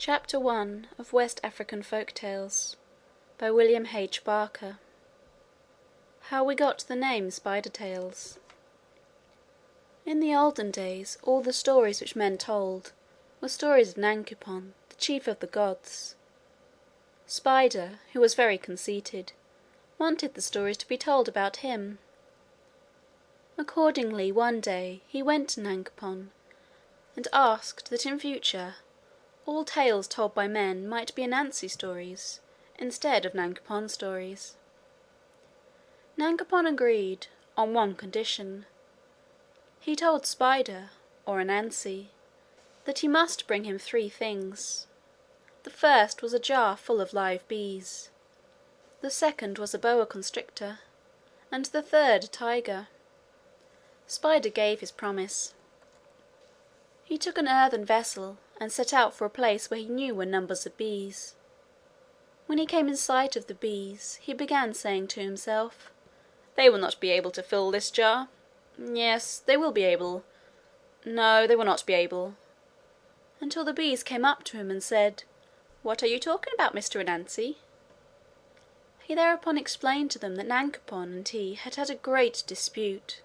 Chapter 1 of West African Folk Tales by William H. Barker. How we got the name Spider Tales. In the olden days all the stories which men told were stories of Nankupon, the chief of the gods. Spider, who was very conceited, wanted the stories to be told about him. Accordingly one day he went to Nankupon and asked that in future all tales told by men might be Anansi stories instead of Nankupon stories. Nankupon agreed on one condition. He told Spider, or Anansi, that he must bring him 3 things. The first was a jar full of live bees, the second was a boa constrictor, and the third a tiger. Spider gave his promise. He took an earthen vessel and set out for a place where he knew were numbers of bees. When he came in sight of the bees, he began saying to himself, "They will not be able to fill this jar. Yes, they will be able. No, they will not be able," until the bees came up to him and said, "What are you talking about, Mr. Anansi?" He thereupon explained to them that Nankupon and he had had a great dispute.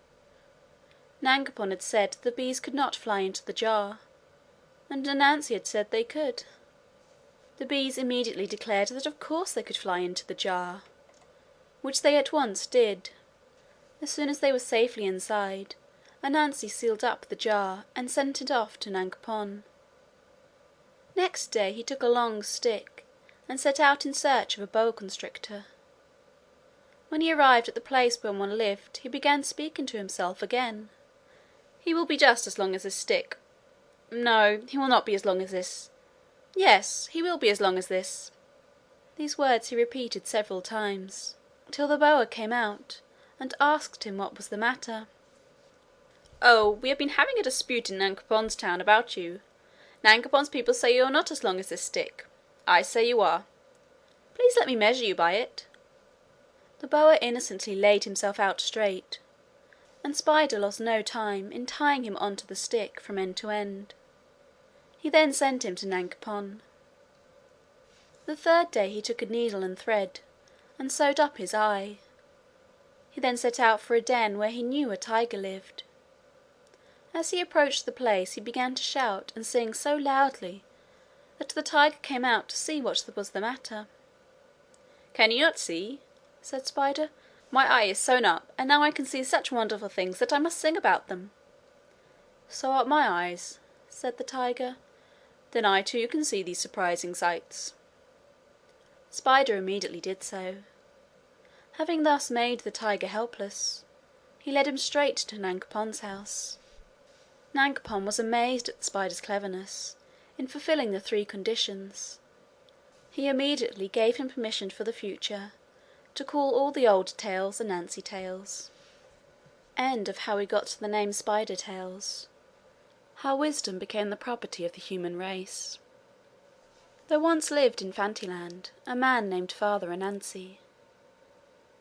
Nankupon had said the bees could not fly into the jar, and Anansi had said they could. The bees immediately declared that of course they could fly into the jar, which they at once did. As soon as they were safely inside, Anansi sealed up the jar and sent it off to Nankupon. Next day he took a long stick and set out in search of a boa constrictor. When he arrived at the place where one lived, he began speaking to himself again. "He will be just as long as this stick. No, he will not be as long as this. Yes, he will be as long as this." These words he repeated several times, till the boa came out and asked him what was the matter. "Oh, we have been having a dispute in Nankupon's town about you. Nankupon's people say you are not as long as this stick. I say you are. Please let me measure you by it." The boa innocently laid himself out straight, and Spider lost no time in tying him onto the stick from end to end. He then sent him to Nankupon. The third day he took a needle and thread and sewed up his eye. He then set out for a den where he knew a tiger lived. As he approached the place he began to shout and sing so loudly that the tiger came out to see what was the matter. "Can you not see?" said Spider. "My eye is sewn up, and now I can see such wonderful things that I must sing about them." "So are my eyes," said the tiger. "Then I too can see these surprising sights." Spider immediately did so. Having thus made the tiger helpless, he led him straight to Nankupon's house. Nankupon was amazed at Spider's cleverness in fulfilling the 3 conditions. He immediately gave him permission for the future to call all the old tales Anansi tales. End of How We Got the Name Spider Tales. How wisdom became the property of the human race. There once lived in Fantyland a man named Father Anansi.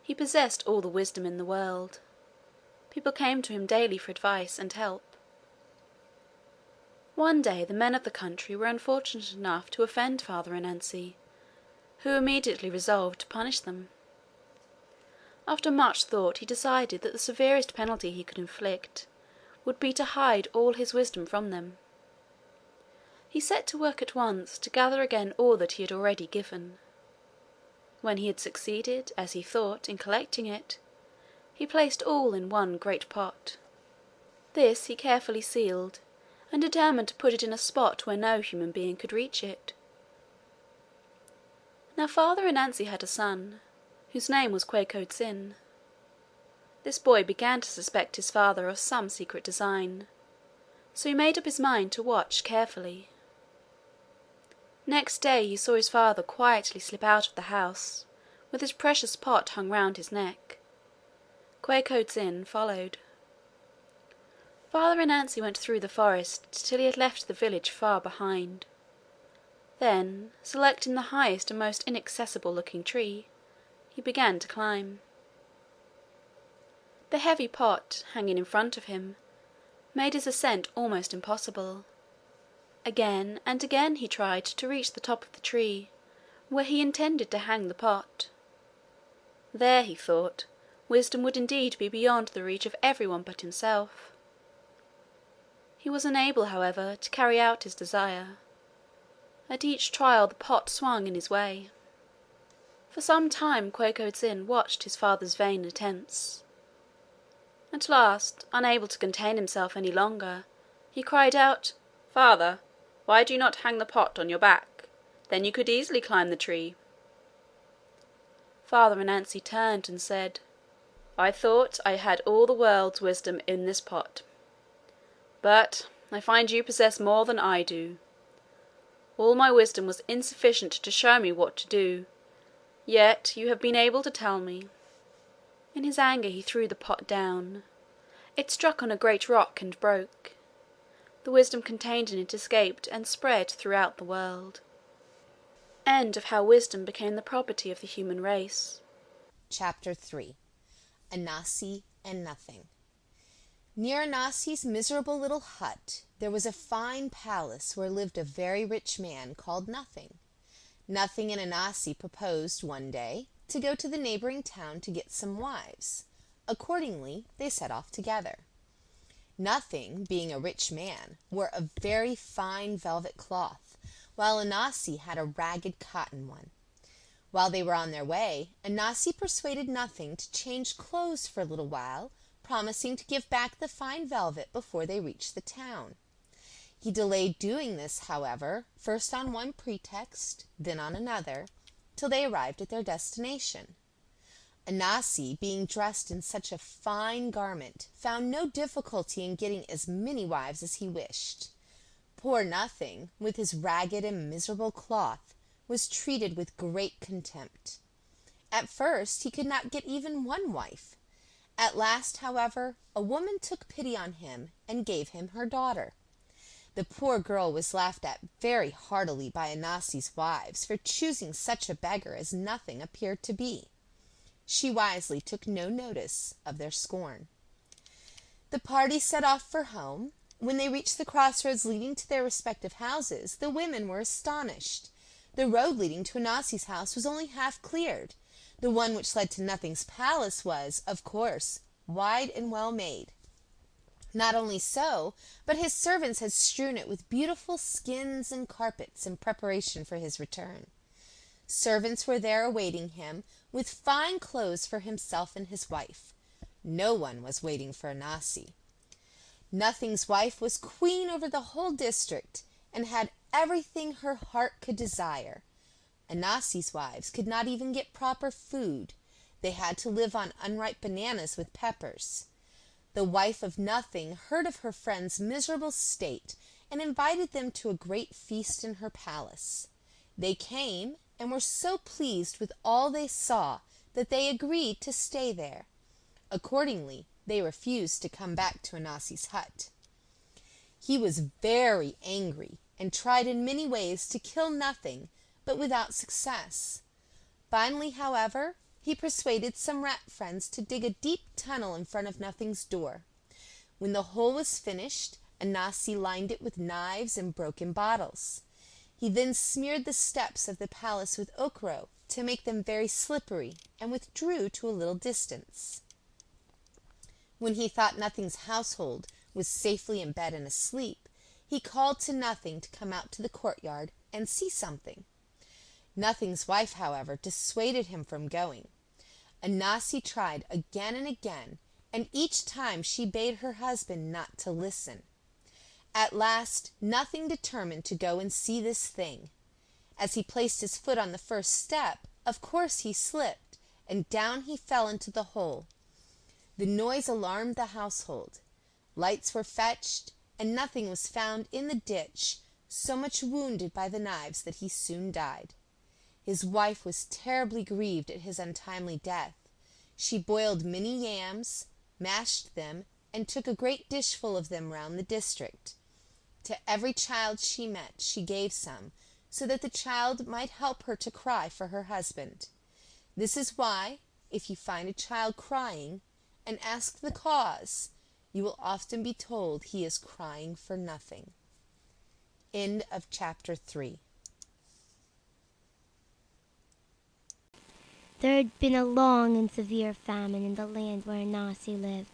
He possessed all the wisdom in the world. People came to him daily for advice and help. One day the men of the country were unfortunate enough to offend Father Anansi, who immediately resolved to punish them. After much thought he decided that the severest penalty he could inflict would be to hide all his wisdom from them. He set to work at once to gather again all that he had already given. When he had succeeded, as he thought, in collecting it, he placed all in one great pot. This he carefully sealed, and determined to put it in a spot where no human being could reach it. Now Father Anansi had a son, whose name was Quarcoo. This boy began to suspect his father of some secret design, so he made up his mind to watch carefully. Next day he saw his father quietly slip out of the house, with his precious pot hung round his neck. Quarcoo followed. Father Anansi went through the forest till he had left the village far behind. Then, selecting the highest and most inaccessible looking tree, he began to climb. The heavy pot, hanging in front of him, made his ascent almost impossible. Again and again he tried to reach the top of the tree where he intended to hang the pot. There, he thought, wisdom would indeed be beyond the reach of everyone but himself. He was unable, however, to carry out his desire. At each trial the pot swung in his way. For some time Quoquo watched his father's vain attempts. At last, unable to contain himself any longer, he cried out, "Father, why do you not hang the pot on your back? Then you could easily climb the tree." Father Anansi turned and said, "I thought I had all the world's wisdom in this pot, but I find you possess more than I do. All my wisdom was insufficient to show me what to do, yet you have been able to tell me." In his anger he threw the pot down. It struck on a great rock and broke. The wisdom contained in it escaped and spread throughout the world. End of How Wisdom Became the Property of the Human Race. Chapter 3. Anansi and Nothing. Near Anansi's miserable little hut there was a fine palace where lived a very rich man called Nothing. Nothing and Anansi proposed one day to go to the neighboring town to get some wives. Accordingly, they set off together. Nothing, being a rich man, wore a very fine velvet cloth, while Anansi had a ragged cotton one. While they were on their way, Anansi persuaded Nothing to change clothes for a little while, promising to give back the fine velvet before they reached the town. He delayed doing this, however, first on one pretext, then on another, till they arrived at their destination. Anansi, being dressed in such a fine garment, found no difficulty in getting as many wives as he wished. Poor Nothing, with his ragged and miserable cloth, was treated with great contempt. At first he could not get even one wife. At last, however, a woman took pity on him and gave him her daughter. The poor girl was laughed at very heartily by Anansi's wives for choosing such a beggar as Nothing appeared to be. She wisely took no notice of their scorn. The party set off for home. When they reached the crossroads leading to their respective houses, the women were astonished. The road leading to Anansi's house was only half cleared. The one which led to Nothing's palace was, of course, wide and well made. Not only so, but his servants had strewn it with beautiful skins and carpets in preparation for his return. Servants were there awaiting him, with fine clothes for himself and his wife. No one was waiting for Anansi. Nothing's wife was queen over the whole district, and had everything her heart could desire. Anansi's wives could not even get proper food. They had to live on unripe bananas with peppers. The wife of Nothing heard of her friend's miserable state, and invited them to a great feast in her palace. They came, and were so pleased with all they saw that they agreed to stay there. Accordingly, they refused to come back to Anansi's hut. He was very angry, and tried in many ways to kill Nothing, but without success. Finally, however, he persuaded some rat friends to dig a deep tunnel in front of Nothing's door. When the hole was finished, Anansi lined it with knives and broken bottles. He then smeared the steps of the palace with ochre to make them very slippery, and withdrew to a little distance. When he thought Nothing's household was safely in bed and asleep, he called to Nothing to come out to the courtyard and see something. Nothing's wife, however, dissuaded him from going. Anansi tried again and again, and each time she bade her husband not to listen. At last Nothing determined to go and see this thing. As he placed his foot on the first step, of course he slipped, and down he fell into the hole. The noise alarmed the household. Lights were fetched, and Nothing was found in the ditch, so much wounded by the knives that he soon died. His wife was terribly grieved at his untimely death. She boiled many yams, mashed them, and took a great dishful of them round the district. To every child she met she gave some, so that the child might help her to cry for her husband. This is why, if you find a child crying, and ask the cause, you will often be told he is crying for nothing. End of chapter 3. There had been a long and severe famine in the land where Anansi lived.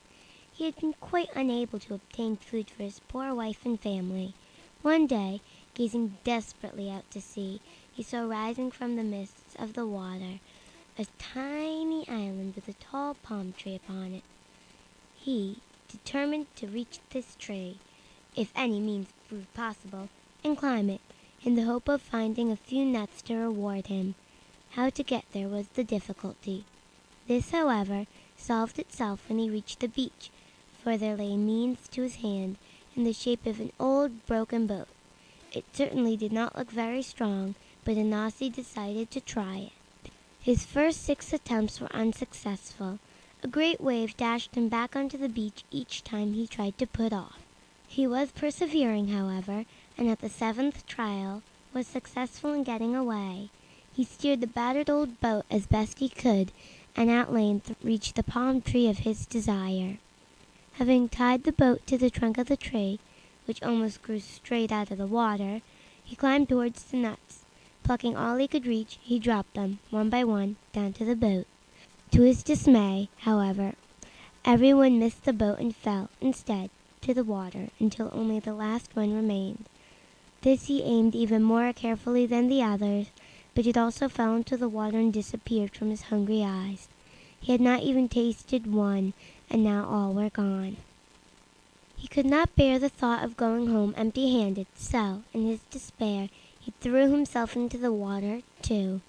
He had been quite unable to obtain food for his poor wife and family. One day, gazing desperately out to sea, he saw rising from the mists of the water a tiny island with a tall palm tree upon it. He determined to reach this tree, if any means proved possible, and climb it, in the hope of finding a few nuts to reward him. How to get there was the difficulty. This, however, solved itself when he reached the beach, for there lay means to his hand in the shape of an old broken boat. It certainly did not look very strong, but Anansi decided to try it. His first 6 attempts were unsuccessful. A great wave dashed him back onto the beach each time he tried to put off. He was persevering, however, and at the 7th trial was successful in getting away. He steered the battered old boat as best he could, and at length reached the palm tree of his desire. Having tied the boat to the trunk of the tree, which almost grew straight out of the water, he climbed towards the nuts. Plucking all he could reach, he dropped them, one by one, down to the boat. To his dismay, however, everyone missed the boat and fell, instead, to the water, until only the last one remained. This he aimed even more carefully than the others, but it also fell into the water and disappeared from his hungry eyes. He had not even tasted one, and now all were gone. He could not bear the thought of going home empty-handed, so, in his despair, he threw himself into the water, too.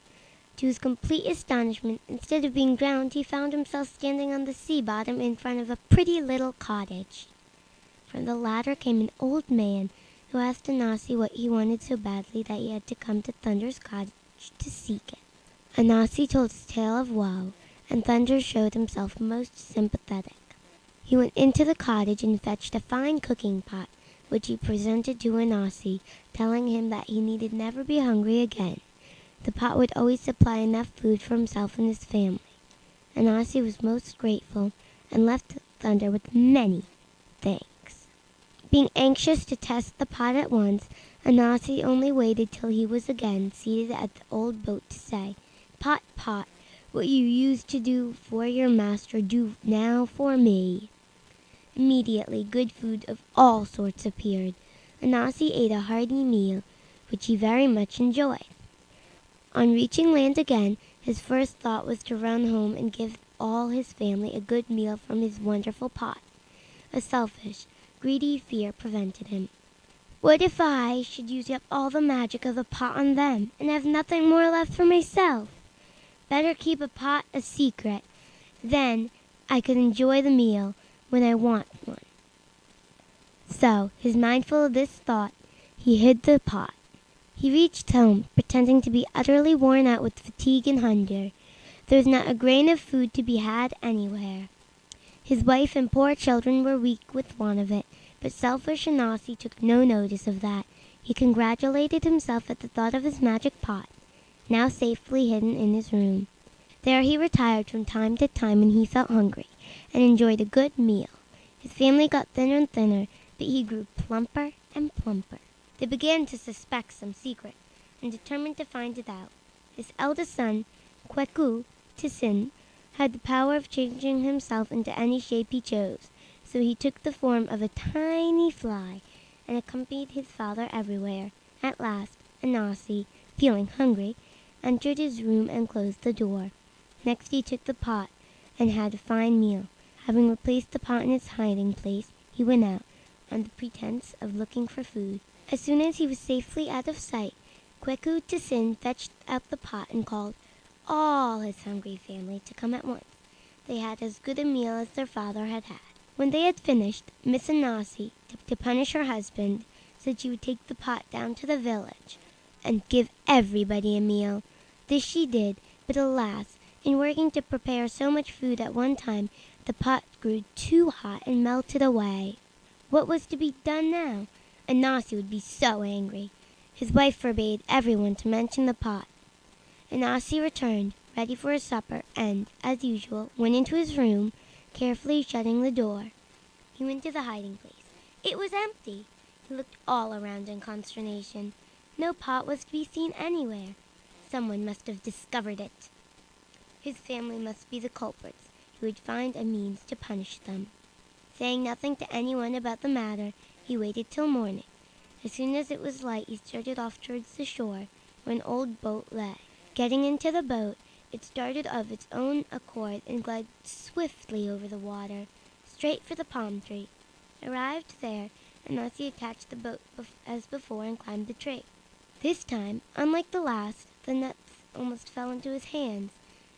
To his complete astonishment, instead of being drowned, he found himself standing on the sea bottom in front of a pretty little cottage. From the latter came an old man, who asked Anansi what he wanted so badly that he had to come to Thunder's cottage to seek it. Anansi told his tale of woe, and Thunder showed himself most sympathetic. He went into the cottage and fetched a fine cooking pot, which he presented to Anansi, telling him that he needed never be hungry again. The pot would always supply enough food for himself and his family. Anansi was most grateful, and left Thunder with many thanks. Being anxious to test the pot at once, Anansi only waited till he was again seated at the old boat to say, "Pot, pot, what you used to do for your master, do now for me." Immediately good food of all sorts appeared. Anansi ate a hearty meal, which he very much enjoyed. On reaching land again, his first thought was to run home and give all his family a good meal from his wonderful pot. A selfish, greedy fear prevented him. What if I should use up all the magic of the pot on them, and have nothing more left for myself? Better keep a pot a secret. Then I could enjoy the meal when I want one. So, his mind full of this thought, he hid the pot. He reached home, pretending to be utterly worn out with fatigue and hunger. There was not a grain of food to be had anywhere. His wife and poor children were weak with want of it, but selfish Anansi took no notice of that. He congratulated himself at the thought of his magic pot, now safely hidden in his room. There he retired from time to time when he felt hungry, and enjoyed a good meal. His family got thinner and thinner, but he grew plumper and plumper. They began to suspect some secret, and determined to find it out. His eldest son, Quarcoo Bah-Boni, had the power of changing himself into any shape he chose, so he took the form of a tiny fly, and accompanied his father everywhere. At last, Anansi, feeling hungry, entered his room and closed the door. Next he took the pot, and had a fine meal. Having replaced the pot in its hiding place, he went out, on the pretense of looking for food. As soon as he was safely out of sight, Quarcoo Bah-Boni fetched out the pot and called all his hungry family to come at once. They had as good a meal as their father had had. When they had finished, Miss Anansi, to punish her husband, said she would take the pot down to the village and give everybody a meal. This she did, but alas, in working to prepare so much food at one time, the pot grew too hot and melted away. What was to be done now? Anansi would be so angry. His wife forbade everyone to mention the pot. Anansi returned, ready for his supper, and, as usual, went into his room, carefully shutting the door. He went to the hiding place. It was empty. He looked all around in consternation. No pot was to be seen anywhere. Someone must have discovered it. His family must be the culprits. He would find a means to punish them. Saying nothing to anyone about the matter, he waited till morning. As soon as it was light, he started off towards the shore, where an old boat lay. Getting into the boat, it started of its own accord and glided swiftly over the water, straight for the palm tree. Arrived there, Anansi attached the boat as before and climbed the tree. This time, unlike the last, the nuts almost fell into his hands.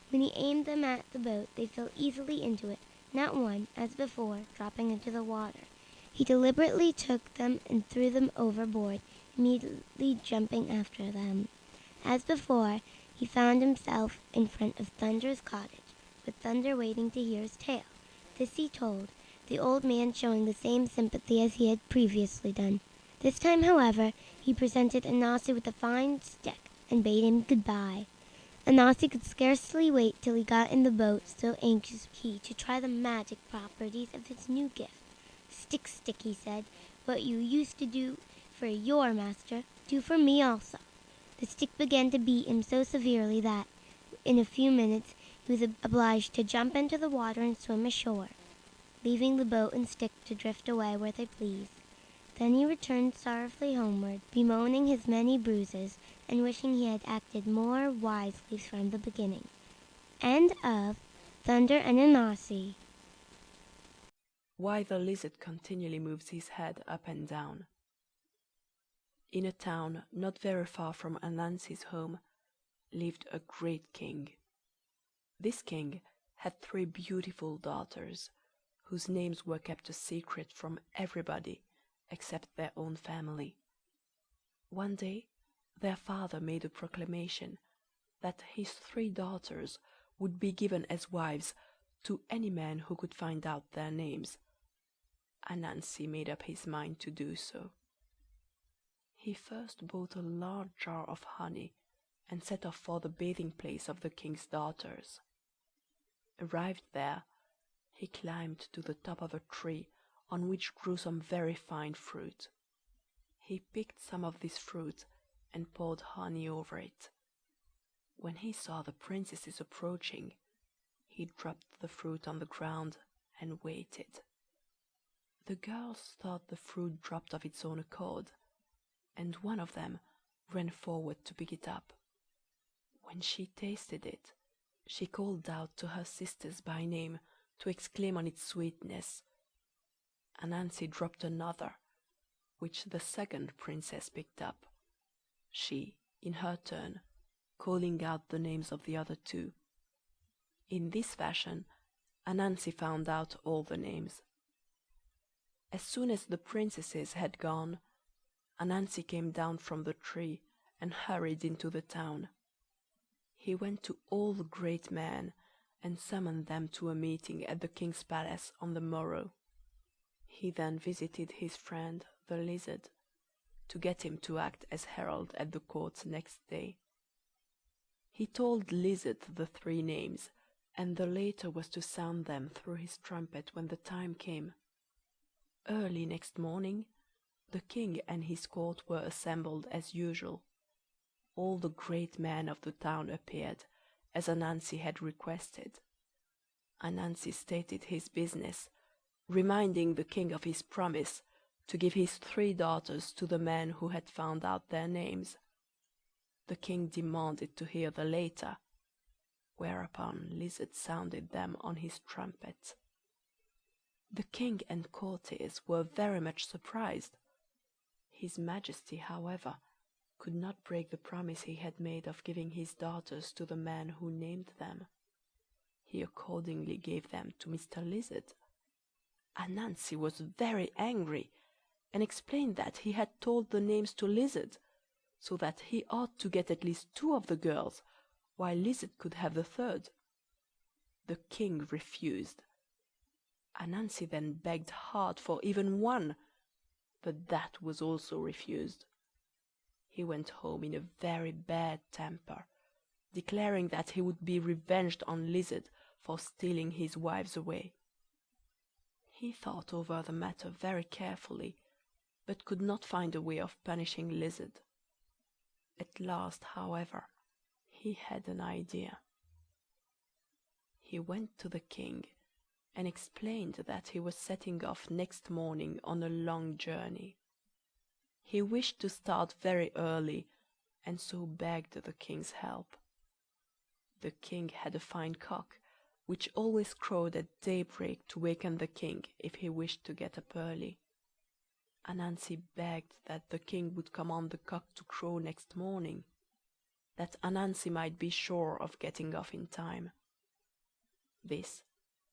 When he aimed them at the boat, they fell easily into it, not one, as before, dropping into the water. He deliberately took them and threw them overboard, immediately jumping after them. As before, he found himself in front of Thunder's cottage, with Thunder waiting to hear his tale. This he told, the old man showing the same sympathy as he had previously done. This time, however, he presented Anansi with a fine stick and bade him goodbye. Anansi could scarcely wait till he got in the boat, so anxious he to try the magic properties of his new gift. Stick, stick, he said, what you used to do for your master, do for me also. The stick began to beat him so severely that, in a few minutes, he was obliged to jump into the water and swim ashore, leaving the boat and stick to drift away where they pleased. Then he returned sorrowfully homeward, bemoaning his many bruises, and wishing he had acted more wisely from the beginning. End of Thunder and Anansi. Why the Lizard continually moves his head up and down. In a town not very far from Anansi's home lived a great king. This king had 3 beautiful daughters, whose names were kept a secret from everybody except their own family. One day their father made a proclamation that his 3 daughters would be given as wives to any man who could find out their names. Anansi made up his mind to do so. He first bought a large jar of honey and set off for the bathing place of the king's daughters. Arrived there, he climbed to the top of a tree on which grew some very fine fruit. He picked some of this fruit and poured honey over it. When he saw the princesses approaching, he dropped the fruit on the ground and waited. The girls thought the fruit dropped of its own accord, and one of them ran forward to pick it up. When she tasted it, she called out to her sisters by name to exclaim on its sweetness. Anansi dropped another, which the second princess picked up, she, in her turn, calling out the names of the other 2. In this fashion Anansi found out all the names. As soon as the princesses had gone, Anansi came down from the tree and hurried into the town. He went to all the great men and summoned them to a meeting at the king's palace on the morrow. He then visited his friend the Lizard, to get him to act as herald at the court next day. He told Lizard the 3 names, and the latter was to sound them through his trumpet when the time came. Early next morning the king and his court were assembled as usual. All the great men of the town appeared, as Anansi had requested. Anansi stated his business, reminding the king of his promise to give his 3 daughters to the men who had found out their names. The king demanded to hear the latter, whereupon Lizard sounded them on his trumpet. The king and courtiers were very much surprised. His Majesty, however, could not break the promise he had made of giving his daughters to the man who named them. He accordingly gave them to Mr. Lizard. Anansi was very angry, and explained that he had told the names to Lizard, so that he ought to get at least 2 of the girls, while Lizard could have the 3rd. The king refused. Anansi then begged hard for even 1, but that was also refused. He went home in a very bad temper, declaring that he would be revenged on Lizard for stealing his wives away. He thought over the matter very carefully, but could not find a way of punishing Lizard. At last, however, he had an idea. He went to the king and explained that he was setting off next morning on a long journey. He wished to start very early, and so begged the king's help. The king had a fine cock, which always crowed at daybreak to waken the king if he wished to get up early. Anansi begged that the king would command the cock to crow next morning, that Anansi might be sure of getting off in time. This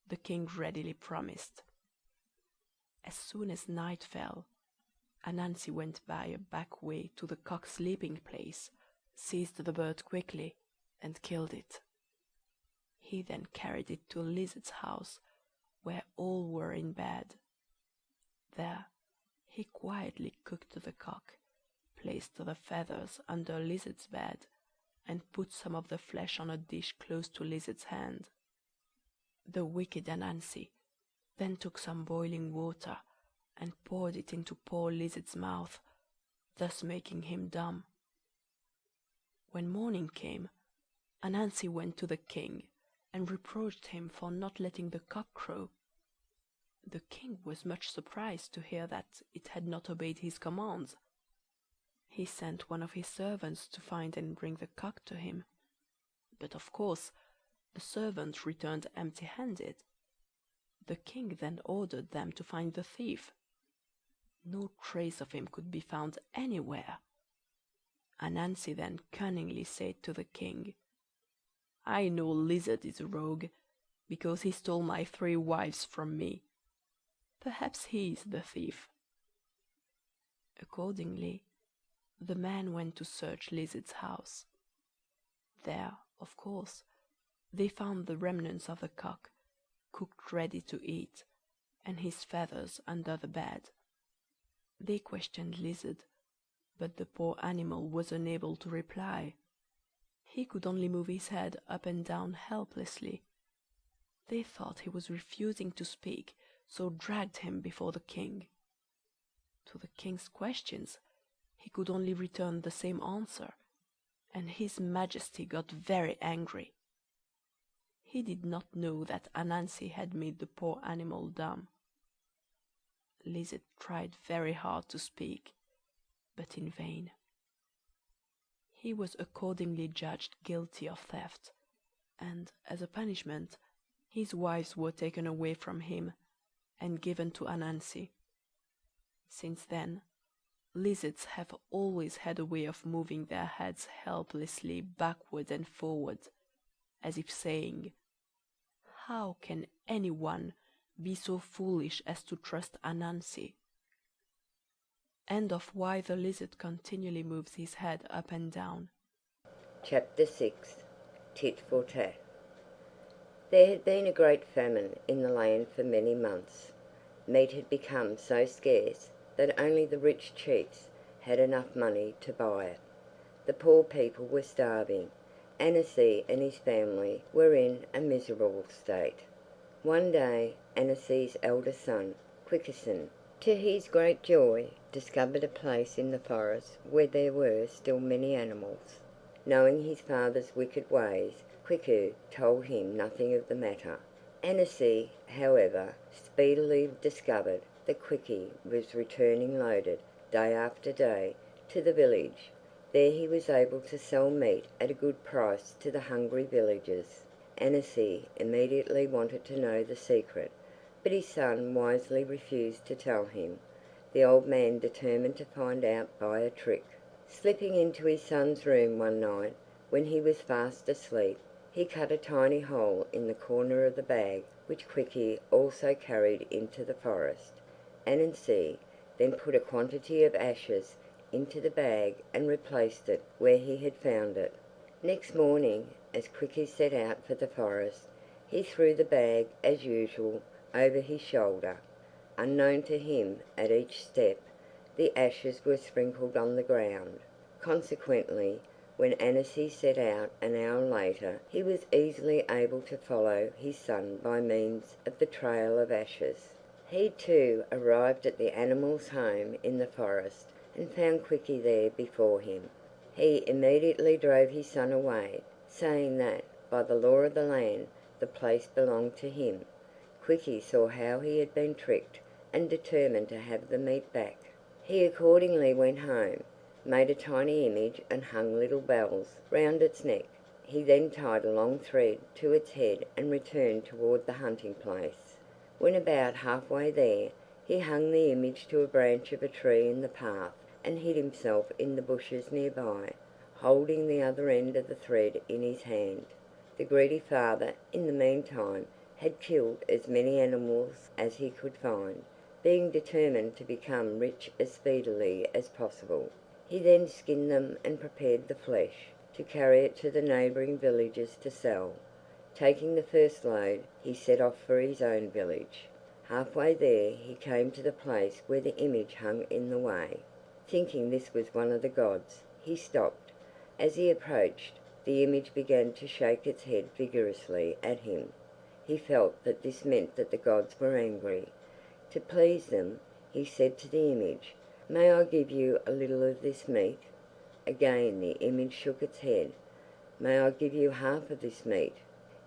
the king readily promised. As soon as night fell, Anansi went by a back way to the cock's sleeping place, seized the bird quickly, and killed it. He then carried it to Lizard's house, where all were in bed. There he quietly cooked the cock, placed the feathers under Lizard's bed, and put some of the flesh on a dish close to Lizard's hand. The wicked Anansi then took some boiling water and poured it into poor Lizard's mouth, thus making him dumb. When morning came, Anansi went to the king and reproached him for not letting the cock crow. The king was much surprised to hear that it had not obeyed his commands. He sent one of his servants to find and bring the cock to him, but of course the servant returned empty-handed. The king then ordered them to find the thief. No trace of him could be found anywhere. Anansi then cunningly said to the king, "I know Lizard is a rogue, because he stole my 3 wives from me. Perhaps he is the thief." Accordingly, the man went to search Lizard's house. There, of course, they found the remnants of the cock, cooked ready to eat, and his feathers under the bed. They questioned Lizard, but the poor animal was unable to reply. He could only move his head up and down helplessly. They thought he was refusing to speak, so dragged him before the king. To the king's questions he could only return the same answer, and his majesty got very angry. He did not know that Anansi had made the poor animal dumb. Lizard tried very hard to speak, but in vain. He was accordingly judged guilty of theft, and, as a punishment, his wives were taken away from him and given to Anansi. Since then, lizards have always had a way of moving their heads helplessly backward and forward, as if saying, "How can anyone be so foolish as to trust Anansi?" End of Why the Lizard Continually Moves His Head Up and Down. Chapter 6. Tit for Tat. There had been a great famine in the land for many months. Meat had become so scarce that only the rich chiefs had enough money to buy it. The poor people were starving. Anansi and his family were in a miserable state. One day Anansi's eldest son, Quarcoo, to his great joy, discovered a place in the forest where there were still many animals. Knowing his father's wicked ways, Quarcoo told him nothing of the matter. Anansi, however, speedily discovered that Quarcoo was returning loaded, day after day, to the village. There he was able to sell meat at a good price to the hungry villagers. Anansi immediately wanted to know the secret, but his son wisely refused to tell him. The old man determined to find out by a trick. Slipping into his son's room one night, when he was fast asleep, he cut a tiny hole in the corner of the bag which Quarcoo also carried into the forest. Anansi then put a quantity of ashes into the bag and replaced it where he had found it. Next morning, as Quarcoo set out for the forest, he threw the bag, as usual, over his shoulder. Unknown to him, at each step, the ashes were sprinkled on the ground. Consequently, when Anansi set out an hour later, he was easily able to follow his son by means of the trail of ashes. He too arrived at the animal's home in the forest and found Quickie there before him. He immediately drove his son away, saying that, by the law of the land, the place belonged to him. Quickie saw how he had been tricked and determined to have the meat back. He accordingly went home, made a tiny image and hung little bells round its neck. He then tied a long thread to its head and returned toward the hunting place. When about halfway there, he hung the image to a branch of a tree in the path and hid himself in the bushes nearby, holding the other end of the thread in his hand. The greedy father, in the meantime, had killed as many animals as he could find, being determined to become rich as speedily as possible. He then skinned them and prepared the flesh, to carry it to the neighbouring villages to sell. Taking the first load, he set off for his own village. Halfway there he came to the place where the image hung in the way. Thinking this was one of the gods, he stopped. As he approached, the image began to shake its head vigorously at him. He felt that this meant that the gods were angry. To please them, he said to the image, "May I give you a little of this meat?" Again the image shook its head. "May I give you half of this meat?"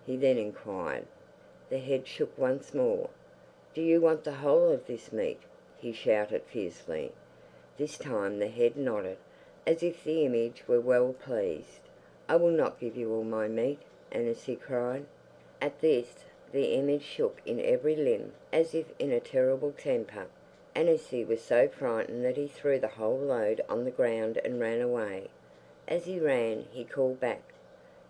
he then inquired. The head shook once more. "Do you want the whole of this meat?" he shouted fiercely. This time the head nodded, as if the image were well pleased. "I will not give you all my meat," Anansi cried. At this the image shook in every limb, as if in a terrible temper. Anansi was so frightened that he threw the whole load on the ground and ran away. As he ran, he called back,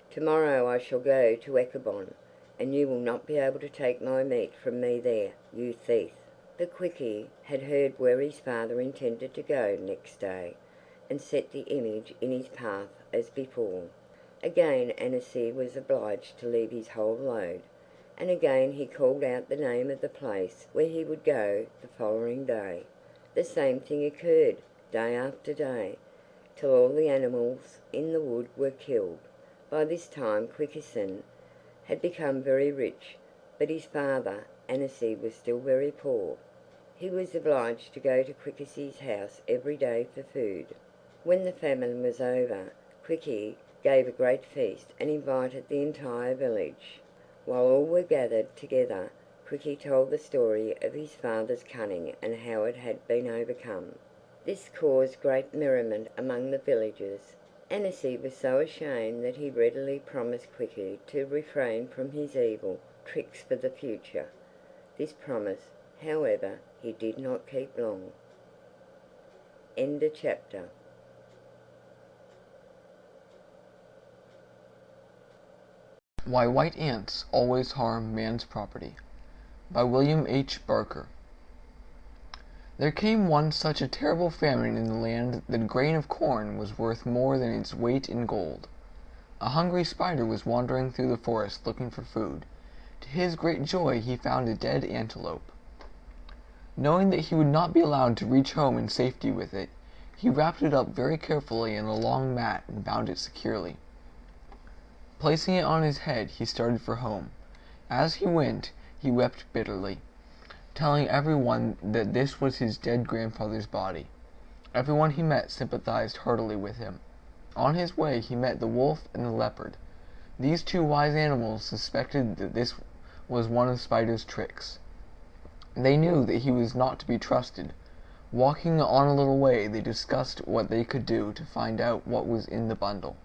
"Tomorrow I shall go to Ekabon, and you will not be able to take my meat from me there, you thief." But Quickie had heard where his father intended to go next day, and set the image in his path as before. Again Anansi was obliged to leave his whole load, and again he called out the name of the place where he would go the following day. The same thing occurred day after day, till all the animals in the wood were killed. By this time Quickison had become very rich, but his father, Anansi, was still very poor. He was obliged to go to Quickie's house every day for food. When the famine was over, Quickie gave a great feast and invited the entire village. While all were gathered together, Quickie told the story of his father's cunning and how it had been overcome. This caused great merriment among the villagers. Anansi was so ashamed that he readily promised Quickie to refrain from his evil tricks for the future. This promise, however, he did not keep long. End of chapter. Why White Ants Always Harm Man's Property by William H. Barker. There came once such a terrible famine in the land that a grain of corn was worth more than its weight in gold. A hungry spider was wandering through the forest looking for food. To his great joy he found a dead antelope. Knowing that he would not be allowed to reach home in safety with it, he wrapped it up very carefully in a long mat and bound it securely. Placing it on his head, he started for home. As he went, he wept bitterly, telling everyone that this was his dead grandfather's body. Everyone he met sympathized heartily with him. On his way he met the wolf and the leopard. These two wise animals suspected that this was one of Spider's tricks. They knew that he was not to be trusted. Walking on a little way, they discussed what they could do to find out what was in the bundle.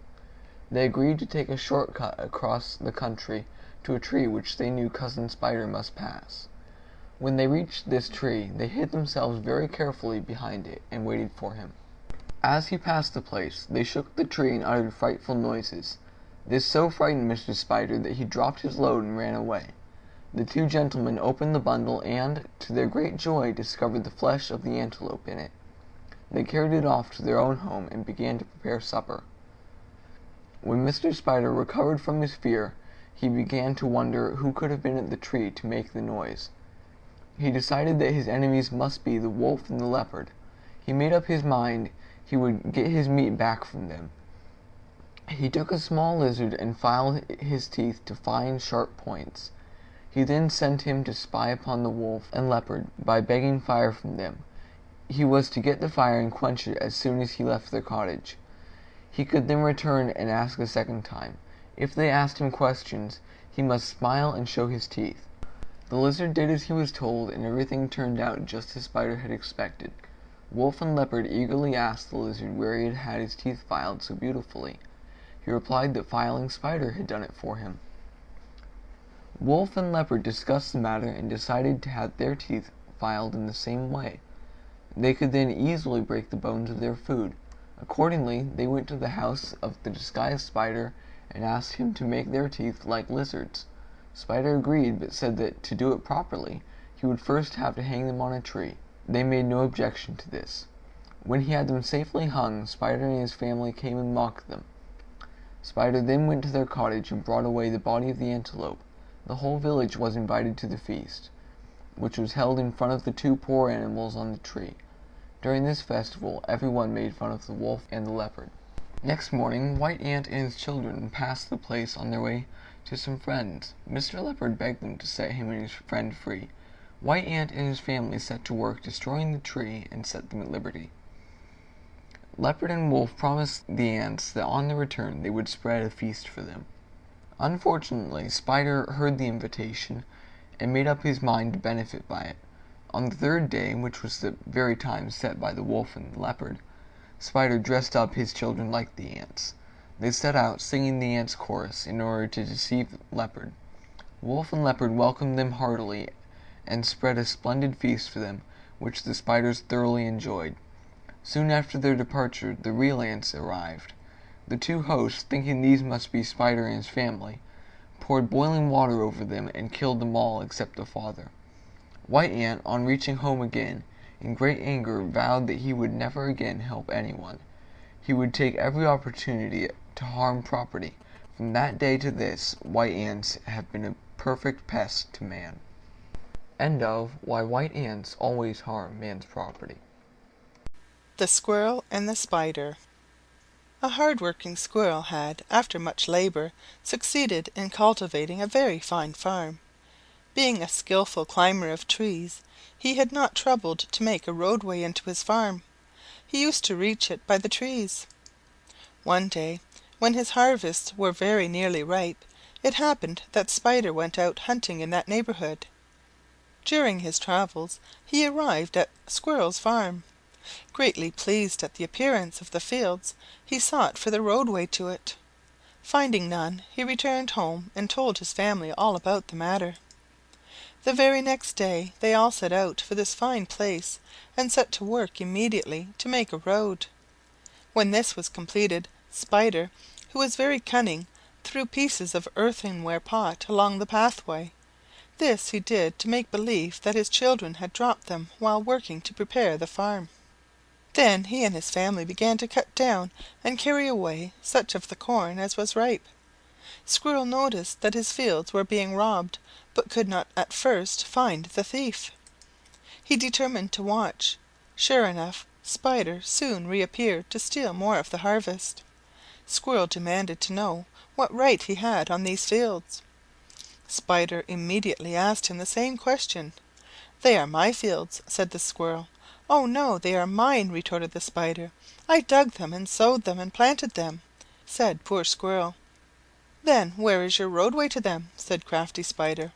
They agreed to take a short cut across the country to a tree which they knew Cousin Spider must pass. When they reached this tree, they hid themselves very carefully behind it and waited for him. As he passed the place, they shook the tree and uttered frightful noises. This so frightened Mr. Spider that he dropped his load and ran away. The two gentlemen opened the bundle and, to their great joy, discovered the flesh of the antelope in it. They carried it off to their own home and began to prepare supper. When Mr. Spider recovered from his fear, he began to wonder who could have been at the tree to make the noise. He decided that his enemies must be the wolf and the leopard. He made up his mind he would get his meat back from them. He took a small lizard and filed his teeth to fine, sharp points. He then sent him to spy upon the wolf and leopard by begging fire from them. He was to get the fire and quench it as soon as he left their cottage. He could then return and ask a second time. If they asked him questions, he must smile and show his teeth. The lizard did as he was told, and everything turned out just as Spider had expected. Wolf and Leopard eagerly asked the lizard where he had had his teeth filed so beautifully. He replied that filing Spider had done it for him. Wolf and Leopard discussed the matter and decided to have their teeth filed in the same way. They could then easily break the bones of their food. Accordingly, they went to the house of the disguised Spider and asked him to make their teeth like lizards. Spider agreed, but said that to do it properly, he would first have to hang them on a tree. They made no objection to this. When he had them safely hung, Spider and his family came and mocked them. Spider then went to their cottage and brought away the body of the antelope. The whole village was invited to the feast, which was held in front of the two poor animals on the tree. During this festival, everyone made fun of the wolf and the leopard. Next morning, White Ant and his children passed the place on their way to some friends. Mr. Leopard begged them to set him and his friend free. White Ant and his family set to work destroying the tree and set them at liberty. Leopard and Wolf promised the ants that on their return they would spread a feast for them. Unfortunately, Spider heard the invitation and made up his mind to benefit by it. On the third day, which was the very time set by the wolf and the leopard, Spider dressed up his children like the ants. They set out singing the ants' chorus in order to deceive Leopard. Wolf and Leopard welcomed them heartily and spread a splendid feast for them, which the Spiders thoroughly enjoyed. Soon after their departure, the real ants arrived. The two hosts, thinking these must be Spider and his family, poured boiling water over them and killed them all except the father. White Ant, on reaching home again, in great anger, vowed that he would never again help anyone. He would take every opportunity to harm property. From that day to this, white ants have been a perfect pest to man. End of Why White Ants Always Harm Man's Property. The Squirrel and the Spider. A hard-working squirrel had, after much labor, succeeded in cultivating a very fine farm. Being a skillful climber of trees, he had not troubled to make a roadway into his farm. He used to reach it by the trees. One day, when his harvests were very nearly ripe, it happened that Spider went out hunting in that neighborhood. During his travels he arrived at Squirrel's farm. Greatly pleased at the appearance of the fields, he sought for the roadway to it. Finding none, he returned home and told his family all about the matter. The very next day they all set out for this fine place, and set to work immediately to make a road. When this was completed, Spider, who was very cunning, threw pieces of earthenware pot along the pathway. This he did to make believe that his children had dropped them while working to prepare the farm. Then he and his family began to cut down and carry away such of the corn as was ripe. Squirrel noticed that his fields were being robbed, but could not at first find the thief. He determined to watch. Sure enough, Spider soon reappeared to steal more of the harvest. Squirrel demanded to know what right he had on these fields. Spider immediately asked him the same question. "They are my fields," said the Squirrel. "Oh, no, they are mine," retorted the Spider. "I dug them and sowed them and planted them," said poor Squirrel. "Then where is your roadway to them?" said crafty Spider.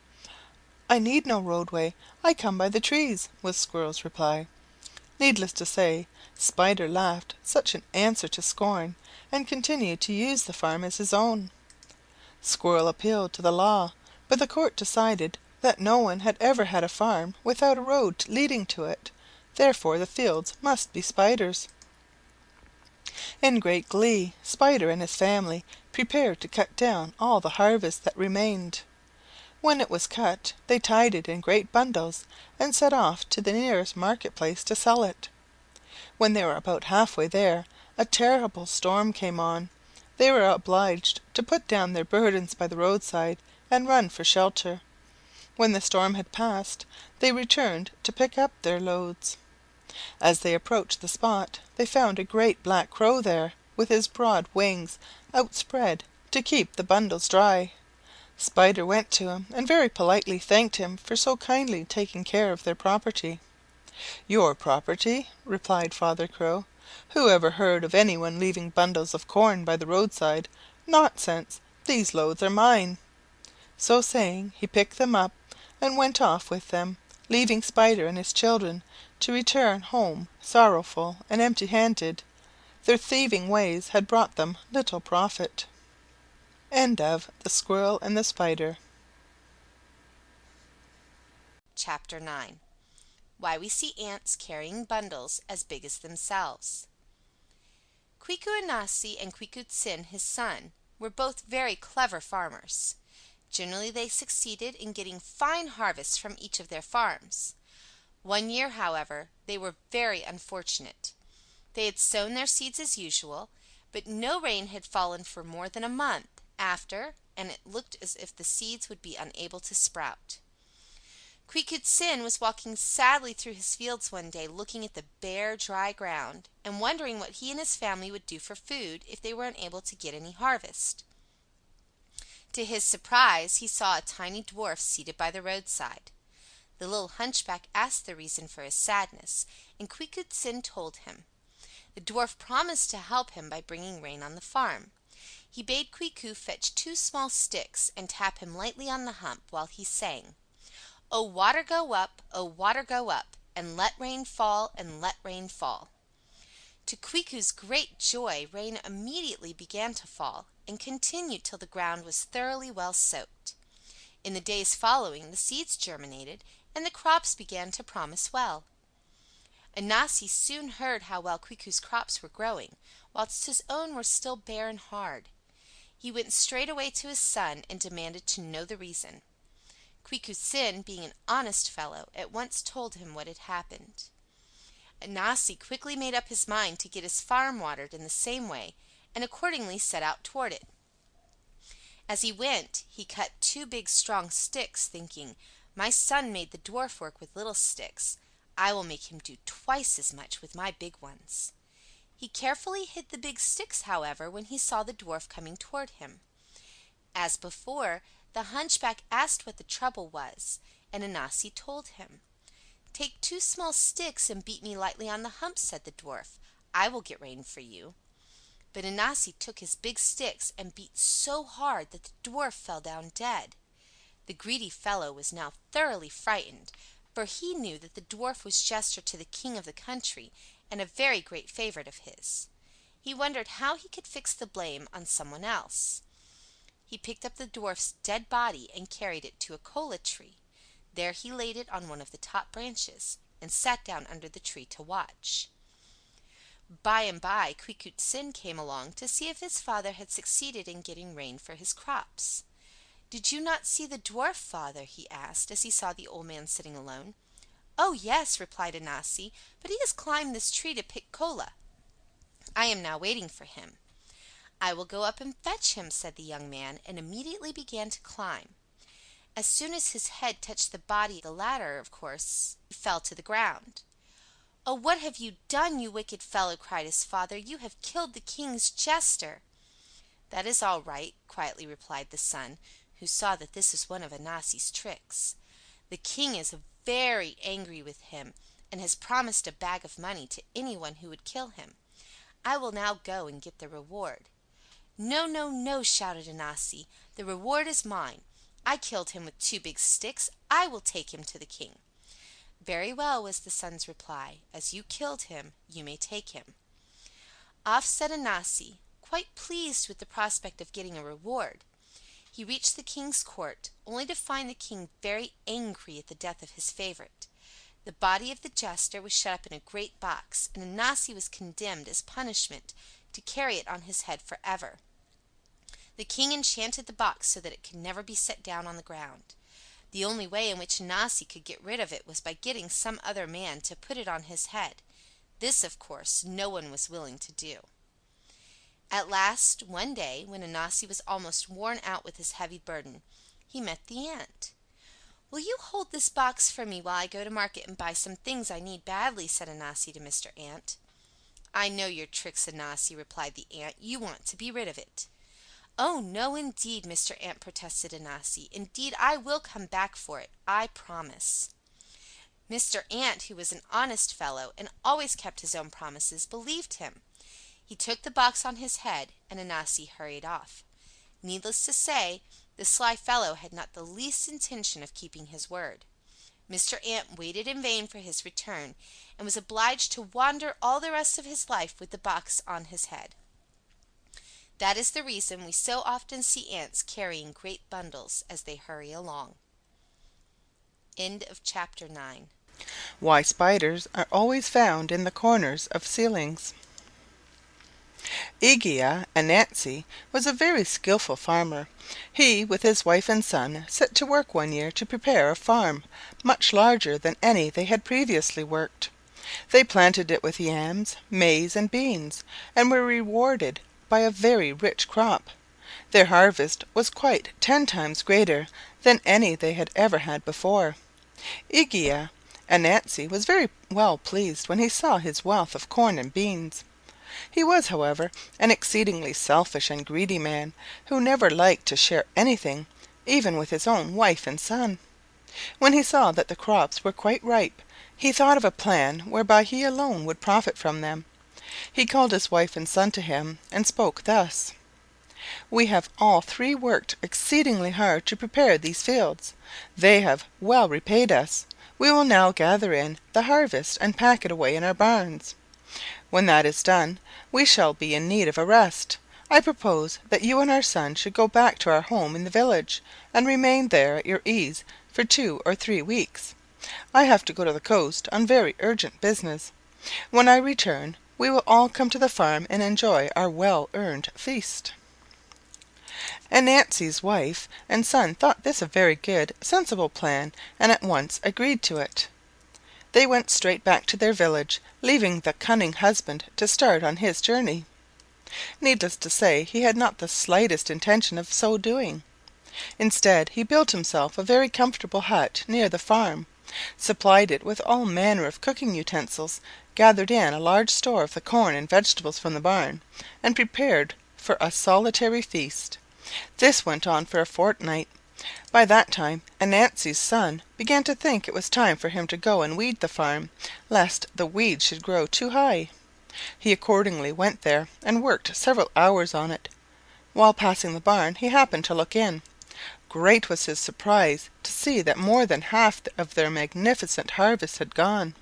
"I need no roadway. I come by the trees," was Squirrel's reply. Needless to say, Spider laughed such an answer to scorn, and continued to use the farm as his own. Squirrel appealed to the law, but the court decided that no one had ever had a farm without a road leading to it. Therefore the fields must be Spider's. In great glee, Spider and his family prepared to cut down all the harvest that remained. When it was cut, they tied it in great bundles and set off to the nearest market-place to sell it. When they were about halfway there, a terrible storm came on. They were obliged to put down their burdens by the roadside and run for shelter. When the storm had passed, they returned to pick up their loads. As they approached the spot, they found a great black crow there, with his broad wings outspread to keep the bundles dry. Spider went to him and very politely thanked him for so kindly taking care of their property. "Your property?" replied Father Crow. "Who ever heard of any one leaving bundles of corn by the roadside? Nonsense! These loads are mine." So saying, he picked them up and went off with them, leaving Spider and his children to return home sorrowful and empty handed. Their thieving ways had brought them little profit. End of The Squirrel and the Spider. Chapter 9. Why we see ants carrying bundles as big as themselves. Quiku and Quiku his son, were both very clever farmers. Generally they succeeded in getting fine harvests from each of their farms. One year, however, they were very unfortunate. They had sown their seeds as usual, but no rain had fallen for more than a month after, and it looked as if the seeds would be unable to sprout. Quiku was walking sadly through his fields one day, looking at the bare, dry ground, and wondering what he and his family would do for food if they were unable to get any harvest. To his surprise, he saw a tiny dwarf seated by the roadside. The little hunchback asked the reason for his sadness, and Quiku told him. The dwarf promised to help him by bringing rain on the farm. He bade Quiku fetch 2 small sticks and tap him lightly on the hump while he sang, "O water go up, O water go up, and let rain fall, and let rain fall." To Quiku's great joy, rain immediately began to fall, and continued till the ground was thoroughly well soaked. In the days following, the seeds germinated, and the crops began to promise well. Anansi soon heard how well Quiku's crops were growing, whilst his own were still bare and hard. He went straightway to his son and demanded to know the reason. Quiku, being an honest fellow, at once told him what had happened. Anansi quickly made up his mind to get his farm watered in the same way, and accordingly set out toward it. As he went, he cut 2 big strong sticks, thinking, "My son made the dwarf work with little sticks. I will make him do twice as much with my big ones." He carefully hid the big sticks, however, when he saw the dwarf coming toward him. As before, the hunchback asked what the trouble was, and Anansi told him. "Take 2 small sticks and beat me lightly on the hump," said the dwarf. "I will get rain for you." But Anansi took his big sticks and beat so hard that the dwarf fell down dead. The greedy fellow was now thoroughly frightened, for he knew that the dwarf was jester to the king of the country, and a very great favorite of his. He wondered how he could fix the blame on someone else. He picked up the dwarf's dead body and carried it to a kola tree. There he laid it on one of the top branches, and sat down under the tree to watch. By and by Quiku came along to see if his father had succeeded in getting rain for his crops. "Did you not see the dwarf, father?" he asked, as he saw the old man sitting alone. "Oh, yes," replied Anansi, "but he has climbed this tree to pick kola. I am now waiting for him." "I will go up and fetch him," said the young man, and immediately began to climb. As soon as his head touched the body of the ladder, of course, he fell to the ground. "Oh, what have you done, you wicked fellow?" cried his father. "You have killed the king's jester." "That is all right," quietly replied the son, who saw that this was one of Anansi's tricks. "The king is very angry with him, and has promised a bag of money to anyone who would kill him. I will now go and get the reward." "No, no, no!" shouted Anansi. "The reward is mine. I killed him with 2 big sticks. I will take him to the king." "Very well," was the son's reply. "As you killed him, you may take him." Off set Anansi, quite pleased with the prospect of getting a reward. He reached the king's court, only to find the king very angry at the death of his favorite. The body of the jester was shut up in a great box, and Anansi was condemned as punishment to carry it on his head forever. The king enchanted the box so that it could never be set down on the ground. The only way in which Anansi could get rid of it was by getting some other man to put it on his head. This, of course, no one was willing to do. At last, one day, when Anansi was almost worn out with his heavy burden, he met the ant. "Will you hold this box for me while I go to market and buy some things I need badly?" said Anansi to Mr. Ant. "I know your tricks, Anansi," replied the ant. "You want to be rid of it." "Oh, no, indeed, Mr. Ant," protested Anansi. "Indeed, I will come back for it. I promise." Mr. Ant, who was an honest fellow and always kept his own promises, believed him. He took the box on his head, and Anansi hurried off. Needless to say, the sly fellow had not the least intention of keeping his word. Mr. Ant waited in vain for his return, and was obliged to wander all the rest of his life with the box on his head. That is the reason we so often see ants carrying great bundles as they hurry along. End of chapter 9. Why spiders are always found in the corners of ceilings. Anansi was a very skillful farmer. He, with his wife and son, set to work one year to prepare a farm much larger than any they had previously worked. They planted it with yams, maize, and beans, and were rewarded by a very rich crop. Their harvest was quite 10 times greater than any they had ever had before. Anansi was very well pleased when he saw his wealth of corn and beans. He was, however, an exceedingly selfish and greedy man, who never liked to share anything, even with his own wife and son. When he saw that the crops were quite ripe, he thought of a plan whereby he alone would profit from them. He called his wife and son to him, and spoke thus: "We have all 3 worked exceedingly hard to prepare these fields. They have well repaid us. We will now gather in the harvest and pack it away in our barns. When that is done, we shall be in need of a rest. I propose that you and our son should go back to our home in the village, and remain there at your ease for 2 or 3 weeks. I have to go to the coast on very urgent business. When I return, we will all come to the farm and enjoy our well-earned feast." Anansi's wife and son thought this a very good, sensible plan, and at once agreed to it. They went straight back to their village, leaving the cunning husband to start on his journey. Needless to say, he had not the slightest intention of so doing. Instead, he built himself a very comfortable hut near the farm, supplied it with all manner of cooking utensils, gathered in a large store of the corn and vegetables from the barn, and prepared for a solitary feast. This went on for a fortnight. By that time Anansi's son began to think it was time for him to go and weed the farm, lest the weeds should grow too high. He accordingly went there and worked several hours on it. While passing the barn he happened to look in. Great was his surprise to see that more than half of their magnificent harvest had gone.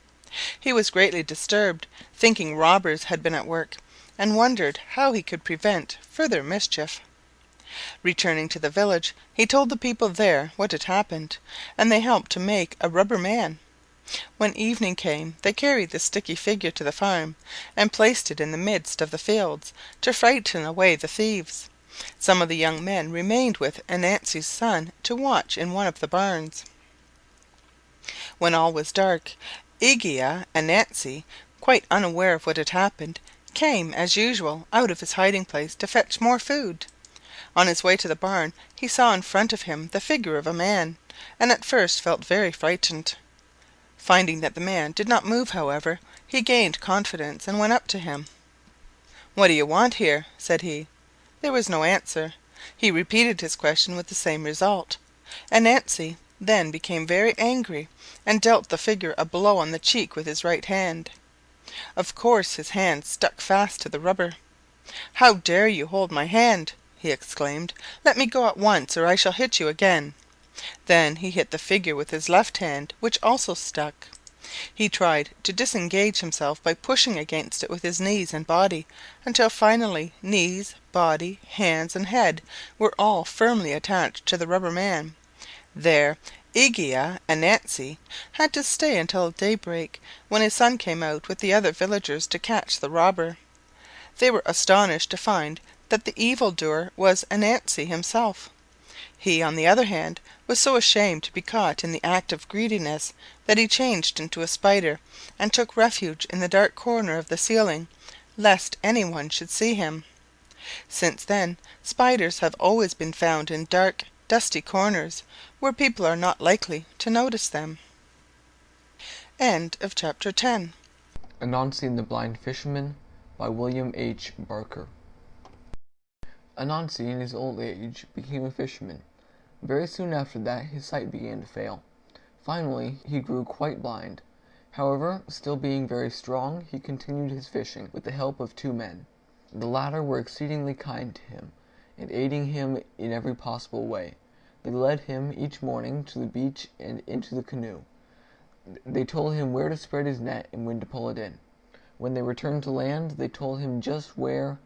He was greatly disturbed, thinking robbers had been at work, and wondered how he could prevent further mischief. Returning to the village, he told the people there what had happened, and they helped to make a rubber man. When evening came they carried the sticky figure to the farm, and placed it in the midst of the fields to frighten away the thieves. Some of the young men remained with Anansi's son to watch in one of the barns. When all was dark, Anansi, quite unaware of what had happened, came as usual out of his hiding place to fetch more food. On his way to the barn he saw in front of him the figure of a man, and at first felt very frightened. Finding that the man did not move, however, he gained confidence and went up to him. "What do you want here?" said he. There was no answer. He repeated his question with the same result. Anansi then became very angry, and dealt the figure a blow on the cheek with his right hand. Of course his hand stuck fast to the rubber. "How dare you hold my hand?" he exclaimed. "Let me go at once, or I shall hit you again." Then he hit the figure with his left hand, which also stuck. He tried to disengage himself by pushing against it with his knees and body, until finally knees, body, hands, and head were all firmly attached to the rubber man. There Anansi had to stay until daybreak, when his son came out with the other villagers to catch the robber. They were astonished to find that the evildoer was Anansi himself. He, on the other hand, was so ashamed to be caught in the act of greediness that he changed into a spider, and took refuge in the dark corner of the ceiling, lest any one should see him. Since then spiders have always been found in dark, dusty corners, where people are not likely to notice them. End of chapter 10. Anansi and the Blind Fisherman by William H. Barker. Anansi, in his old age, became a fisherman. Very soon after that, his sight began to fail. Finally, he grew quite blind. However, still being very strong, he continued his fishing with the help of two men. The latter were exceedingly kind to him, and aiding him in every possible way. They led him each morning to the beach and into the canoe. They told him where to spread his net and when to pull it in. When they returned to land, they told him just where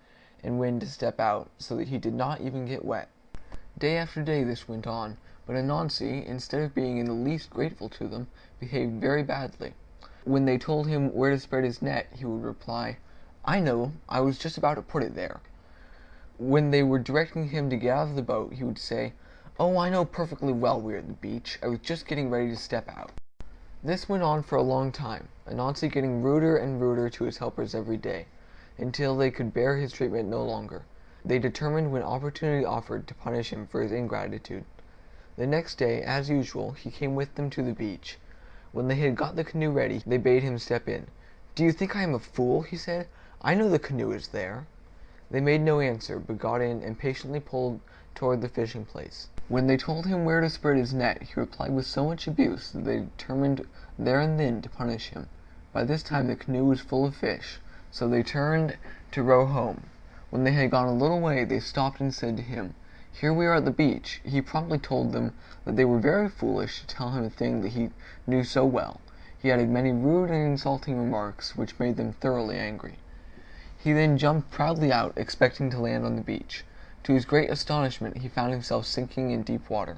and when to step out, so that he did not even get wet. Day after day this went on, but Anansi, instead of being in the least grateful to them, behaved very badly. When they told him where to spread his net, he would reply, "I know, I was just about to put it there." When they were directing him to get out of the boat, he would say, "Oh, I know perfectly well we're at the beach. I was just getting ready to step out." This went on for a long time, Anansi getting ruder and ruder to his helpers every day, until they could bear his treatment no longer. They determined when opportunity offered to punish him for his ingratitude. The next day, as usual, he came with them to the beach. When they had got the canoe ready, they bade him step in. "Do you think I am a fool?" he said. "I know the canoe is there." They made no answer, but got in and patiently pulled toward the fishing place. When they told him where to spread his net, he replied with so much abuse that they determined there and then to punish him. By this time the canoe was full of fish, so they turned to row home. When they had gone a little way, they stopped and said to him, "Here we are at the beach." He promptly told them that they were very foolish to tell him a thing that he knew so well. He added many rude and insulting remarks, which made them thoroughly angry. He then jumped proudly out, expecting to land on the beach. To his great astonishment, he found himself sinking in deep water.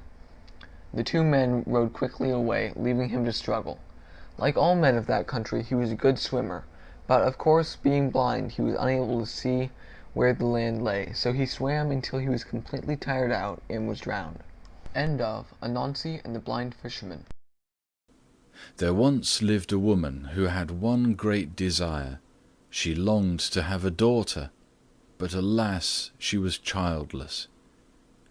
The two men rowed quickly away, leaving him to struggle. Like all men of that country, he was a good swimmer, but of course, being blind, he was unable to see where the land lay, so he swam until he was completely tired out and was drowned. End of Anansi and the Blind Fisherman. There once lived a woman who had one great desire. She longed to have a daughter, but alas, she was childless.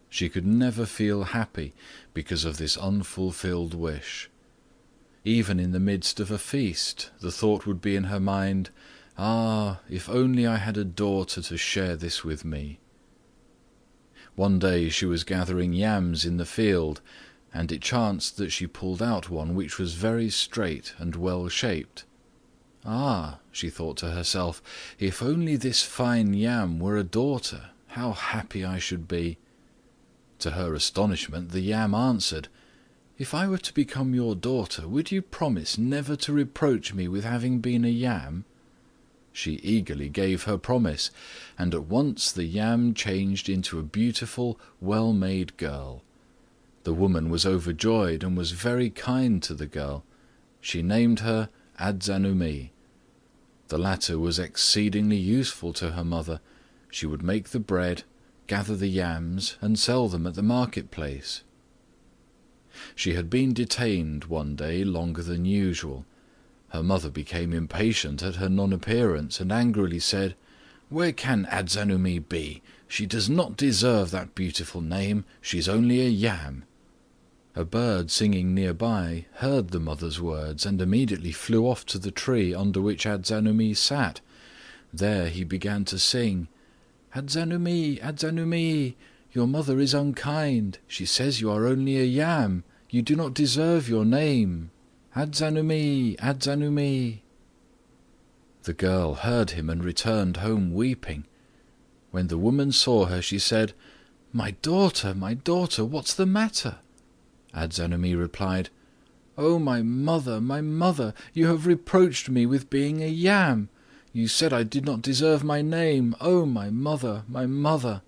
She could never feel happy because of this unfulfilled wish. Even in the midst of a feast, the thought would be in her mind, "Ah, if only I had a daughter to share this with me." One day she was gathering yams in the field, and it chanced that she pulled out one which was very straight and well shaped. "Ah," she thought to herself, "if only this fine yam were a daughter, how happy I should be." To her astonishment, the yam answered, "If I were to become your daughter, would you promise never to reproach me with having been a yam?" She eagerly gave her promise, and at once the yam changed into a beautiful, well-made girl. The woman was overjoyed and was very kind to the girl. She named her Adzanumee. The latter was exceedingly useful to her mother. She would make the bread, gather the yams, and sell them at the marketplace. She had been detained one day longer than usual. Her mother became impatient at her non-appearance, and angrily said, "Where can Adzanumee be? She does not deserve that beautiful name. She's only a yam." A bird singing nearby heard the mother's words, and immediately flew off to the tree under which Adzanumee sat. There he began to sing, "Adzanumee, Adzanumee, your mother is unkind. She says you are only a yam. You do not deserve your name. Adzanumee, Adzanumee." The girl heard him and returned home weeping. When the woman saw her, she said, my daughter, what's the matter?" Adzanumee replied, "Oh, my mother, you have reproached me with being a yam. You said I did not deserve my name. Oh, my mother, my mother."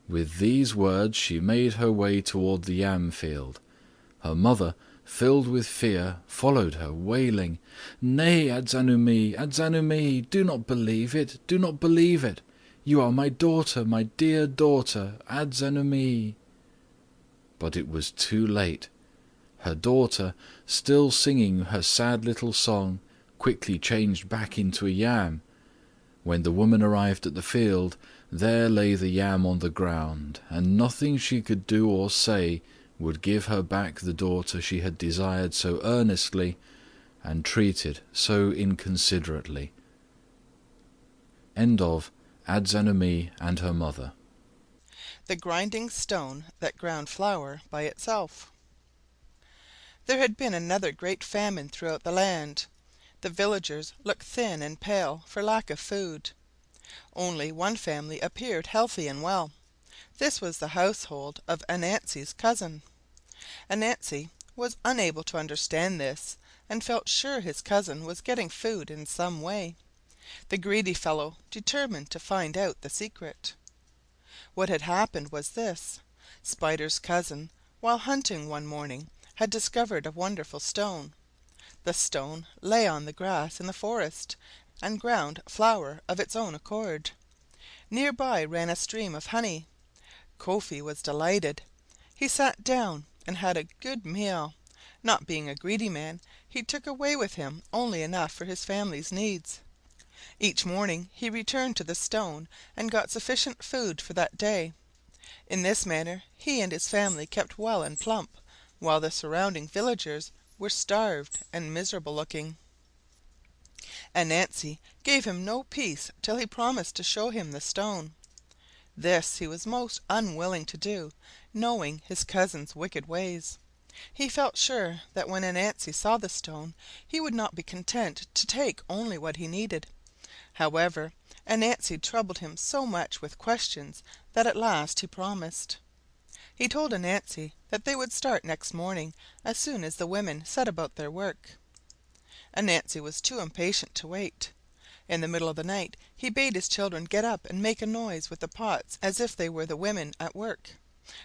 With these words she made her way toward the yam field. Her mother, filled with fear, followed her, wailing, "Nay, Adzanumee, Adzanumee, do not believe it, do not believe it. You are my daughter, my dear daughter, Adzanumee." But it was too late. Her daughter, still singing her sad little song, quickly changed back into a yam. When the woman arrived at the field, there lay the yam on the ground, and nothing she could do or say would give her back the daughter she had desired so earnestly and treated so inconsiderately. End of Adzanumee and Her Mother. the grinding stone that ground flour by itself. There had been another great famine throughout the land. The villagers looked thin and pale for lack of food. Only one family appeared healthy and well. This was the household of Anansi's cousin. Anansi was unable to understand this, and felt sure his cousin was getting food in some way. The greedy fellow determined to find out the secret. What had happened was this. Spider's cousin, while hunting one morning, had discovered a wonderful stone. The stone lay on the grass in the forest, and ground flour of its own accord. Near by ran a stream of honey. Kwofi was delighted. He sat down and had a good meal. Not being a greedy man, he took away with him only enough for his family's needs. Each morning he returned to the stone and got sufficient food for that day. In this manner he and his family kept well and plump, while the surrounding villagers were starved and miserable looking. Anansi gave him no peace till he promised to show him the stone. This he was most unwilling to do, knowing his cousin's wicked ways. He felt sure that when Anansi saw the stone he would not be content to take only what he needed. However, Anansi troubled him so much with questions that at last he promised. He told Anansi that they would start next morning as soon as the women set about their work. Anansi was too impatient to wait. In the middle of the night he bade his children get up and make a noise with the pots as if they were the women at work.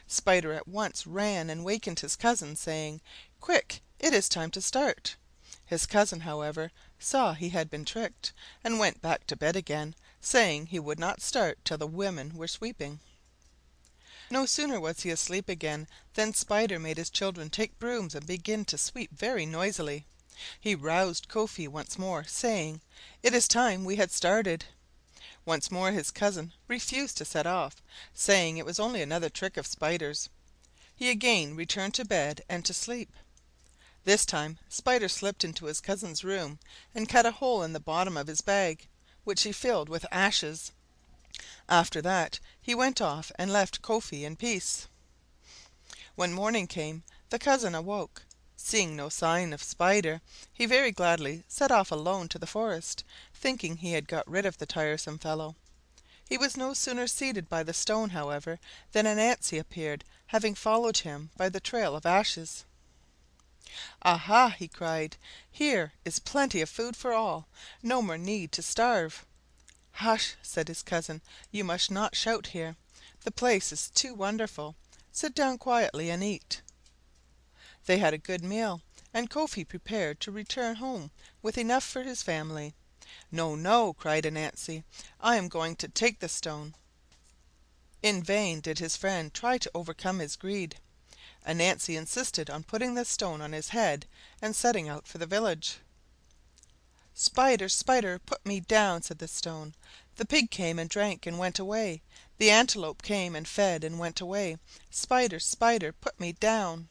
Spider at once ran and wakened his cousin, saying, "Quick, it is time to start." His cousin, however, saw he had been tricked, and went back to bed again, saying he would not start till the women were sweeping. No sooner was he asleep again than Spider made his children take brooms and begin to sweep very noisily. He roused Kwofi once more, saying, "It is time we had started." Once more his cousin refused to set off, saying it was only another trick of Spider's. He again returned to bed and to sleep. This time Spider slipped into his cousin's room and cut a hole in the bottom of his bag, which he filled with ashes. After that he went off and left Kwofi in peace. When morning came, the cousin awoke. Seeing no sign of Spider, he very gladly set off alone to the forest, thinking he had got rid of the tiresome fellow. He was no sooner seated by the stone, however, than Anansi appeared, having followed him by the trail of ashes. "Aha!" he cried, "here is plenty of food for all. No more need to starve." "Hush!" said his cousin, "you must not shout here. The place is too wonderful. Sit down quietly and eat." They had a good meal, and Kwofi prepared to return home with enough for his family. "No, no!" cried Anansi, "I am going to take the stone." In vain did his friend try to overcome his greed. Anansi insisted on putting the stone on his head and setting out for the village. "Spider, Spider, put me down," said the stone. "The pig came and drank and went away. The antelope came and fed and went away. Spider, Spider, put me down."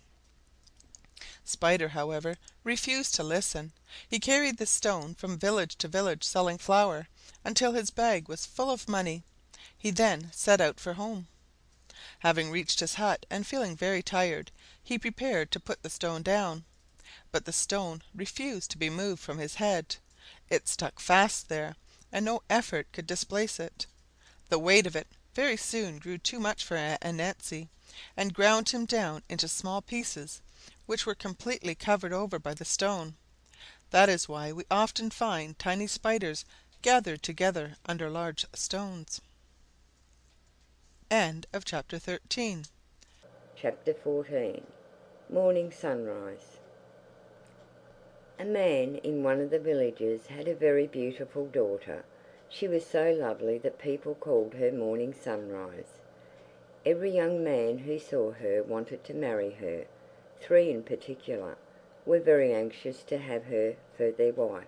Spider, however, refused to listen. He carried the stone from village to village selling flour, until his bag was full of money. He then set out for home. Having reached his hut and feeling very tired, he prepared to put the stone down. But the stone refused to be moved from his head. It stuck fast there, and no effort could displace it. The weight of it very soon grew too much for Anansi, and ground him down into small pieces, which were completely covered over by the stone. That is why we often find tiny spiders gathered together under large stones. End of chapter 13. Chapter 14. Morning Sunrise. A man in one of the villages had a very beautiful daughter. She was so lovely that people called her Morning Sunrise. Every young man who saw her wanted to marry her. 3 in particular were very anxious to have her for their wife.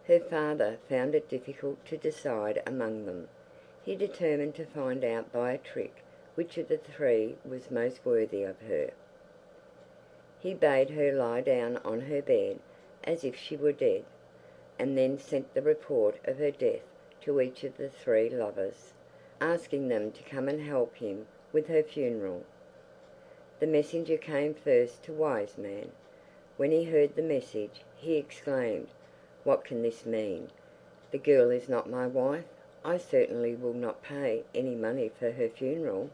Her father found it difficult to decide among them. He determined to find out by a trick which of the 3 was most worthy of her. He bade her lie down on her bed as if she were dead, and then sent the report of her death to each of the 3 lovers, asking them to come and help him with her funeral. The messenger came first to Wise Man. When he heard the message, he exclaimed, "What can this mean? The girl is not my wife. I certainly will not pay any money for her funeral."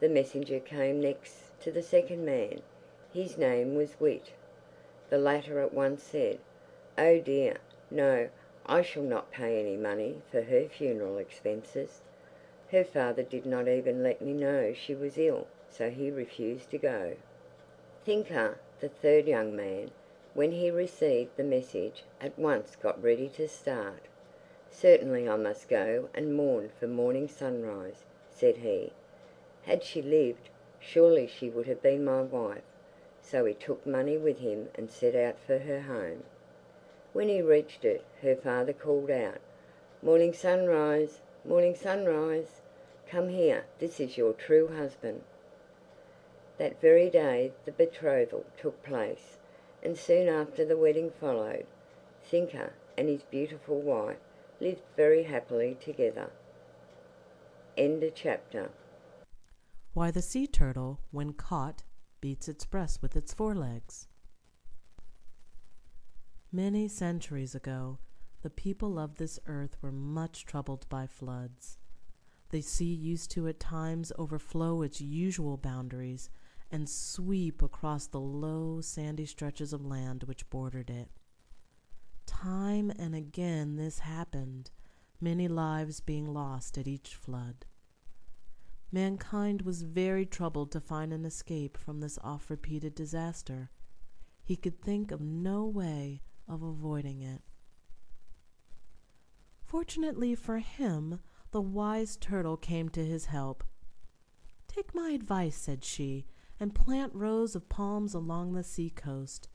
The messenger came next to the second man. His name was Wit. The latter at once said, "Oh dear, no, I shall not pay any money for her funeral expenses. Her father did not even let me know she was ill, so he refused to go." Thinker, the third young man, when he received the message, at once got ready to start. "Certainly I must go and mourn for Morning Sunrise," said he. "Had she lived, surely she would have been my wife." So he took money with him and set out for her home. When he reached it, her father called out, "Morning Sunrise, Morning Sunrise, come here, this is your true husband." That very day the betrothal took place, and soon after the wedding followed. Thinker and his beautiful wife lived very happily together. End of chapter. Why the Sea Turtle, when caught, beats its breast with its forelegs. Many centuries ago, the people of this earth were much troubled by floods. The sea used to at times overflow its usual boundaries and sweep across the low, sandy stretches of land which bordered it. Time and again this happened, many lives being lost at each flood. Mankind was very troubled to find an escape from this oft-repeated disaster. He could think of no way of avoiding it. Fortunately for him, the wise turtle came to his help. "Take my advice," said she, "and plant rows of palms along the sea-coast.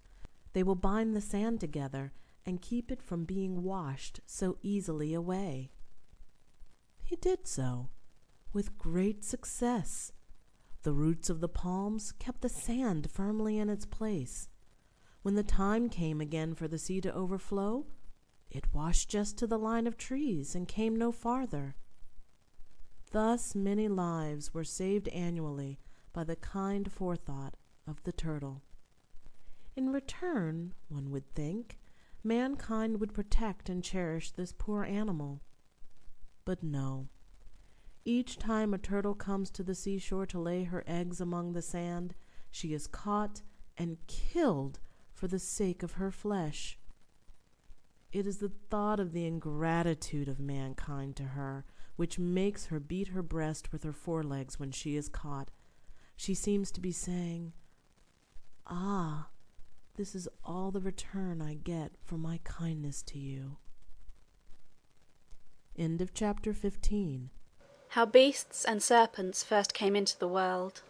They will bind the sand together and keep it from being washed so easily away." He did so, with great success. The roots of the palms kept the sand firmly in its place. When the time came again for the sea to overflow, it washed just to the line of trees and came no farther. Thus many lives were saved annually by the kind forethought of the turtle. In return, one would think, mankind would protect and cherish this poor animal. But no. Each time a turtle comes to the seashore to lay her eggs among the sand, she is caught and killed for the sake of her flesh. It is the thought of the ingratitude of mankind to her which makes her beat her breast with her forelegs when she is caught. She seems to be saying, "Ah, this is all the return I get for my kindness to you." End of chapter 15. How beasts and serpents first came into the world.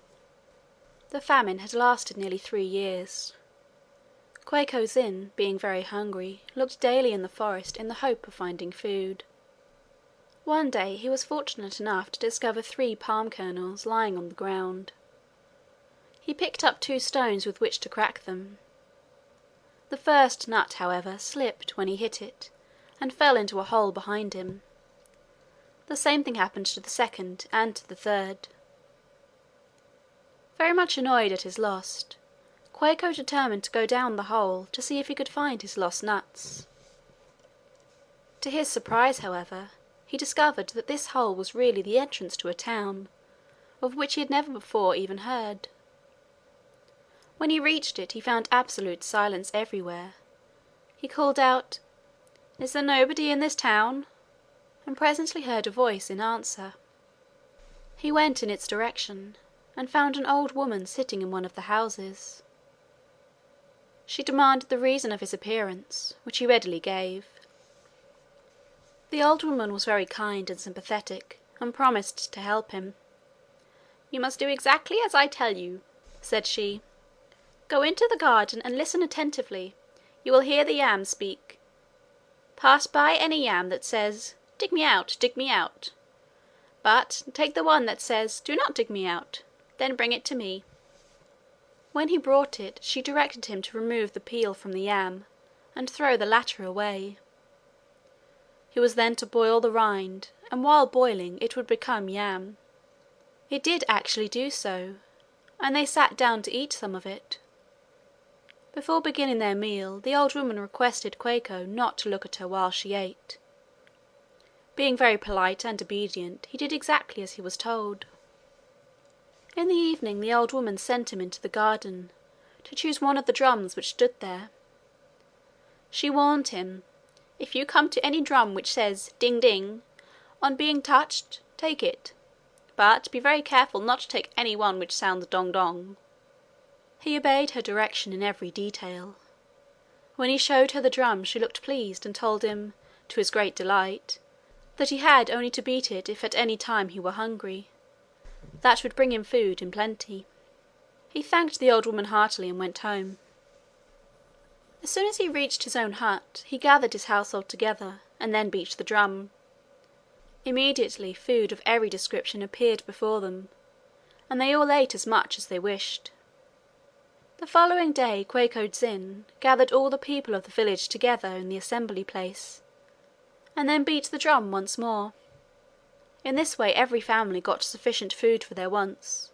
The famine had lasted nearly 3 years. Quarcoo's inn, being very hungry, looked daily in the forest in the hope of finding food. One day he was fortunate enough to discover 3 palm kernels lying on the ground. He picked up 2 stones with which to crack them. The first nut, however, slipped when he hit it, and fell into a hole behind him. The same thing happened to the second and to the third. Very much annoyed at his loss, Quarcoo determined to go down the hole to see if he could find his lost nuts. To his surprise, however, he discovered that this hole was really the entrance to a town, of which he had never before even heard. When he reached it, he found absolute silence everywhere. He called out, "Is there nobody in this town?" and presently heard a voice in answer. He went in its direction, and found an old woman sitting in one of the houses. She demanded the reason of his appearance, which he readily gave. The old woman was very kind and sympathetic, and promised to help him. "You must do exactly as I tell you," said she. "Go into the garden and listen attentively. You will hear the yam speak. Pass by any yam that says, 'Dig me out, dig me out.' But take the one that says, 'Do not dig me out.' Then bring it to me." When he brought it, she directed him to remove the peel from the yam, and throw the latter away. He was then to boil the rind, and while boiling it would become yam. It did actually do so, and they sat down to eat some of it. Before beginning their meal, the old woman requested Quarcoo not to look at her while she ate. Being very polite and obedient, he did exactly as he was told. In the evening the old woman sent him into the garden to choose one of the drums which stood there. She warned him, "If you come to any drum which says 'ding ding' on being touched, take it, but be very careful not to take any one which sounds 'dong dong.'" He obeyed her direction in every detail. When he showed her the drum she looked pleased, and told him, to his great delight, that he had only to beat it if at any time he were hungry. That would bring him food in plenty. He thanked the old woman heartily and went home. As soon as he reached his own hut, he gathered his household together, and then beat the drum. Immediately food of every description appeared before them, and they all ate as much as they wished. The following day Quarcoo gathered all the people of the village together in the assembly place, and then beat the drum once more. In this way every family got sufficient food for their wants,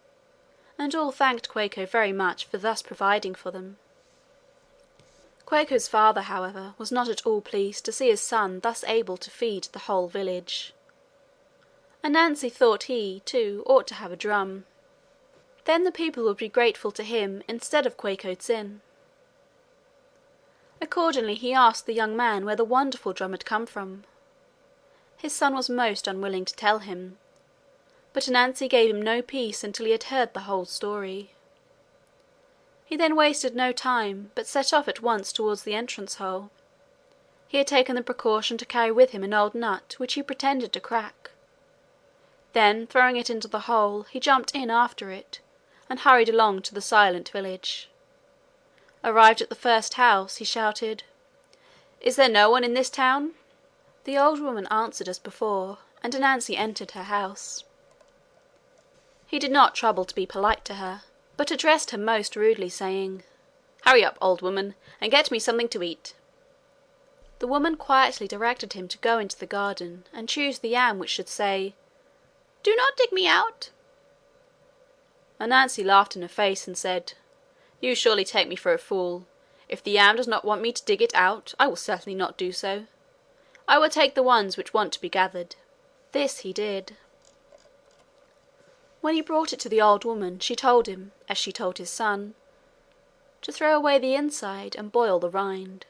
and all thanked Quarcoo very much for thus providing for them. Quarcoo's father, however, was not at all pleased to see his son thus able to feed the whole village. Anansi thought he, too, ought to have a drum. Then the people would be grateful to him instead of Quarcoo. Accordingly he asked the young man where the wonderful drum had come from. His son was most unwilling to tell him, but Anansi gave him no peace until he had heard the whole story. He then wasted no time, but set off at once towards the entrance hole. He had taken the precaution to carry with him an old nut which he pretended to crack. Then, throwing it into the hole, he jumped in after it, and hurried along to the silent village. Arrived at the first house, he shouted, "Is there no one in this town?" The old woman answered as before, and Anansi entered her house. He did not trouble to be polite to her, but addressed her most rudely, saying, "Hurry up, old woman, and get me something to eat." The woman quietly directed him to go into the garden and choose the yam which should say, "Do not dig me out." Anansi laughed in her face and said, "You surely take me for a fool. If the yam does not want me to dig it out, I will certainly not do so. I will take the ones which want to be gathered." This he did. When he brought it to the old woman, she told him, as she told his son, to throw away the inside and boil the rind.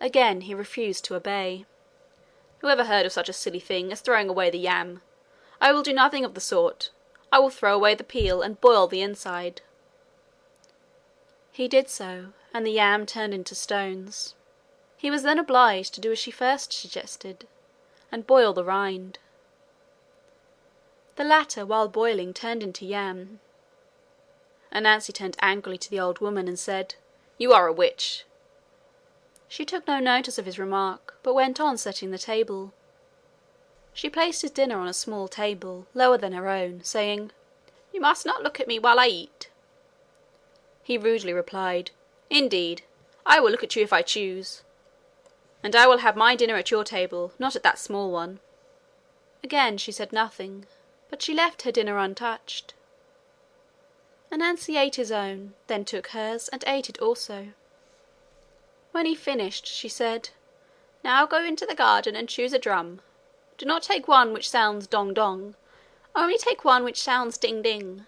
Again he refused to obey. "Whoever heard of such a silly thing as throwing away the yam? I will do nothing of the sort. I will throw away the peel and boil the inside." He did so, and the yam turned into stones. He was then obliged to do as she first suggested, and boil the rind. The latter, while boiling, turned into yam. Anansi turned angrily to the old woman and said, "You are a witch." She took no notice of his remark, but went on setting the table. She placed his dinner on a small table, lower than her own, saying, "You must not look at me while I eat." He rudely replied, "Indeed, I will look at you if I choose, and I will have my dinner at your table, not at that small one." Again she said nothing, but she left her dinner untouched. Anansi ate his own, then took hers and ate it also. When he finished, she said, "Now go into the garden and choose a drum. Do not take one which sounds dong dong, only take one which sounds ding ding."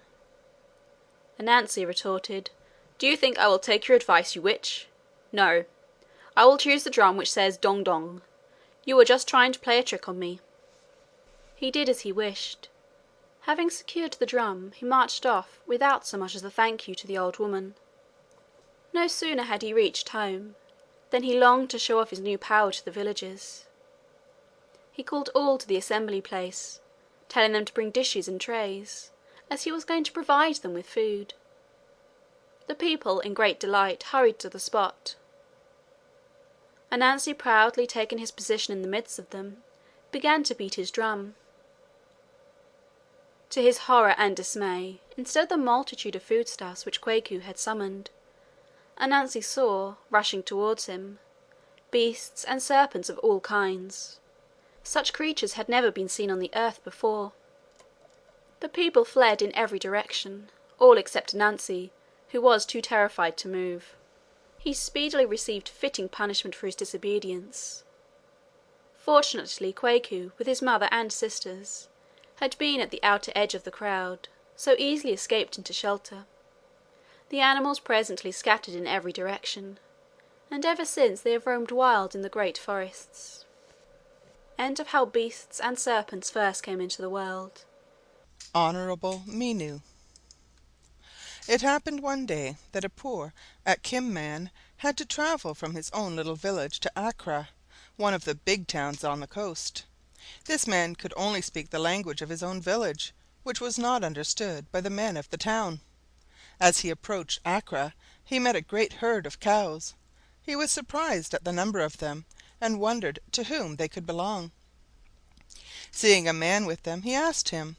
Anansi retorted, "Do you think I will take your advice, you witch? No, I will choose the drum which says dong dong. You are just trying to play a trick on me." He did as he wished. Having secured the drum, he marched off without so much as a thank you to the old woman. No sooner had he reached home than he longed to show off his new power to the villagers. He called all to the assembly place, telling them to bring dishes and trays, as he was going to provide them with food. The people, in great delight, hurried to the spot. Anansi, proudly taking his position in the midst of them, began to beat his drum. To his horror and dismay, instead of the multitude of foodstuffs which Quarcoo had summoned, Anansi saw, rushing towards him, beasts and serpents of all kinds. Such creatures had never been seen on the earth before. The people fled in every direction, all except Anansi, who was too terrified to move. He speedily received fitting punishment for his disobedience. Fortunately Quarcoo, with his mother and sisters, had been at the outer edge of the crowd, so easily escaped into shelter. The animals presently scattered in every direction, and ever since they have roamed wild in the great forests. End of How Beasts and Serpents First Came into the World. Honourable Minu. It happened one day that a poor Akim man had to travel from his own little village to Accra, one of the big towns on the coast. This man could only speak the language of his own village, which was not understood by the men of the town. As he approached Accra he met a great herd of cows. He was surprised at the number of them, and wondered to whom they could belong. Seeing a man with them, he asked him,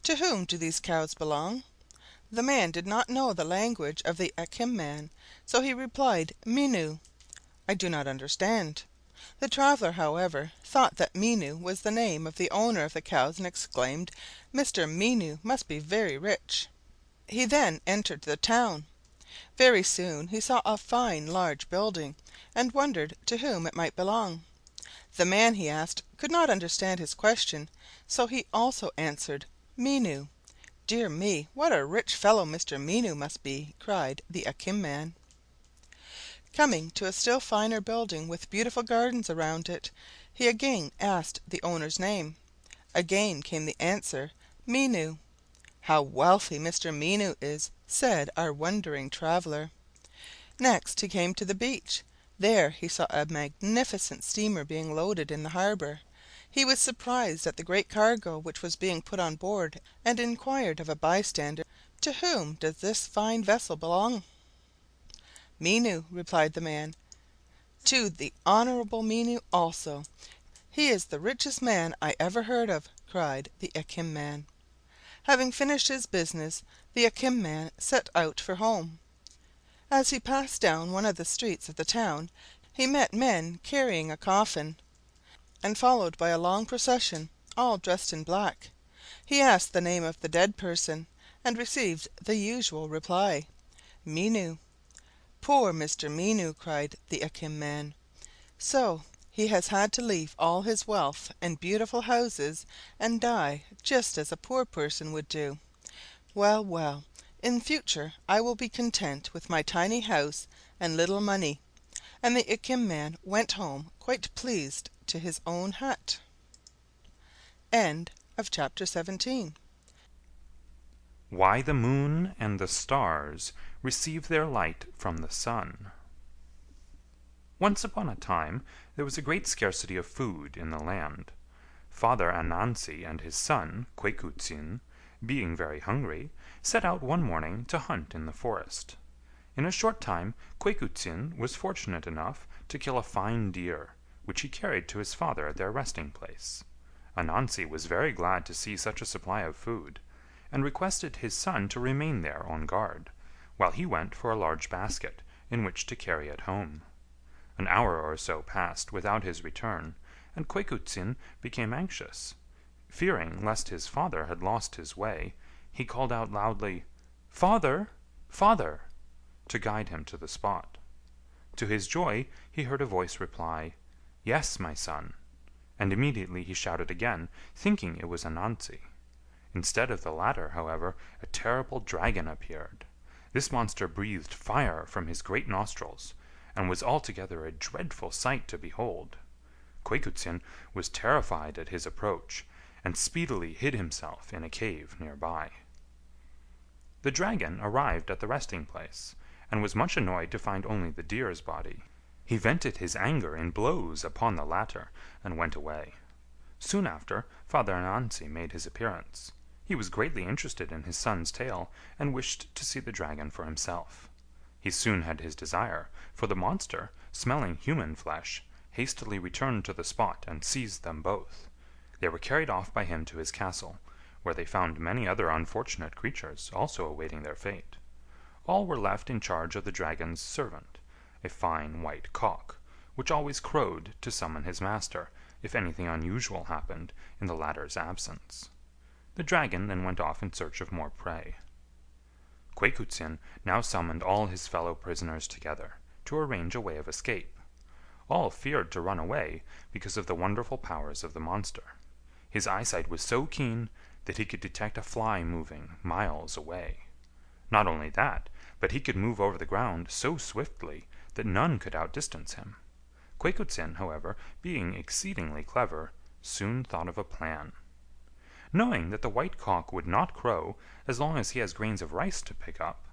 "To whom do these cows belong?" The man did not know the language of the Akim man, so he replied, "Minu," I do not understand. The traveller, however, thought that Minu was the name of the owner of the cows, and exclaimed, "Mr. Minu must be very rich." He then entered the town. Very soon he saw a fine large building, and wondered to whom it might belong. The man he asked could not understand his question, so he also answered, "Minu." "Dear me, what a rich fellow Mr. Minu must be!" cried the Akim man. Coming to a still finer building with beautiful gardens around it, he again asked the owner's name. Again came the answer, "Minu." "How wealthy Mr. Minu is!" said our wondering traveller. Next he came to the beach. There he saw a magnificent steamer being loaded in the harbor. He was surprised at the great cargo which was being put on board, and inquired of a bystander, "To whom does this fine vessel belong?" "Minu," replied the man. "To the Honourable Minu also. He is the richest man I ever heard of," cried the Akim man. Having finished his business, the Akim man set out for home. As he passed down one of the streets of the town, he met men carrying a coffin, and followed by a long procession, all dressed in black. He asked the name of the dead person, and received the usual reply, "Minu." "Poor Mr. Minu!" cried the Akim man. "So he has had to leave all his wealth and beautiful houses, and die just as a poor person would do. Well, well, in future I will be content with my tiny house and little money." And the Akim man went home quite pleased to his own hut. End of chapter 17. Why the Moon and the Stars receive their light from the Sun. Once upon a time there was a great scarcity of food in the land. Father Anansi and his son Quarcoo, being very hungry, set out one morning to hunt in the forest. In a short time Quarcoo was fortunate enough to kill a fine deer, which he carried to his father at their resting place. Anansi was very glad to see such a supply of food, and requested his son to remain there on guard, while he went for a large basket in which to carry it home. An hour or so passed without his return, and Quarcoo became anxious. Fearing lest his father had lost his way, he called out loudly, "Father, father!" to guide him to the spot. To his joy he heard a voice reply, "Yes, my son," and immediately he shouted again, thinking it was Anansi. Instead of the latter, however, a terrible dragon appeared. This monster breathed fire from his great nostrils, and was altogether a dreadful sight to behold. Quarcoo was terrified at his approach, and speedily hid himself in a cave near by. The dragon arrived at the resting place, and was much annoyed to find only the deer's body. He vented his anger in blows upon the latter, and went away. Soon after, Father Anansi made his appearance. He was greatly interested in his son's tale, and wished to see the dragon for himself. He soon had his desire, for the monster, smelling human flesh, hastily returned to the spot and seized them both. They were carried off by him to his castle, where they found many other unfortunate creatures also awaiting their fate. All were left in charge of the dragon's servant, a fine white cock, which always crowed to summon his master if anything unusual happened in the latter's absence. The dragon then went off in search of more prey. Quaquutsin now summoned all his fellow prisoners together to arrange a way of escape. All feared to run away because of the wonderful powers of the monster. His eyesight was so keen that he could detect a fly moving miles away. Not only that, but he could move over the ground so swiftly that none could outdistance him. Quaquutsin, however, being exceedingly clever, soon thought of a plan. Knowing that the white cock would not crow as long as he has grains of rice to pick up,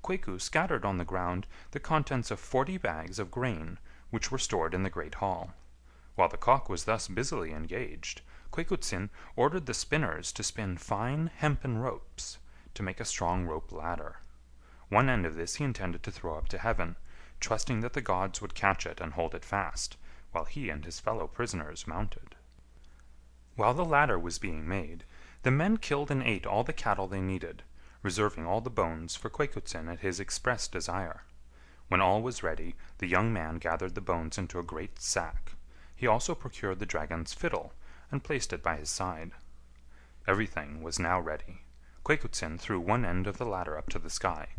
Quaku scattered on the ground the contents of 40 bags of grain which were stored in the great hall. While the cock was thus busily engaged, Quaquutsin ordered the spinners to spin fine hempen ropes to make a strong rope ladder. One end of this he intended to throw up to heaven, trusting that the gods would catch it and hold it fast, while he and his fellow prisoners mounted. While the ladder was being made, the men killed and ate all the cattle they needed, reserving all the bones for Quaquutsin at his express desire. When all was ready, the young man gathered the bones into a great sack. He also procured the dragon's fiddle, and placed it by his side. Everything was now ready. Quaquutsin threw one end of the ladder up to the sky.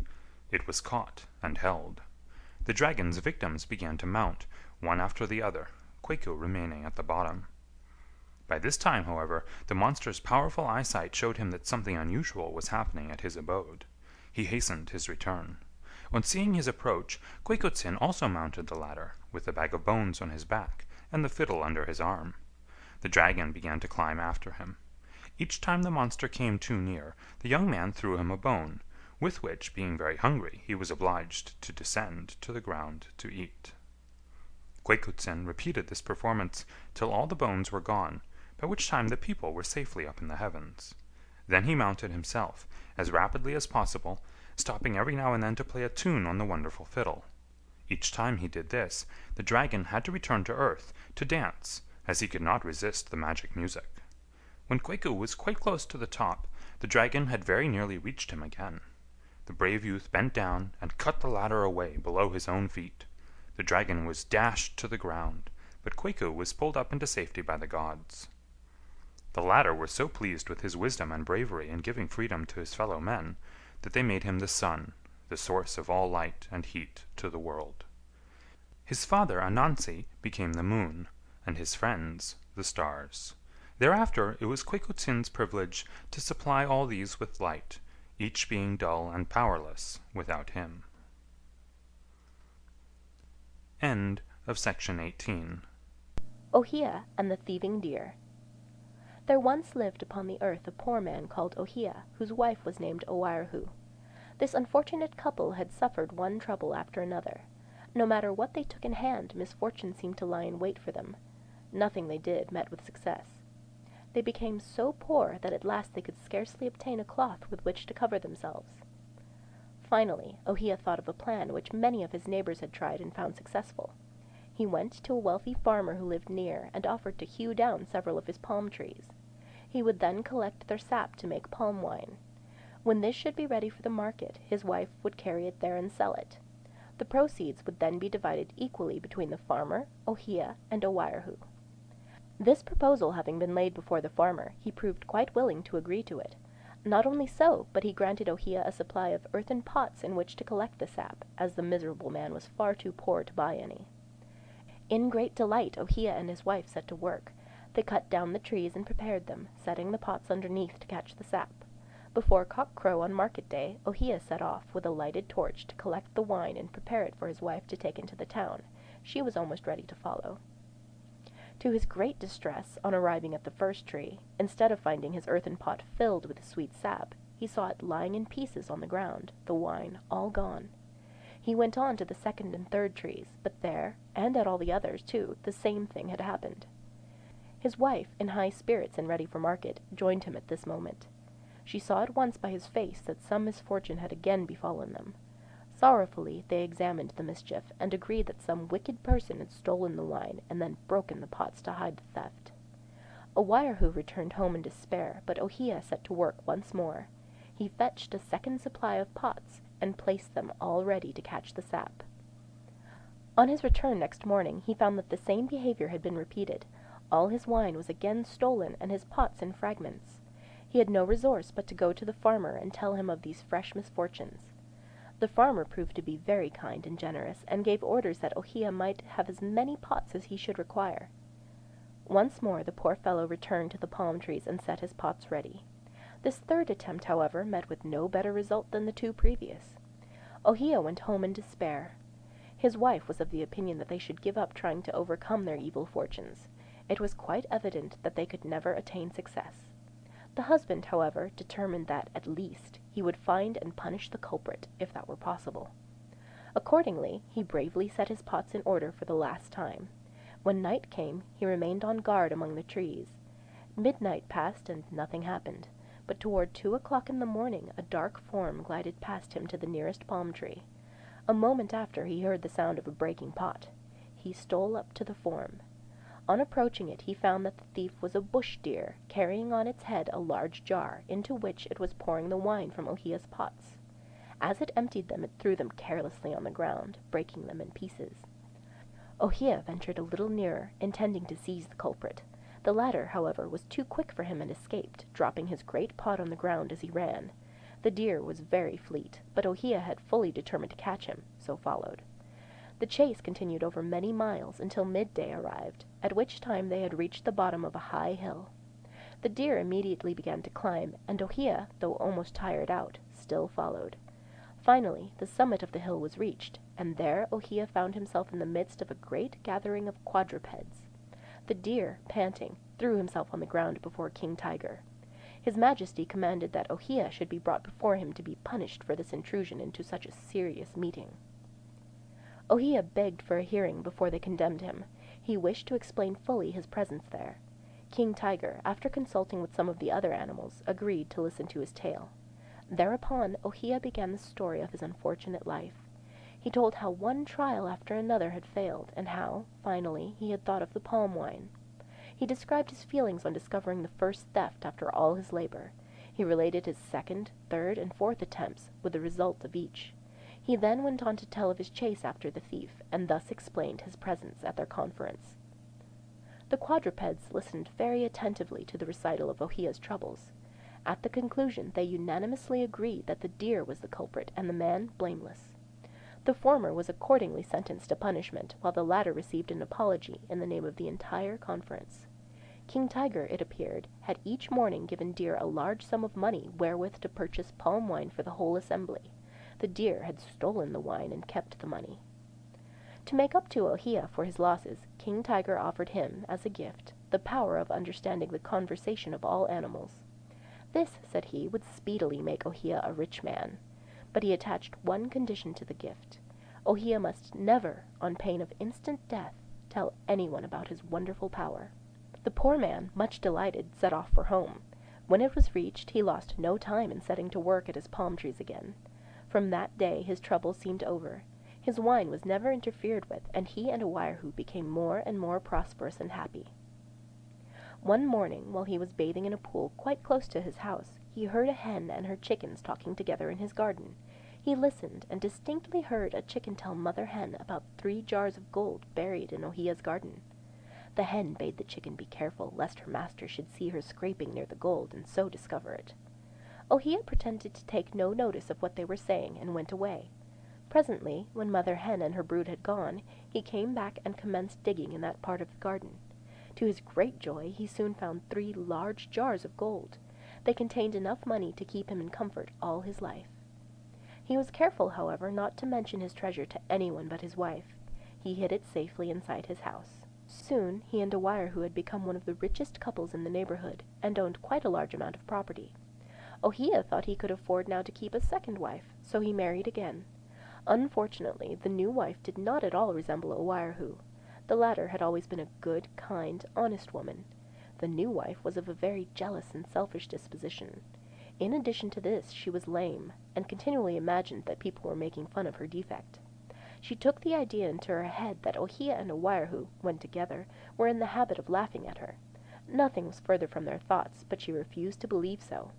It was caught and held. The dragon's victims began to mount, one after the other, Quaku remaining at the bottom. By this time, however, the monster's powerful eyesight showed him that something unusual was happening at his abode. He hastened his return. On seeing his approach, Quaquutsin also mounted the ladder, with the bag of bones on his back and the fiddle under his arm. The dragon began to climb after him. Each time the monster came too near, the young man threw him a bone, with which, being very hungry, he was obliged to descend to the ground to eat. Quaquutsin repeated this performance till all the bones were gone, by which time the people were safely up in the heavens. Then he mounted himself, as rapidly as possible, stopping every now and then to play a tune on the wonderful fiddle. Each time he did this, the dragon had to return to earth to dance, as he could not resist the magic music. When Quaku was quite close to the top, the dragon had very nearly reached him again. The brave youth bent down and cut the ladder away below his own feet. The dragon was dashed to the ground, but Quaku was pulled up into safety by the gods. The latter were so pleased with his wisdom and bravery in giving freedom to his fellow men that they made him the sun, the source of all light and heat to the world. His father Anansi became the moon, and his friends the stars. Thereafter it was Quaquutsin's privilege to supply all these with light, each being dull and powerless without him. End of section 18. Ohia and the Thieving Deer. There once lived upon the earth a poor man called Ohia, whose wife was named Owirehu. This unfortunate couple had suffered one trouble after another. No matter what they took in hand, misfortune seemed to lie in wait for them. Nothing they did met with success. They became so poor that at last they could scarcely obtain a cloth with which to cover themselves. Finally, Ohia thought of a plan which many of his neighbors had tried and found successful. He went to a wealthy farmer who lived near and offered to hew down several of his palm trees. He would then collect their sap to make palm wine. When this should be ready for the market, his wife would carry it there and sell it. The proceeds would then be divided equally between the farmer, Ohia, and Owirehu. This proposal having been laid before the farmer, he proved quite willing to agree to it. Not only so, but he granted Ohia a supply of earthen pots in which to collect the sap, as the miserable man was far too poor to buy any. In great delight, Ohia and his wife set to work. They cut down the trees and prepared them, setting the pots underneath to catch the sap. Before cock-crow on market day, Ohia set off with a lighted torch to collect the wine and prepare it for his wife to take into the town. She was almost ready to follow. To his great distress, on arriving at the first tree, instead of finding his earthen pot filled with the sweet sap, he saw it lying in pieces on the ground, the wine all gone. He went on to the second and third trees, but there, and at all the others too, the same thing had happened. His wife, in high spirits and ready for market, joined him at this moment. She saw at once by his face that some misfortune had again befallen them. Sorrowfully they examined the mischief, and agreed that some wicked person had stolen the wine, and then broken the pots to hide the theft. Owirehu returned home in despair, but Ohia set to work once more. He fetched a second supply of pots, and placed them all ready to catch the sap. On his return next morning, he found that the same behavior had been repeated. All his wine was again stolen, and his pots in fragments. He had no resource but to go to the farmer and tell him of these fresh misfortunes. The farmer proved to be very kind and generous, and gave orders that Ohia might have as many pots as he should require. Once more the poor fellow returned to the palm trees and set his pots ready. This third attempt, however, met with no better result than the two previous. Ohia went home in despair. His wife was of the opinion that they should give up trying to overcome their evil fortunes. It was quite evident that they could never attain success. The husband, however, determined that, at least, he would find and punish the culprit, if that were possible. Accordingly, he bravely set his pots in order for the last time. When night came, he remained on guard among the trees. Midnight passed and nothing happened, but toward 2 o'clock in the morning a dark form glided past him to the nearest palm tree. A moment after he heard the sound of a breaking pot. He stole up to the form. On approaching it, he found that the thief was a bush deer, carrying on its head a large jar, into which it was pouring the wine from Ohia's pots. As it emptied them, it threw them carelessly on the ground, breaking them in pieces. Ohia ventured a little nearer, intending to seize the culprit. The latter, however, was too quick for him and escaped, dropping his great pot on the ground as he ran. The deer was very fleet, but Ohia had fully determined to catch him, so followed. The chase continued over many miles until midday arrived, at which time they had reached the bottom of a high hill. The deer immediately began to climb, and Ohia, though almost tired out, still followed. Finally, the summit of the hill was reached, and there Ohia found himself in the midst of a great gathering of quadrupeds. The deer, panting, threw himself on the ground before King Tiger. His Majesty commanded that Ohia should be brought before him to be punished for this intrusion into such a serious meeting. Ohia begged for a hearing before they condemned him. He wished to explain fully his presence there. King Tiger, after consulting with some of the other animals, agreed to listen to his tale. Thereupon Ohia began the story of his unfortunate life. He told how one trial after another had failed, and how, finally, he had thought of the palm wine. He described his feelings on discovering the first theft after all his labor. He related his second, third, and fourth attempts, with the result of each. He then went on to tell of his chase after the thief, and thus explained his presence at their conference. The quadrupeds listened very attentively to the recital of Ohia's troubles. At the conclusion, they unanimously agreed that the deer was the culprit and the man blameless. The former was accordingly sentenced to punishment, while the latter received an apology in the name of the entire conference. King Tiger, it appeared, had each morning given Deer a large sum of money wherewith to purchase palm wine for the whole assembly. The deer had stolen the wine and kept the money. To make up to Ohia for his losses, King Tiger offered him, as a gift, the power of understanding the conversation of all animals. This, said he, would speedily make Ohia a rich man. But he attached one condition to the gift. Ohia must never, on pain of instant death, tell anyone about his wonderful power. The poor man, much delighted, set off for home. When it was reached, he lost no time in setting to work at his palm trees again. From that day his troubles seemed over. His wine was never interfered with, and he and Ohiahu became more and more prosperous and happy. One morning, while he was bathing in a pool quite close to his house, he heard a hen and her chickens talking together in his garden. He listened, and distinctly heard a chicken tell Mother Hen about 3 jars of gold buried in Ohia's garden. The hen bade the chicken be careful, lest her master should see her scraping near the gold, and so discover it. Ohia pretended to take no notice of what they were saying, and went away. Presently, when Mother Hen and her brood had gone, he came back and commenced digging in that part of the garden. To his great joy, he soon found 3 large jars of gold. They contained enough money to keep him in comfort all his life. He was careful, however, not to mention his treasure to anyone but his wife. He hid it safely inside his house. Soon he and Ohiahu had become one of the richest couples in the neighborhood, and owned quite a large amount of property. Ohia thought he could afford now to keep a second wife, so he married again. Unfortunately, the new wife did not at all resemble Ohiahu. The latter had always been a good, kind, honest woman. The new wife was of a very jealous and selfish disposition. In addition to this, she was lame, and continually imagined that people were making fun of her defect. She took the idea into her head that Ohia and Ohiahu, when together, were in the habit of laughing at her. Nothing was further from their thoughts, but she refused to believe so.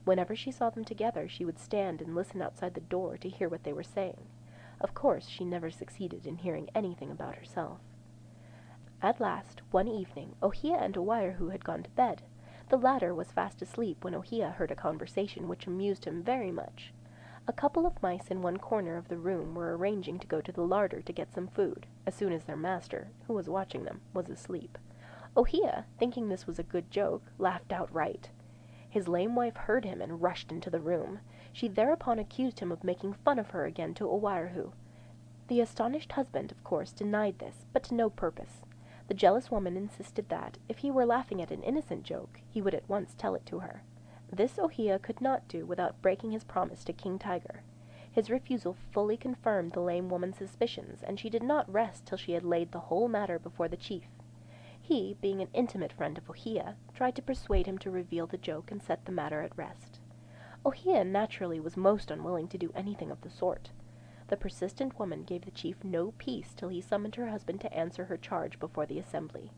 Whenever she saw them together, she would stand and listen outside the door to hear what they were saying. Of course, she never succeeded in hearing anything about herself. At last, one evening, Ohia and Ohiahu had gone to bed. The latter was fast asleep when Ohia heard a conversation which amused him very much. A couple of mice in one corner of the room were arranging to go to the larder to get some food, as soon as their master, who was watching them, was asleep. Ohia, thinking this was a good joke, laughed outright. His lame wife heard him and rushed into the room. She thereupon accused him of making fun of her again to Ohiaru. The astonished husband, of course, denied this, but to no purpose. The jealous woman insisted that, if he were laughing at an innocent joke, he would at once tell it to her. This Ohia could not do without breaking his promise to King Tiger. His refusal fully confirmed the lame woman's suspicions, and she did not rest till she had laid the whole matter before the chief. He, being an intimate friend of Ohia, tried to persuade him to reveal the joke and set the matter at rest. Ohia naturally was most unwilling to do anything of the sort. The persistent woman gave the chief no peace till he summoned her husband to answer her charge before the assembly.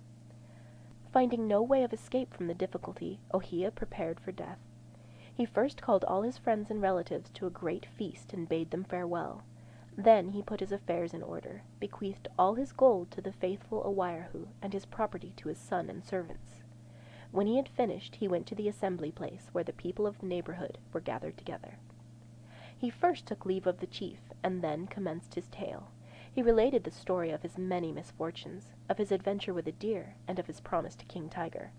Finding no way of escape from the difficulty, Ohia prepared for death. He first called all his friends and relatives to a great feast and bade them farewell. Then he put his affairs in order, bequeathed all his gold to the faithful Ohiaru, and his property to his son and servants. When he had finished, he went to the assembly place, where the people of the neighborhood were gathered together. He first took leave of the chief, and then commenced his tale. He related the story of his many misfortunes, of his adventure with a deer, and of his promise to King Tiger.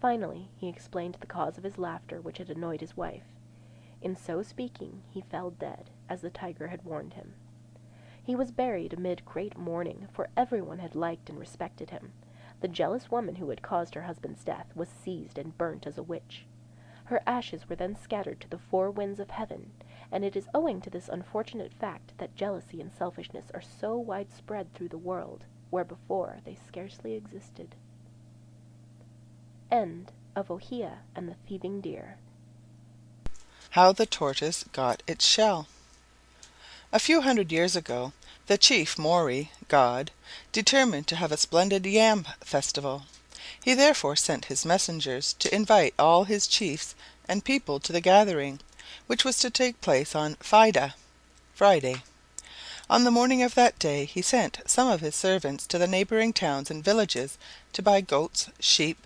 Finally, he explained the cause of his laughter, which had annoyed his wife. In so speaking, he fell dead, as the tiger had warned him. He was buried amid great mourning, for everyone had liked and respected him. The jealous woman who had caused her husband's death was seized and burnt as a witch. Her ashes were then scattered to the four winds of heaven, and it is owing to this unfortunate fact that jealousy and selfishness are so widespread through the world, where before they scarcely existed. End of Ohia and the Thieving Deer. How the Tortoise got its Shell. A few hundred years ago, the chief Mori (God) determined to have a splendid yam festival. He therefore sent his messengers to invite all his chiefs and people to the gathering, which was to take place on Fida (Friday). On the morning of that day he sent some of his servants to the neighboring towns and villages to buy goats, sheep,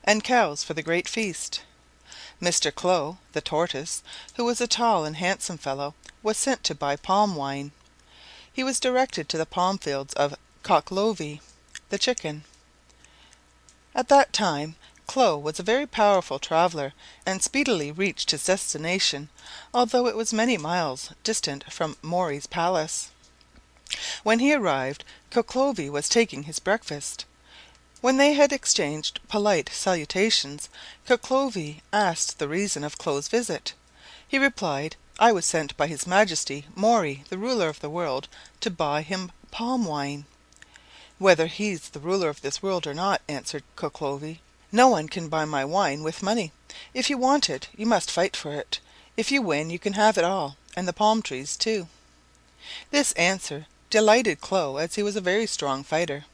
and cows for the great feast. Mr. Klo, the Tortoise, who was a tall and handsome fellow, was sent to buy palm wine. He was directed to the palm fields of Kwofi, the Chicken. At that time Klo was a very powerful traveler, and speedily reached his destination, although it was many miles distant from Mori's palace. When he arrived, Kwofi was taking his breakfast. When they had exchanged polite salutations, Kwofi asked the reason of Klo's visit. He replied, "I was sent by his Majesty Mori, the ruler of the world, to buy him palm wine." "Whether he's the ruler of this world or not," answered Kwofi, "no one can buy my wine with money. If you want it, you must fight for it. If you win, you can have it all, and the palm trees too." This answer delighted Klo, as he was a very strong fighter.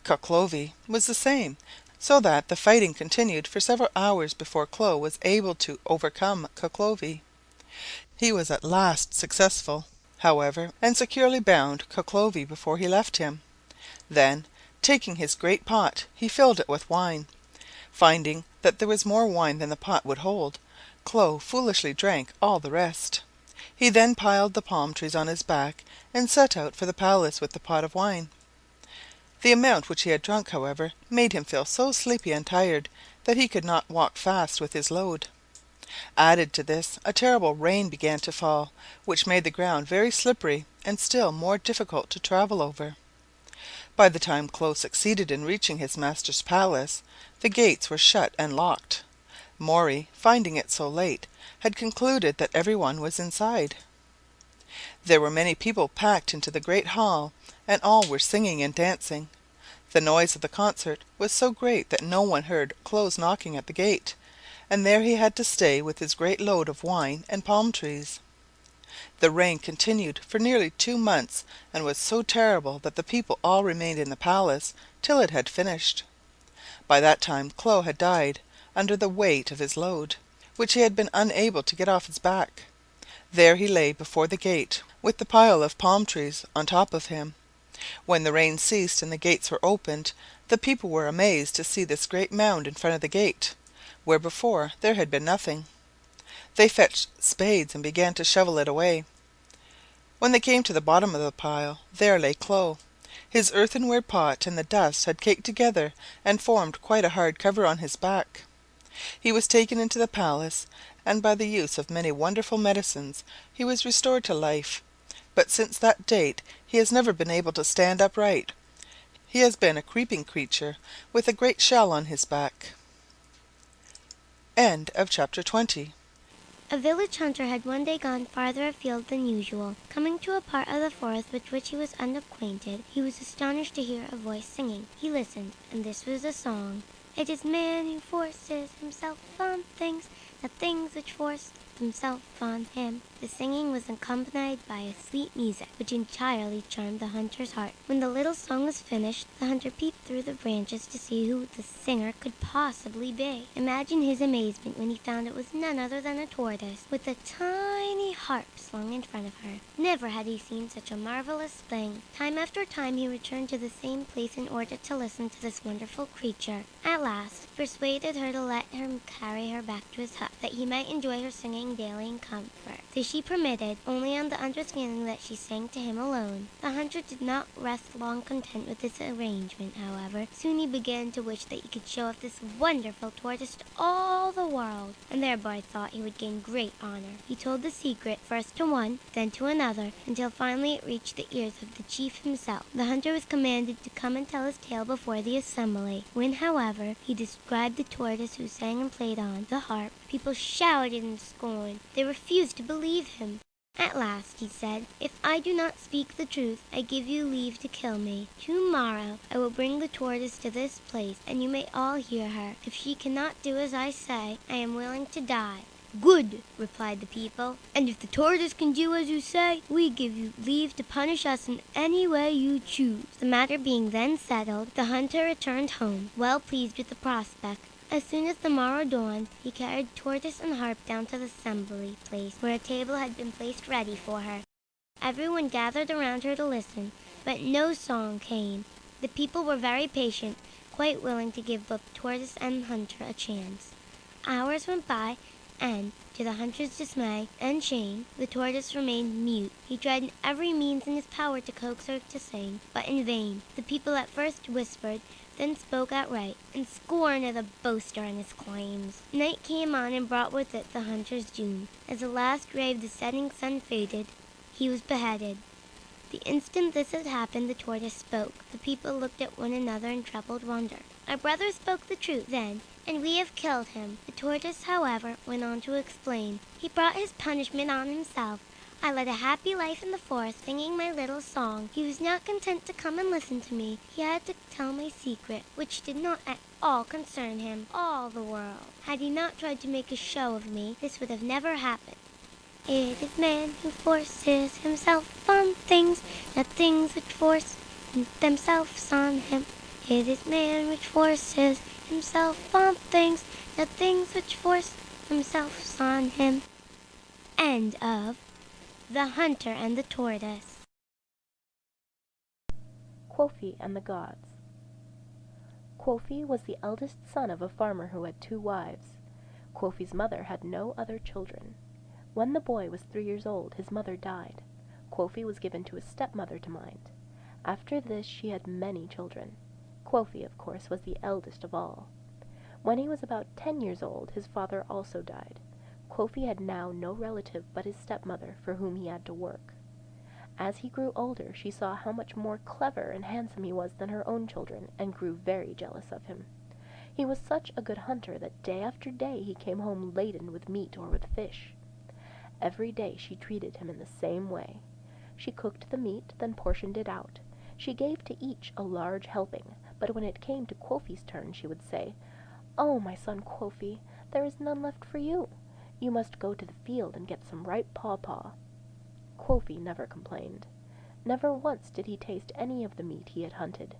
Kwofi was the same, so that the fighting continued for several hours before Klo was able to overcome Kwofi. He was at last successful, however, and securely bound Kwofi before he left him. Then, taking his great pot, he filled it with wine. Finding that there was more wine than the pot would hold, Klo foolishly drank all the rest. He then piled the palm trees on his back and set out for the palace with the pot of wine. The amount which he had drunk, however, made him feel so sleepy and tired that he could not walk fast with his load. Added to this, a terrible rain began to fall, which made the ground very slippery and still more difficult to travel over. By the time Klo succeeded in reaching his master's palace, the gates were shut and locked. Mori, finding it so late, had concluded that every one was inside. There were many people packed into the great hall, and all were singing and dancing. The noise of the concert was so great that no one heard Klo's knocking at the gate, and there he had to stay with his great load of wine and palm trees. The rain continued for nearly 2 months, and was so terrible that the people all remained in the palace till it had finished. By that time Klo had died, under the weight of his load, which he had been unable to get off his back. There he lay before the gate, with the pile of palm trees on top of him. When the rain ceased and the gates were opened, the people were amazed to see this great mound in front of the gate, where before there had been nothing. They fetched spades and began to shovel it away. When they came to the bottom of the pile, there lay Klo. His earthenware pot and the dust had caked together and formed quite a hard cover on his back. He was taken into the palace, and by the use of many wonderful medicines he was restored to life. But since that date he has never been able to stand upright. He has been a creeping creature with a great shell on his back. End of chapter 20. A village hunter had one day gone farther afield than usual. Coming to a part of the forest with which he was unacquainted, he was astonished to hear a voice singing. He listened, and this was a song. It is man who forces himself on things, not things which force themselves on him. The singing was accompanied by a sweet music, which entirely charmed the hunter's heart. When the little song was finished, the hunter peeped through the branches to see who the singer could possibly be. Imagine his amazement when he found it was none other than a tortoise, with a tiny harp slung in front of her. Never had he seen such a marvelous thing. Time after time he returned to the same place in order to listen to this wonderful creature. At last, he persuaded her to let him carry her back to his hut, that he might enjoy her singing daily in comfort. This she permitted, only on the understanding that she sang to him alone. The hunter did not rest long content with this arrangement, however. Soon he began to wish that he could show off this wonderful tortoise to all the world, and thereby thought he would gain great honor. He told the secret first to one, then to another, until finally it reached the ears of the chief himself. The hunter was commanded to come and tell his tale before the assembly. When, however, he described the tortoise who sang and played on the harp, people shouted in scorn. They refused to believe him. At last he said, "If I do not speak the truth, I give you leave to kill me. Tomorrow I will bring the tortoise to this place, and you may all hear her. If she cannot do as I say, I am willing to die." "Good," replied the people, "and if the tortoise can do as you say, we give you leave to punish us in any way you choose." The matter being then settled, the hunter returned home, well pleased with the prospect. As soon as the morrow dawned, he carried tortoise and harp down to the assembly place, where a table had been placed ready for her. Everyone gathered around her to listen, but no song came. The people were very patient, quite willing to give both tortoise and hunter a chance. Hours went by, and, to the hunter's dismay and shame, the tortoise remained mute. He tried in every means in his power to coax her to sing, but in vain. The people at first whispered, then spoke outright, in scorn of the boaster and his claims. Night came on and brought with it the hunter's doom. As the last ray of the setting sun faded, he was beheaded. The instant this had happened, the tortoise spoke. The people looked at one another in troubled wonder. "Our brother spoke the truth, then, and we have killed him." The tortoise, however, went on to explain. "He brought his punishment on himself. I led a happy life in the forest, singing my little song. He was not content to come and listen to me. He had to tell my secret, which did not at all concern him, all the world. Had he not tried to make a show of me, this would have never happened. It is man who forces himself on things, not things which force themselves on him. It is man which forces himself on things, not things which force themselves on him." End of The Hunter and the Tortoise. Kwofi and the Gods. Kwofi was the eldest son of a farmer who had 2 wives. Kwofi's mother had no other children. When the boy was 3 years old, his mother died. Kwofi was given to his stepmother to mind. After this she had many children. Kwofi, of course, was the eldest of all. When he was about 10 years old, his father also died. Kwofi had now no relative but his stepmother, for whom he had to work. As he grew older, she saw how much more clever and handsome he was than her own children, and grew very jealous of him. He was such a good hunter that day after day he came home laden with meat or with fish. Every day she treated him in the same way. She cooked the meat, then portioned it out. She gave to each a large helping, but when it came to Kwofi's turn, she would say, "Oh, my son Kwofi, there is none left for you. You must go to the field and get some ripe pawpaw." Kwofi never complained. Never once did he taste any of the meat he had hunted.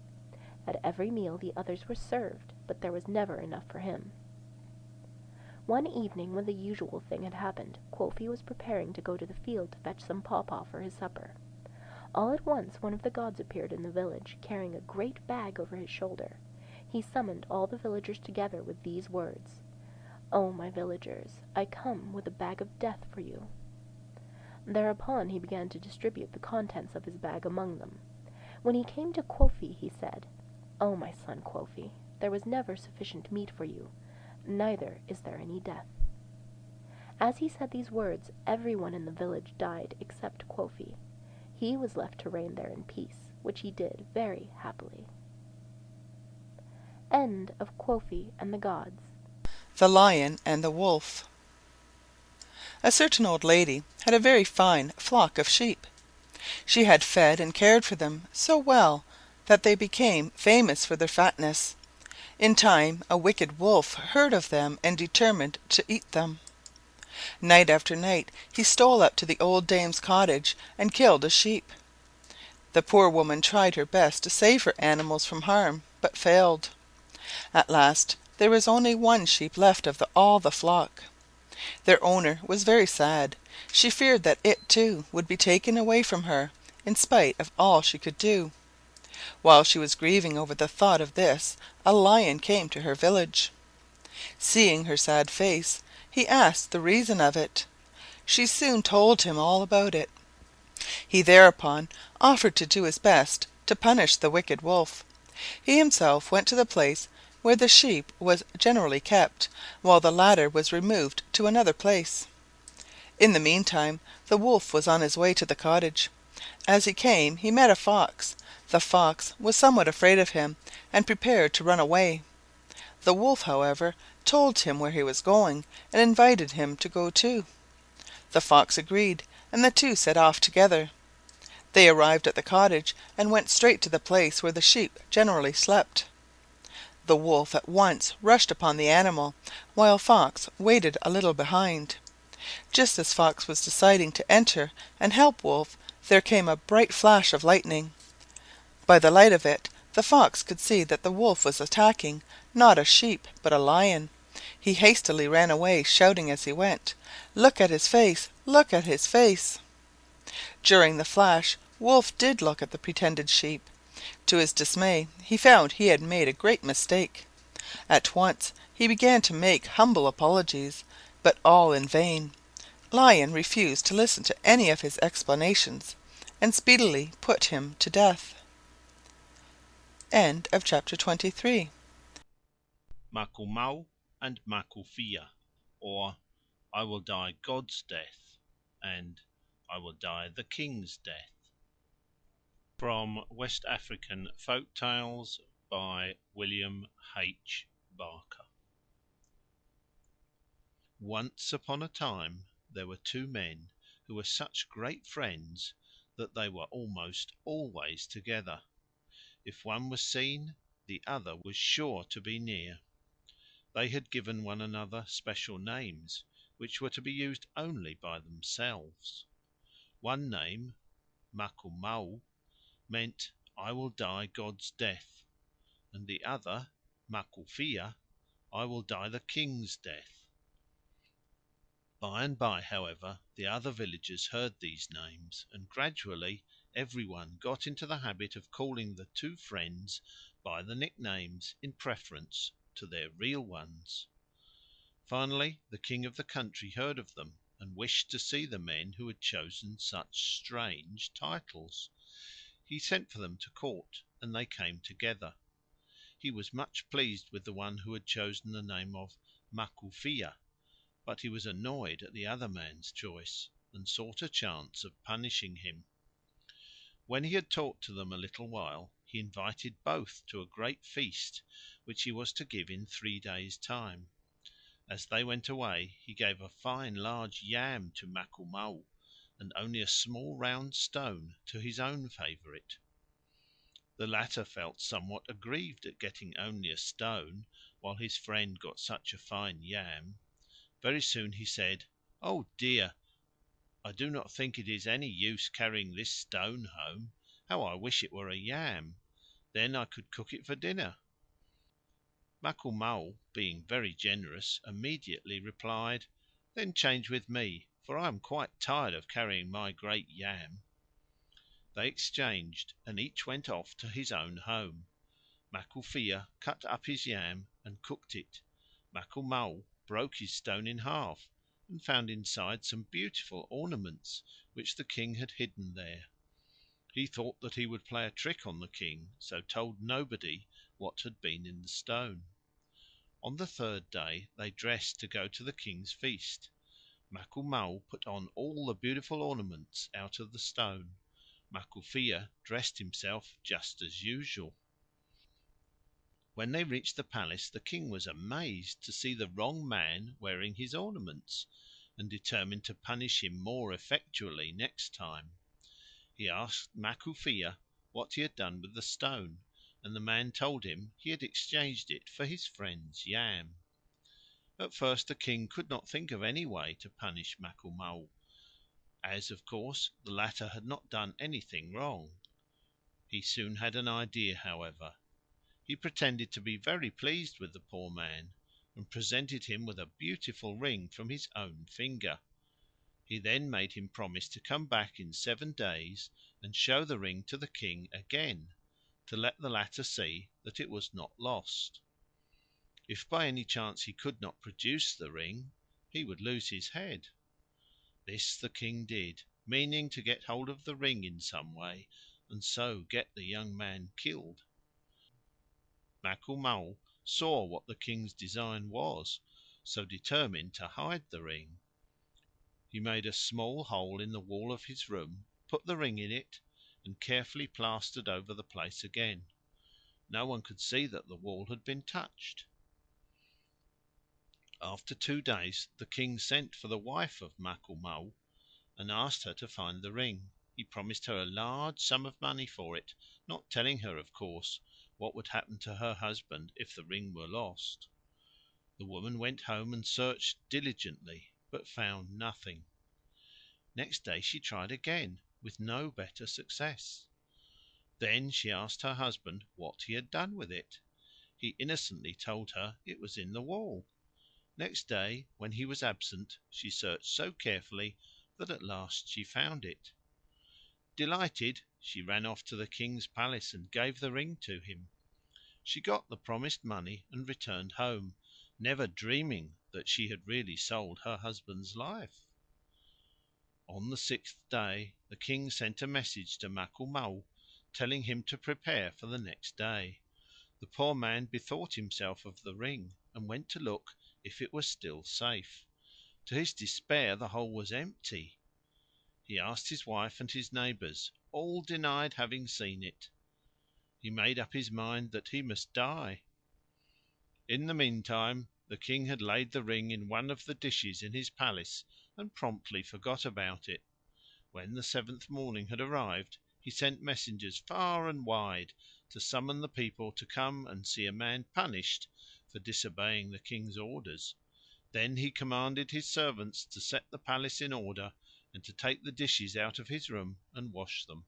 At every meal the others were served, but there was never enough for him. One evening, when the usual thing had happened, Kwofi was preparing to go to the field to fetch some pawpaw for his supper. All at once one of the gods appeared in the village, carrying a great bag over his shoulder. He summoned all the villagers together with these words, "O my villagers, I come with a bag of death for you." Thereupon he began to distribute the contents of his bag among them. When he came to Kwofi, he said, "O my son Kwofi, there was never sufficient meat for you, neither is there any death." As he said these words, everyone in the village died except Kwofi. He was left to reign there in peace, which he did very happily. End of Kwofi and the Gods. The Lion and the Wolf. A certain old lady had a very fine flock of sheep. She had fed and cared for them so well that they became famous for their fatness. In time a wicked wolf heard of them and determined to eat them. Night after night he stole up to the old dame's cottage and killed a sheep. The poor woman tried her best to save her animals from harm, but failed. At last there was only one sheep left of all the flock. Their owner was very sad. She feared that it too would be taken away from her, in spite of all she could do. While she was grieving over the thought of this, a lion came to her village. Seeing her sad face, he asked the reason of it. She soon told him all about it. He thereupon offered to do his best to punish the wicked wolf. He himself went to the place where the sheep was generally kept, while the latter was removed to another place. In the meantime the wolf was on his way to the cottage. As he came he met a fox. The fox was somewhat afraid of him, and prepared to run away. The wolf, however, told him where he was going, and invited him to go too. The fox agreed, and the two set off together. They arrived at the cottage, and went straight to the place where the sheep generally slept. The wolf at once rushed upon the animal, while Fox waited a little behind. Just as Fox was deciding to enter and help Wolf, there came a bright flash of lightning. By the light of it the fox could see that the wolf was attacking, not a sheep, but a lion. He hastily ran away, shouting as he went, "Look at his face! Look at his face!" During the flash Wolf did look at the pretended sheep. To his dismay he found he had made a great mistake. At once he began to make humble apologies, but all in vain. Lion refused to listen to any of his explanations, and speedily put him to death. End of chapter 23. Maku and Maku, or I will die God's death, and I will die the king's death. From West African Folk Tales by William H. Barker. Once upon a time there were two men who were such great friends that they were almost always together. If one was seen, the other was sure to be near. They had given one another special names, which were to be used only by themselves. One name, Maku, meant I will die God's death, and the other, Maku, I will die the king's death. By and by, however, the other villagers heard these names, and gradually every one got into the habit of calling the two friends by the nicknames in preference to their real ones. Finally the king of the country heard of them, and wished to see the men who had chosen such strange titles. He sent for them to court, and they came together. He was much pleased with the one who had chosen the name of Maku, but he was annoyed at the other man's choice, and sought a chance of punishing him. When he had talked to them a little while, he invited both to a great feast, which he was to give in 3 days' time. As they went away, he gave a fine large yam to Maku, and only a small round stone to his own favourite. The latter felt somewhat aggrieved at getting only a stone, while his friend got such a fine yam. Very soon he said, "Oh dear, I do not think it is any use carrying this stone home. How I wish it were a yam! Then I could cook it for dinner." Maku, being very generous, immediately replied, "Then change with me, for I am quite tired of carrying my great yam." They exchanged, and each went off to his own home. Maku cut up his yam and cooked it. Maku broke his stone in half, and found inside some beautiful ornaments which the king had hidden there. He thought that he would play a trick on the king, so told nobody what had been in the stone. On the third day they dressed to go to the king's feast. Maku put on all the beautiful ornaments out of the stone. Maku dressed himself just as usual. When they reached the palace the king was amazed to see the wrong man wearing his ornaments, and determined to punish him more effectually next time. He asked Maku what he had done with the stone, and the man told him he had exchanged it for his friend's yam. At first the king could not think of any way to punish Maku, as, of course, the latter had not done anything wrong. He soon had an idea, however. He pretended to be very pleased with the poor man, and presented him with a beautiful ring from his own finger. He then made him promise to come back in 7 days and show the ring to the king again, to let the latter see that it was not lost. If by any chance he could not produce the ring, he would lose his head. This the king did, meaning to get hold of the ring in some way, and so get the young man killed. Maku saw what the king's design was, so determined to hide the ring. He made a small hole in the wall of his room, put the ring in it, and carefully plastered over the place again. No one could see that the wall had been touched. After 2 days the king sent for the wife of Maku and asked her to find the ring. He promised her a large sum of money for it, not telling her, of course, what would happen to her husband if the ring were lost. The woman went home and searched diligently, but found nothing. Next day she tried again, with no better success. Then she asked her husband what he had done with it. He innocently told her it was in the wall. Next day, when he was absent, she searched so carefully that at last she found it. Delighted, she ran off to the king's palace and gave the ring to him. She got the promised money and returned home, never dreaming that she had really sold her husband's life. On the 6th day the king sent a message to Maku telling him to prepare for the next day. The poor man bethought himself of the ring and went to look if it was still safe. To his despair the hole was empty. He asked his wife and his neighbours. All denied having seen it. He made up his mind that he must die. In the meantime the king had laid the ring in one of the dishes in his palace and promptly forgot about it. When the 7th morning had arrived he sent messengers far and wide to summon the people to come and see a man punished for disobeying the king's orders. Then he commanded his servants to set the palace in order and to take the dishes out of his room and wash them.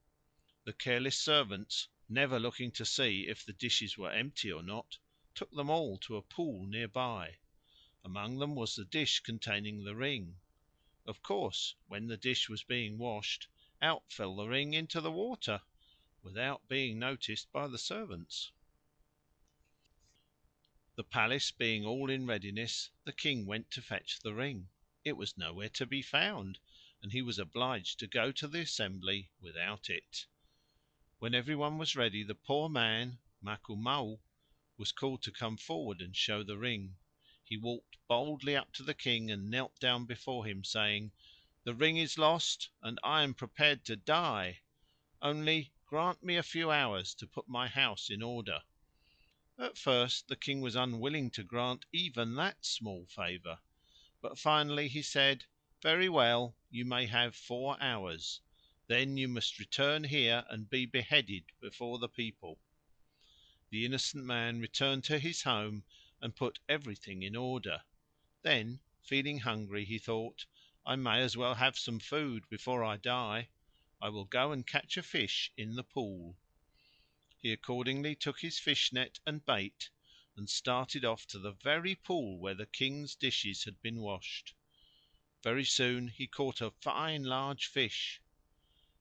The careless servants, never looking to see if the dishes were empty or not, took them all to a pool near by. Among them was the dish containing the ring. Of course, when the dish was being washed, out fell the ring into the water, without being noticed by the servants. The palace being all in readiness, the king went to fetch the ring. It was nowhere to be found, and he was obliged to go to the assembly without it. When everyone was ready, the poor man, Maku, was called to come forward and show the ring. He walked boldly up to the king and knelt down before him, saying, "The ring is lost, and I am prepared to die. Only grant me a few hours to put my house in order." At first the king was unwilling to grant even that small favour, but finally he said, "Very well, you may have 4 hours. Then you must return here and be beheaded before the people." The innocent man returned to his home and put everything in order. Then, feeling hungry, he thought, "I may as well have some food before I die. I will go and catch a fish in the pool." He accordingly took his fish net and bait and started off to the very pool where the king's dishes had been washed. Very soon he caught a fine large fish.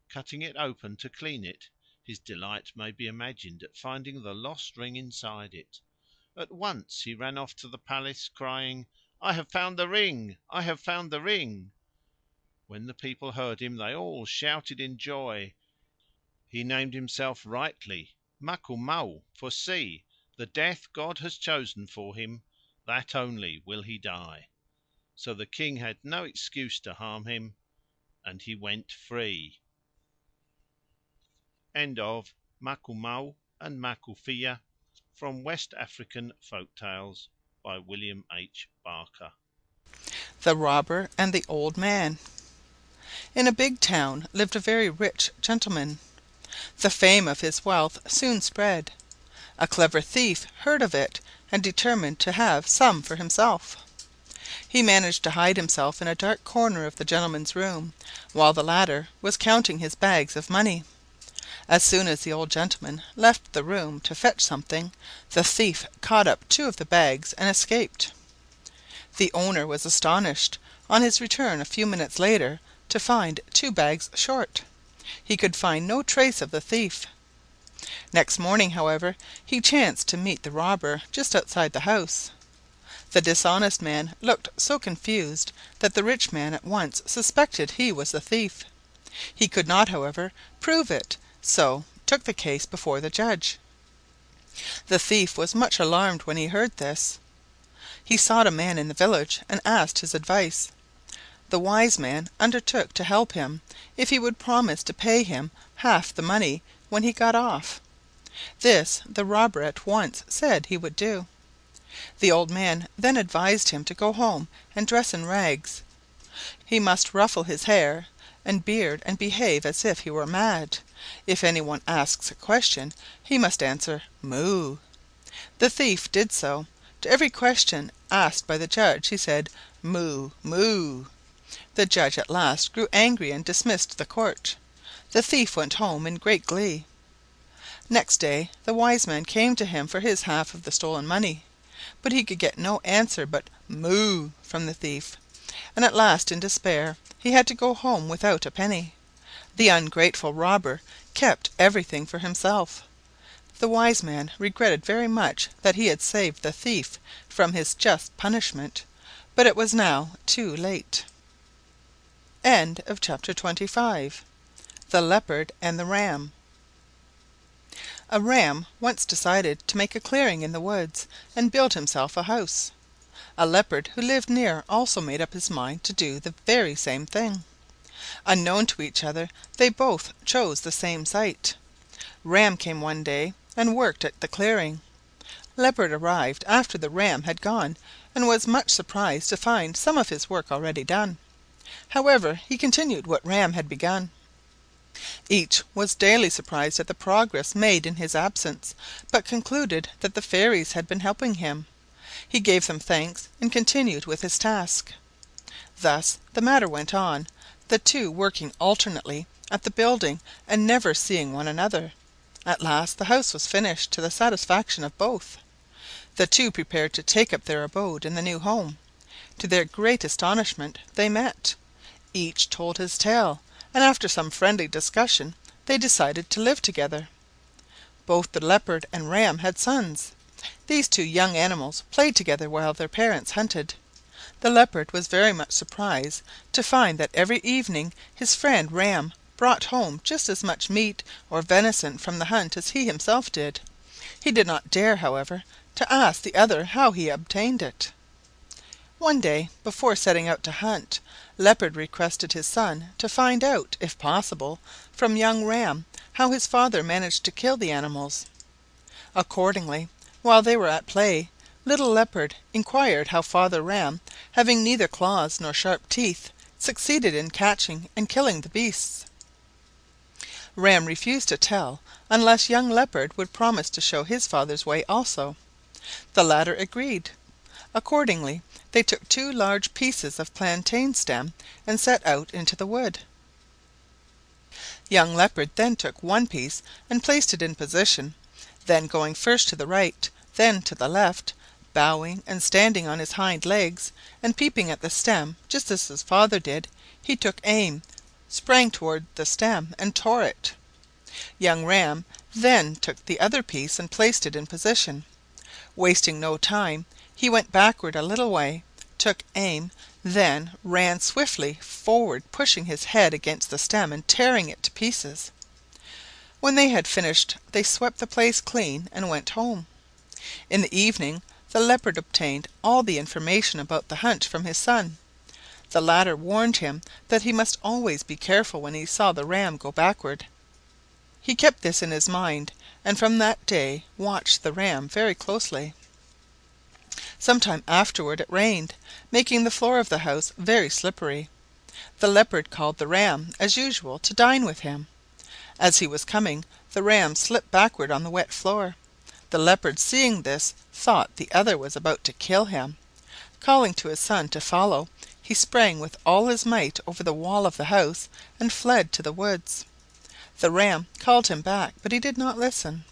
Cutting it open to clean it, his delight may be imagined at finding the lost ring inside it. At once he ran off to the palace, crying, I have found the ring! I have found the ring!" When the people heard him they all shouted in joy. He named himself rightly Maku, for see, the death God has chosen for him, that only will he die. So the king had no excuse to harm him, and he went free. End of Maku and Makufia from West African Folk Tales by William H. Barker. The Robber and the Old Man. In a big town lived a very rich gentleman. The fame of his wealth soon spread. A clever thief heard of it and determined to have some for himself. He managed to hide himself in a dark corner of the gentleman's room, while the latter was counting his bags of money. As soon as the old gentleman left the room to fetch something, the thief caught up two of the bags and escaped. The owner was astonished, on his return a few minutes later, to find two bags short. He could find no trace of the thief. Next morning, however, he chanced to meet the robber just outside the house. The dishonest man looked so confused that the rich man at once suspected he was the thief. He could not, however, prove it, so took the case before the judge. The thief was much alarmed when he heard this. He sought a man in the village and asked his advice. The wise man undertook to help him if he would promise to pay him half the money when he got off. This the robber at once said he would do. The old man then advised him to go home and dress in rags. He must ruffle his hair and beard and behave as if he were mad. If any one asks a question, he must answer "Moo." The thief did so. To every question asked by the judge he said "Moo, moo." The judge at last grew angry and dismissed the court. The thief went home in great glee. Next day the wise man came to him for his half of the stolen money, but he could get no answer but "Moo" from the thief, and at last in despair he had to go home without a penny. The ungrateful robber kept everything for himself. The wise man regretted very much that he had saved the thief from his just punishment, but it was now too late. End of chapter 25. The Leopard and the Ram. A ram once decided to make a clearing in the woods and build himself a house. A leopard who lived near also made up his mind to do the very same thing. Unknown to each other, they both chose the same site. Ram came one day and worked at the clearing. Leopard arrived after the ram had gone and was much surprised to find some of his work already done. However, he continued what Ram had begun. Each was daily surprised at the progress made in his absence, but concluded that the fairies had been helping him. He gave them thanks and continued with his task. Thus the matter went on, the two working alternately at the building and never seeing one another. At last the house was finished to the satisfaction of both. The two prepared to take up their abode in the new home. To their great astonishment they met. Each told his tale, and after some friendly discussion they decided to live together. Both the leopard and ram had sons. These two young animals played together while their parents hunted. The leopard was very much surprised to find that every evening his friend Ram brought home just as much meat or venison from the hunt as he himself did. He did not dare, however, to ask the other how he obtained it. One day, before setting out to hunt, Leopard requested his son to find out, if possible, from young Ram how his father managed to kill the animals. Accordingly, while they were at play, little Leopard inquired how Father Ram, having neither claws nor sharp teeth, succeeded in catching and killing the beasts. Ram refused to tell unless young Leopard would promise to show his father's way also. The latter agreed. Accordingly, they took two large pieces of plantain stem and set out into the wood. Young Leopard then took one piece and placed it in position, then going first to the right, then to the left, bowing and standing on his hind legs, and peeping at the stem just as his father did, he took aim, sprang toward the stem, and tore it. Young Ram then took the other piece and placed it in position. Wasting no time, he went backward a little way, took aim, then ran swiftly forward, pushing his head against the stem and tearing it to pieces. When they had finished they swept the place clean and went home. In the evening the Leopard obtained all the information about the hunt from his son. The latter warned him that he must always be careful when he saw the ram go backward. He kept this in his mind, and from that day watched the ram very closely. Some time afterward it rained, making the floor of the house very slippery. The Leopard called the ram, as usual, to dine with him. As he was coming, the ram slipped backward on the wet floor. The Leopard, seeing this, thought the other was about to kill him. Calling to his son to follow, he sprang with all his might over the wall of the house and fled to the woods. The ram called him back, but he did not listen.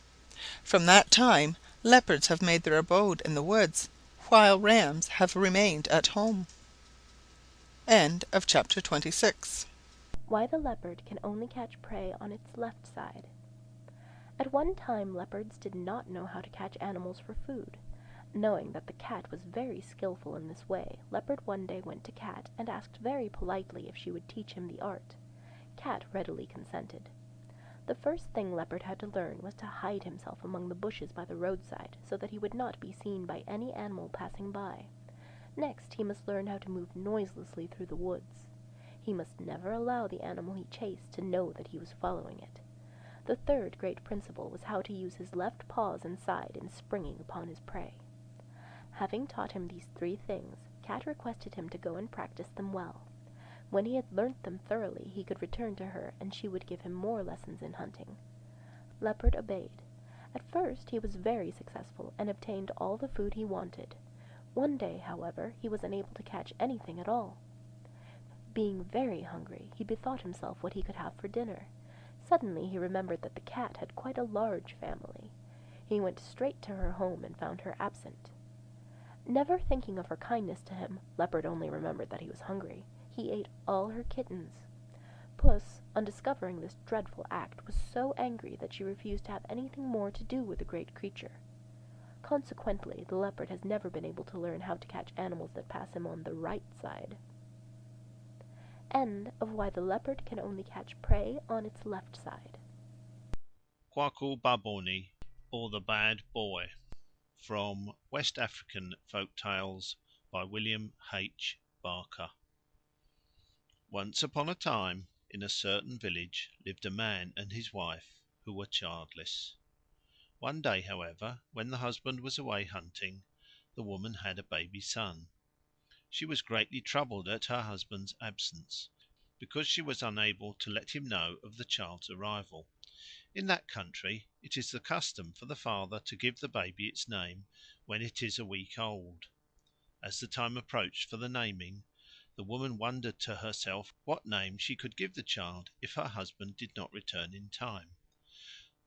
From that time leopards have made their abode in the woods, while rams have remained at home. End of chapter 26. Why the leopard can only catch prey on its left side. At one time leopards did not know how to catch animals for food. Knowing that the cat was very skillful in this way, Leopard one day went to Cat and asked very politely if she would teach him the art. Cat readily consented. The first thing Leopard had to learn was to hide himself among the bushes by the roadside so that he would not be seen by any animal passing by. Next, he must learn how to move noiselessly through the woods. He must never allow the animal he chased to know that he was following it. The third great principle was how to use his left paws and side in springing upon his prey. Having taught him these 3 things, Cat requested him to go and practice them well. When he had learnt them thoroughly, he could return to her, and she would give him more lessons in hunting. Leopard obeyed. At first he was very successful, and obtained all the food he wanted. One day, however, he was unable to catch anything at all. Being very hungry, he bethought himself what he could have for dinner. Suddenly he remembered that the cat had quite a large family. He went straight to her home and found her absent. Never thinking of her kindness to him, Leopard only remembered that he was hungry. He ate all her kittens. Puss, on discovering this dreadful act, was so angry that she refused to have anything more to do with the great creature. Consequently, the leopard has never been able to learn how to catch animals that pass him on the right side. End of Why the Leopard Can Only Catch Prey on Its Left Side. Quarcoo Bah-Boni, or the Bad Boy, from West African Folk Tales by William H. Barker. Once upon a time, in a certain village, lived a man and his wife who were childless. One day, however, when the husband was away hunting, the woman had a baby son. She was greatly troubled at her husband's absence, because she was unable to let him know of the child's arrival. In that country it is the custom for the father to give the baby its name when it is a week old. As the time approached for the naming, the woman wondered to herself what name she could give the child if her husband did not return in time.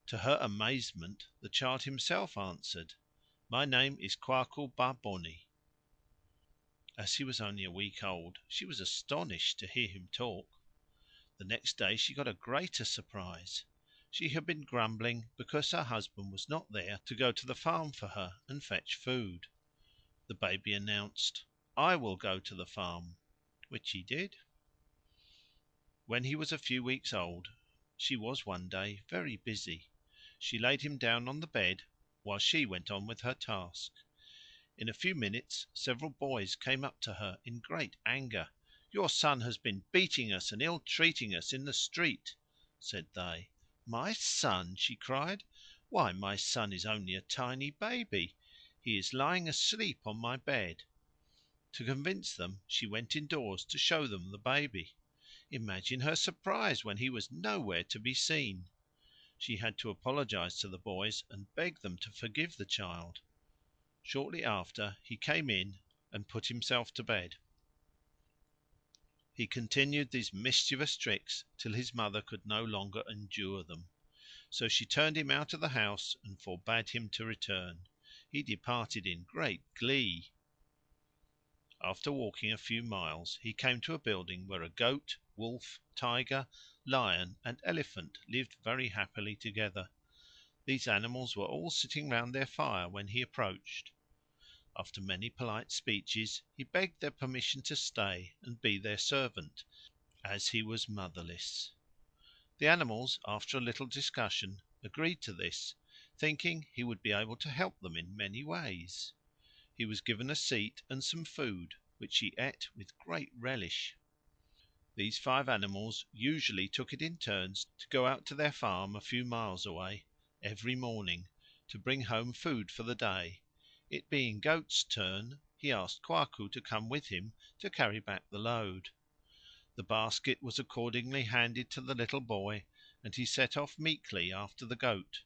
To her amazement, the child himself answered, "My name is Quarcoo Bah-Boni." As he was only a week old, she was astonished to hear him talk. The next day she got a greater surprise. She had been grumbling because her husband was not there to go to the farm for her and fetch food. The baby announced, "I will go to the farm," which he did. When he was a few weeks old, she was one day very busy. She laid him down on the bed while she went on with her task. In a few minutes several boys came up to her in great anger. "Your son has been beating us and ill-treating us in the street," said they. "My son!" she cried. "Why, my son is only a tiny baby. He is lying asleep on my bed." To convince them, she went indoors to show them the baby. Imagine her surprise when he was nowhere to be seen. She had to apologize to the boys and beg them to forgive the child. Shortly after he came in and put himself to bed. He continued these mischievous tricks till his mother could no longer endure them. So she turned him out of the house and forbade him to return. He departed in great glee. After walking a few miles he came to a building where a goat, wolf, tiger, lion, and elephant lived very happily together. These animals were all sitting round their fire when he approached. After many polite speeches, he begged their permission to stay and be their servant, as he was motherless. The animals, after a little discussion, agreed to this, thinking he would be able to help them in many ways. He was given a seat and some food, which he ate with great relish. These 5 animals usually took it in turns to go out to their farm a few miles away every morning to bring home food for the day. It being Goat's turn, he asked Quarcoo to come with him to carry back the load. The basket was accordingly handed to the little boy, and he set off meekly after the goat.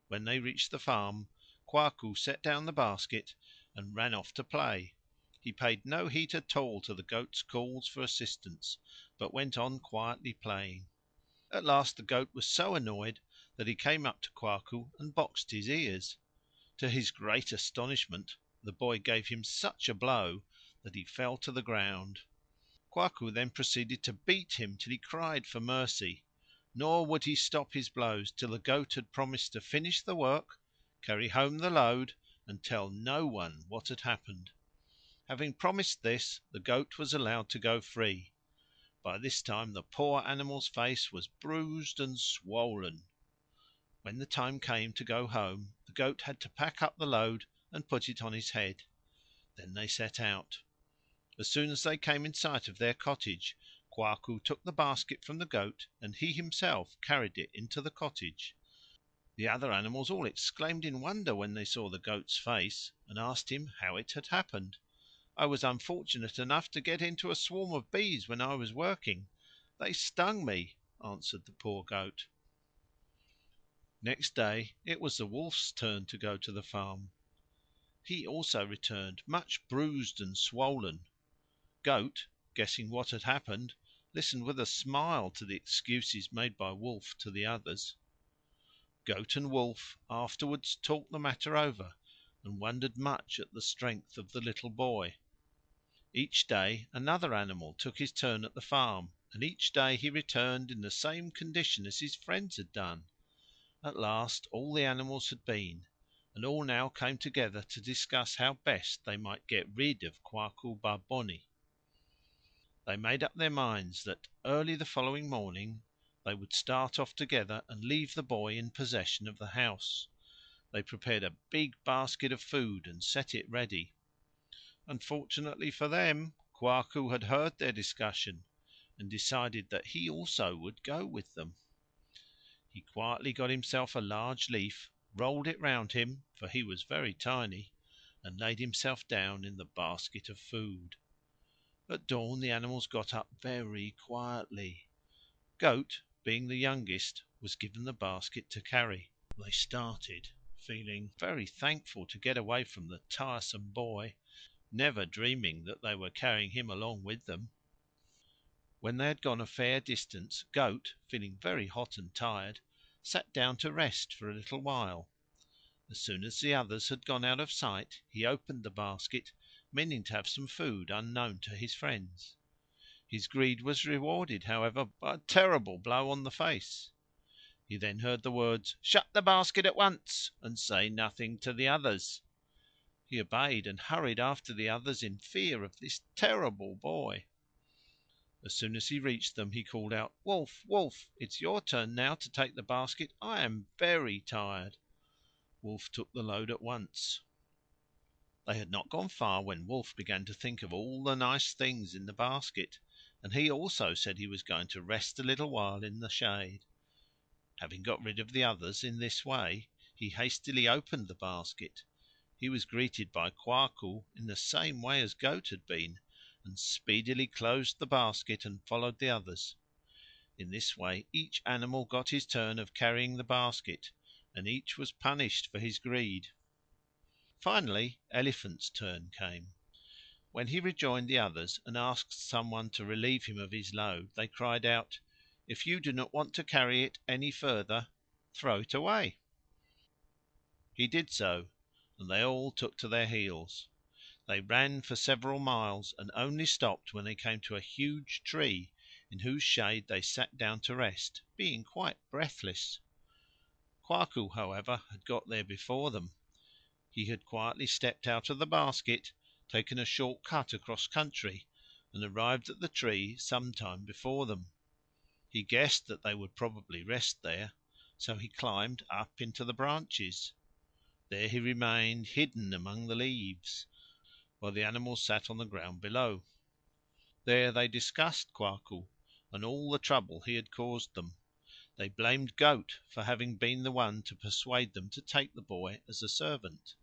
When they reached the farm, Quarcoo set down the basket and ran off to play. He paid no heed at all to the goat's calls for assistance, but went on quietly playing. At last the goat was so annoyed that he came up to Quarcoo and boxed his ears. To his great astonishment, the boy gave him such a blow that he fell to the ground. Quarcoo then proceeded to beat him till he cried for mercy, nor would he stop his blows till the goat had promised to finish the work, carry home the load, and tell no one what had happened. Having promised this, the goat was allowed to go free. By this time the poor animal's face was bruised and swollen. When the time came to go home, the goat had to pack up the load and put it on his head. Then they set out. As soon as they came in sight of their cottage, Quarcoo took the basket from the goat, and he himself carried it into the cottage. The other animals all exclaimed in wonder when they saw the goat's face, and asked him how it had happened. "I was unfortunate enough to get into a swarm of bees when I was working. They stung me," answered the poor goat. Next day it was the wolf's turn to go to the farm. He also returned, much bruised and swollen. Goat, guessing what had happened, listened with a smile to the excuses made by Wolf to the others. Goat and Wolf afterwards talked the matter over, and wondered much at the strength of the little boy. Each day another animal took his turn at the farm, and each day he returned in the same condition as his friends had done. At last all the animals had been, and all now came together to discuss how best they might get rid of Quarcoo Bah-Boni. They made up their minds that early the following morning they would start off together and leave the boy in possession of the house. They prepared a big basket of food and set it ready. Unfortunately for them, Quarcoo had heard their discussion and decided that he also would go with them. He quietly got himself a large leaf, rolled it round him, for he was very tiny, and laid himself down in the basket of food. At dawn the animals got up very quietly. Goat, being the youngest, was given the basket to carry. They started, feeling very thankful to get away from the tiresome boy, never dreaming that they were carrying him along with them. When they had gone a fair distance, Goat, feeling very hot and tired, sat down to rest for a little while. As soon as the others had gone out of sight, he opened the basket, meaning to have some food unknown to his friends. His greed was rewarded, however, by a terrible blow on the face. He then heard the words, "Shut the basket at once, and say nothing to the others." He obeyed, and hurried after the others in fear of this terrible boy. As soon as he reached them, he called out, "Wolf, Wolf, it's your turn now to take the basket. I am very tired." Wolf took the load at once. They had not gone far when Wolf began to think of all the nice things in the basket, and he also said he was going to rest a little while in the shade. Having got rid of the others in this way, he hastily opened the basket. He was greeted by Quarcoo in the same way as Goat had been, and speedily closed the basket and followed the others. In this way each animal got his turn of carrying the basket, and each was punished for his greed. Finally Elephant's turn came. When he rejoined the others and asked some one to relieve him of his load, they cried out, "If you do not want to carry it any further, throw it away." He did so, and they all took to their heels. They ran for several miles, and only stopped when they came to a huge tree, in whose shade they sat down to rest, being quite breathless. Quarcoo, however, had got there before them. He had quietly stepped out of the basket, taken a short cut across country, and arrived at the tree some time before them. He guessed that they would probably rest there, so he climbed up into the branches. There he remained, hidden among the leaves, while the animals sat on the ground below. There they discussed Quarcoo and all the trouble he had caused them. They blamed Goat for having been the one to persuade them to take the boy as a servant.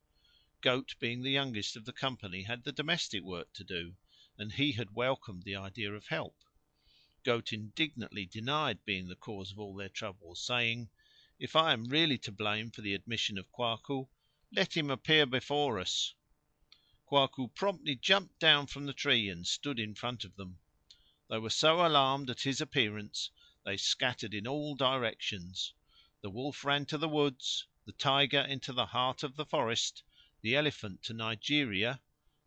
Goat, being the youngest of the company, had the domestic work to do, and he had welcomed the idea of help. Goat indignantly denied being the cause of all their troubles, saying, "If I am really to blame for the admission of Quarcoo, let him appear before us." Quarcoo promptly jumped down from the tree and stood in front of them. They were so alarmed at his appearance they scattered in all directions. The wolf ran to the woods, the tiger into the heart of the forest, the elephant to Nigeria,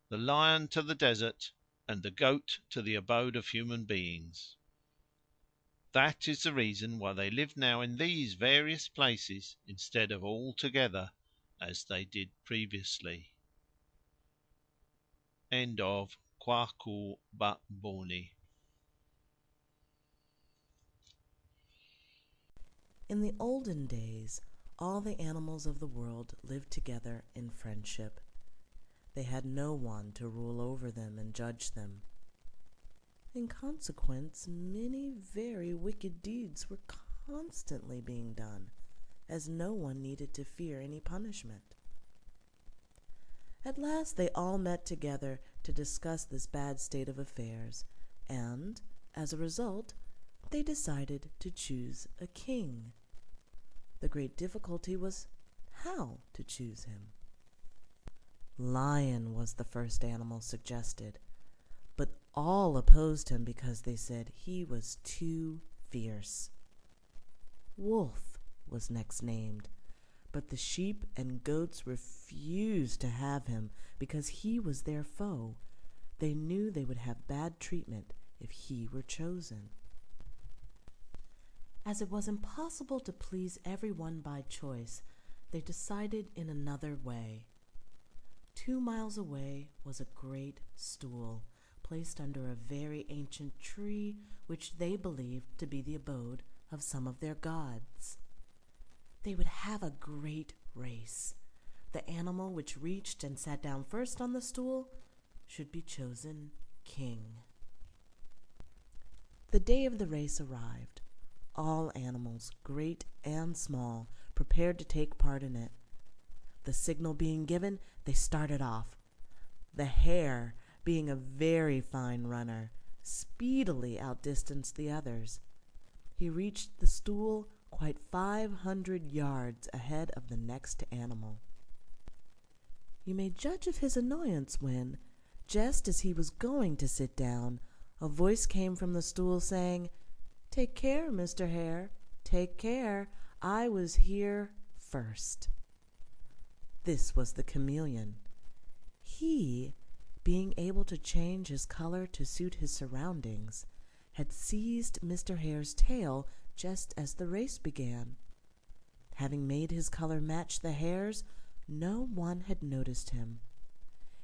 the lion to the desert, and the goat to the abode of human beings. That is the reason why they live now in these various places instead of all together as they did previously. End of Quarcoo Bah-Boni. In the olden days, all the animals of the world lived together in friendship. They had no one to rule over them and judge them. In consequence, many very wicked deeds were constantly being done, as no one needed to fear any punishment. At last they all met together to discuss this bad state of affairs, and, as a result, they decided to choose a king. The great difficulty was how to choose him. Lion was the first animal suggested, but all opposed him because they said he was too fierce. Wolf was next named, but the sheep and goats refused to have him because he was their foe. They knew they would have bad treatment if he were chosen. As it was impossible to please everyone by choice, they decided in another way. 2 miles away was a great stool, placed under a very ancient tree, which they believed to be the abode of some of their gods. They would have a great race. The animal which reached and sat down first on the stool should be chosen king. The day of the race arrived. All animals, great and small, prepared to take part in it. The signal being given, they started off. The hare, being a very fine runner, speedily outdistanced the others. He reached the stool quite 500 yards ahead of the next animal. You may judge of his annoyance when, just as he was going to sit down, a voice came from the stool saying, "Take care, Mr. Hare, take care. I was here first." This was the chameleon. He, being able to change his color to suit his surroundings, had seized Mr. Hare's tail just as the race began. Having made his color match the hare's, no one had noticed him.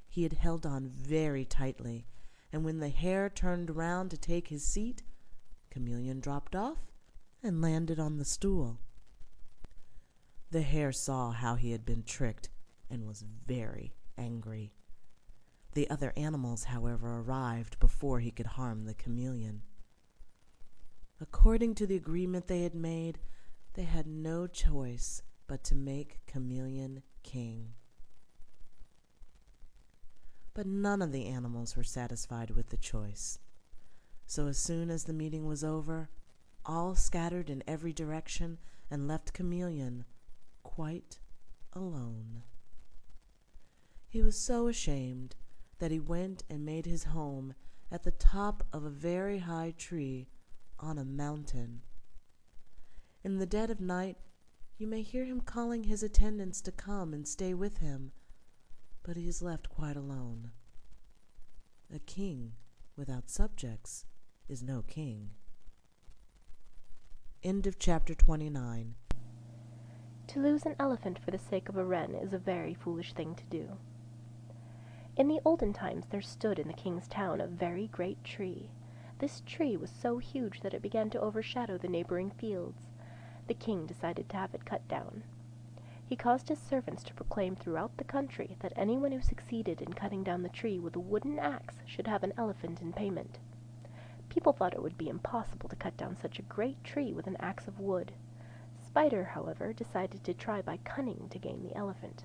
He had held on very tightly, and when the hare turned round to take his seat, Chameleon dropped off and landed on the stool. The hare saw how he had been tricked and was very angry. The other animals, however, arrived before he could harm the chameleon. According to the agreement they had made, they had no choice but to make Chameleon king. But none of the animals were satisfied with the choice. So as soon as the meeting was over, all scattered in every direction and left Chameleon quite alone. He was so ashamed that he went and made his home at the top of a very high tree on a mountain. In the dead of night, you may hear him calling his attendants to come and stay with him, but he is left quite alone. A king without subjects is no king. End of chapter 29. To lose an elephant for the sake of a wren is a very foolish thing to do. In the olden times there stood in the king's town a very great tree. This tree was so huge that it began to overshadow the neighboring fields. The king decided to have it cut down. He caused his servants to proclaim throughout the country that anyone who succeeded in cutting down the tree with a wooden axe should have an elephant in payment. People thought it would be impossible to cut down such a great tree with an axe of wood. Spider, however, decided to try by cunning to gain the elephant.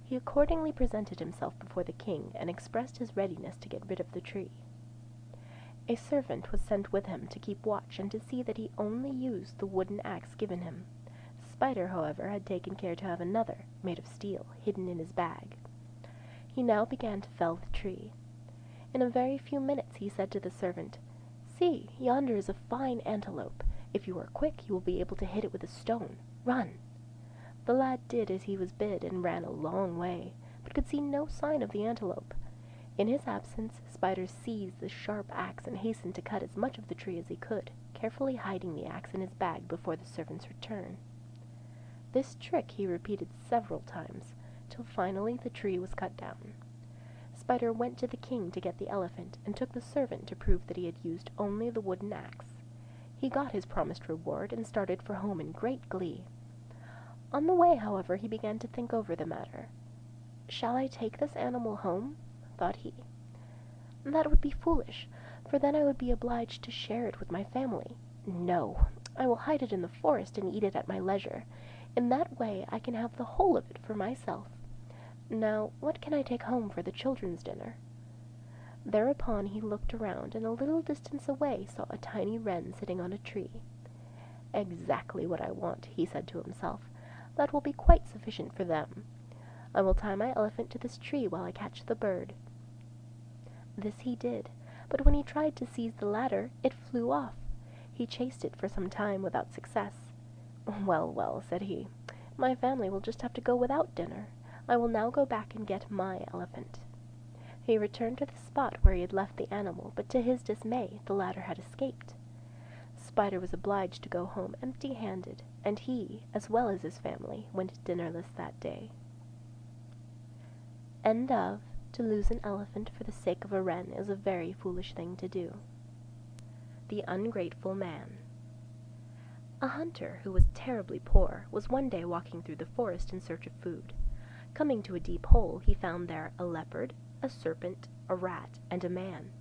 He accordingly presented himself before the king and expressed his readiness to get rid of the tree. A servant was sent with him to keep watch and to see that he only used the wooden axe given him. Spider, however, had taken care to have another, made of steel, hidden in his bag. He now began to fell the tree. In a very few minutes he said to the servant, "See, yonder is a fine antelope. If you are quick, you will be able to hit it with a stone. Run!" The lad did as he was bid and ran a long way, but could see no sign of the antelope. In his absence, Spider seized the sharp axe and hastened to cut as much of the tree as he could, carefully hiding the axe in his bag before the servant's return. This trick he repeated several times, till finally the tree was cut down. Spider went to the king to get the elephant, and took the servant to prove that he had used only the wooden axe. He got his promised reward and started for home in great glee. On the way, however, he began to think over the matter. "Shall I take this animal home?" thought he. "That would be foolish, for then I would be obliged to share it with my family. No, I will hide it in the forest and eat it at my leisure. In that way I can have the whole of it for myself. Now, what can I take home for the children's dinner?" Thereupon he looked around, and a little distance away saw a tiny wren sitting on a tree. "Exactly what I want," he said to himself. "That will be quite sufficient for them. I will tie my elephant to this tree while I catch the bird." This he did, but when he tried to seize the ladder, it flew off. He chased it for some time without success. "Well, well," said he, "my family will just have to go without dinner. I will now go back and get my elephant." He returned to the spot where he had left the animal, but to his dismay the latter had escaped. Spider was obliged to go home empty-handed, and he, as well as his family, went dinnerless that day. End of To lose an elephant for the sake of a wren is a very foolish thing to do. The Ungrateful Man. A hunter who was terribly poor was one day walking through the forest in search of food. Coming to a deep hole, he found there a leopard, a serpent, a rat, and a man.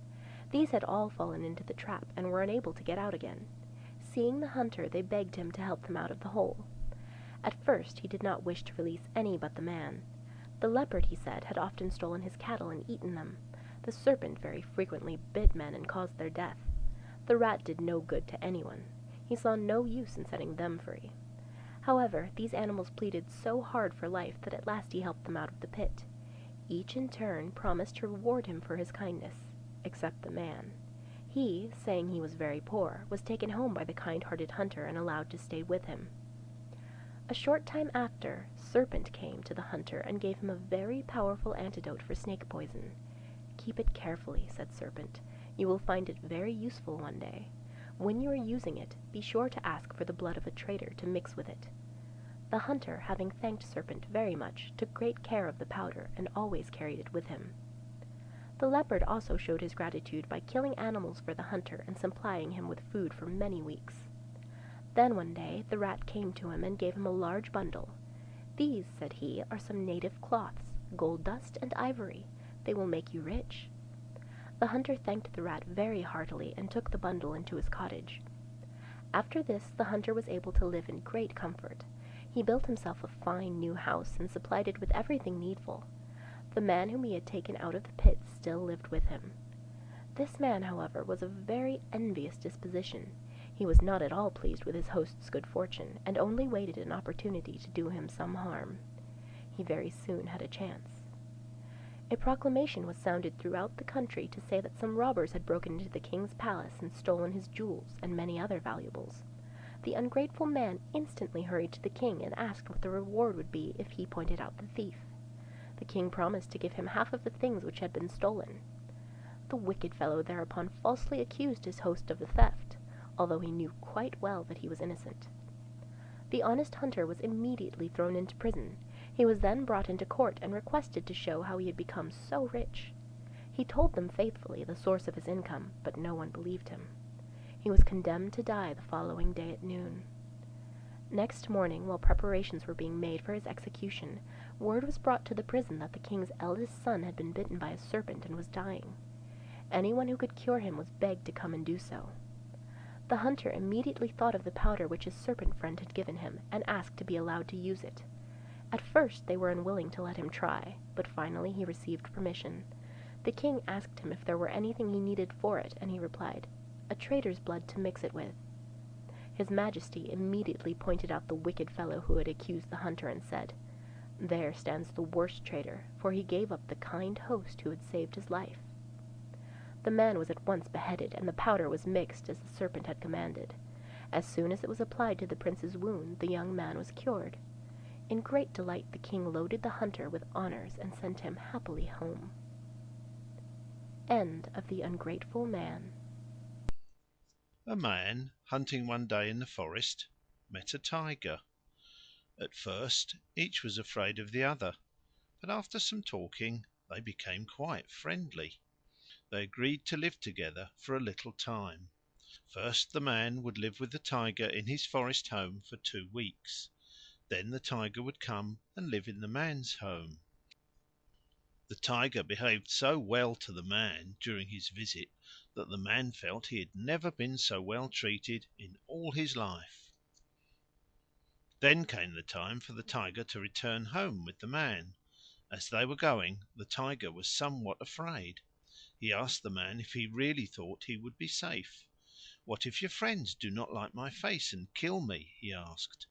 These had all fallen into the trap and were unable to get out again. Seeing the hunter, they begged him to help them out of the hole. At first he did not wish to release any but the man. The leopard, he said, had often stolen his cattle and eaten them. The serpent very frequently bit men and caused their death. The rat did no good to anyone. He saw no use in setting them free. However, these animals pleaded so hard for life that at last he helped them out of the pit. Each in turn promised to reward him for his kindness, except the man. He, saying he was very poor, was taken home by the kind-hearted hunter and allowed to stay with him. A short time after, Serpent came to the hunter and gave him a very powerful antidote for snake poison. "Keep it carefully," said Serpent. "You will find it very useful one day. When you are using it, be sure to ask for the blood of a traitor to mix with it." The hunter, having thanked Serpent very much, took great care of the powder and always carried it with him. The leopard also showed his gratitude by killing animals for the hunter and supplying him with food for many weeks. Then one day the rat came to him and gave him a large bundle. "These," said he, "are some native cloths, gold dust and ivory. They will make you rich." The hunter thanked the rat very heartily and took the bundle into his cottage. After this the hunter was able to live in great comfort. He built himself a fine new house and supplied it with everything needful. The man whom he had taken out of the pit still lived with him. This man, however, was of a very envious disposition. He was not at all pleased with his host's good fortune, and only waited an opportunity to do him some harm. He very soon had a chance. A proclamation was sounded throughout the country to say that some robbers had broken into the king's palace and stolen his jewels and many other valuables. The ungrateful man instantly hurried to the king and asked what the reward would be if he pointed out the thief. The king promised to give him half of the things which had been stolen. The wicked fellow thereupon falsely accused his host of the theft, although he knew quite well that he was innocent. The honest hunter was immediately thrown into prison. He was then brought into court and requested to show how he had become so rich. He told them faithfully the source of his income, but no one believed him. He was condemned to die the following day at noon. Next morning, while preparations were being made for his execution, word was brought to the prison that the king's eldest son had been bitten by a serpent and was dying. Anyone who could cure him was begged to come and do so. The hunter immediately thought of the powder which his serpent friend had given him, and asked to be allowed to use it. At first they were unwilling to let him try, but finally he received permission. The king asked him if there were anything he needed for it, and he replied, "A traitor's blood to mix it with." His Majesty immediately pointed out the wicked fellow who had accused the hunter and said, "There stands the worst traitor, for he gave up the kind host who had saved his life." The man was at once beheaded, and the powder was mixed as the serpent had commanded. As soon as it was applied to the prince's wound, the young man was cured. In great delight the king loaded the hunter with honors and sent him happily home. End of The Ungrateful Man. A man, hunting one day in the forest, met a tiger. At first each was afraid of the other, but after some talking they became quite friendly. They agreed to live together for a little time. First the man would live with the tiger in his forest home for 2 weeks. Then the tiger would come and live in the man's home. The tiger behaved so well to the man during his visit that the man felt he had never been so well treated in all his life. Then came the time for the tiger to return home with the man. As they were going, the tiger was somewhat afraid. He asked the man if he really thought he would be safe. "What if your friends do not like my face and kill me?" he asked.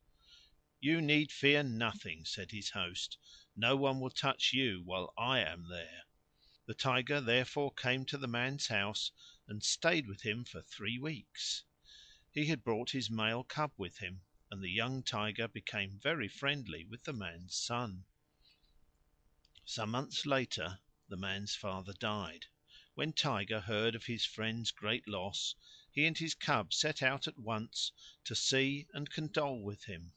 "You need fear nothing," said his host. "No one will touch you while I am there." The tiger therefore came to the man's house and stayed with him for 3 weeks. He had brought his male cub with him, and the young tiger became very friendly with the man's son. Some months later the man's father died. When Tiger heard of his friend's great loss, he and his cub set out at once to see and condole with him.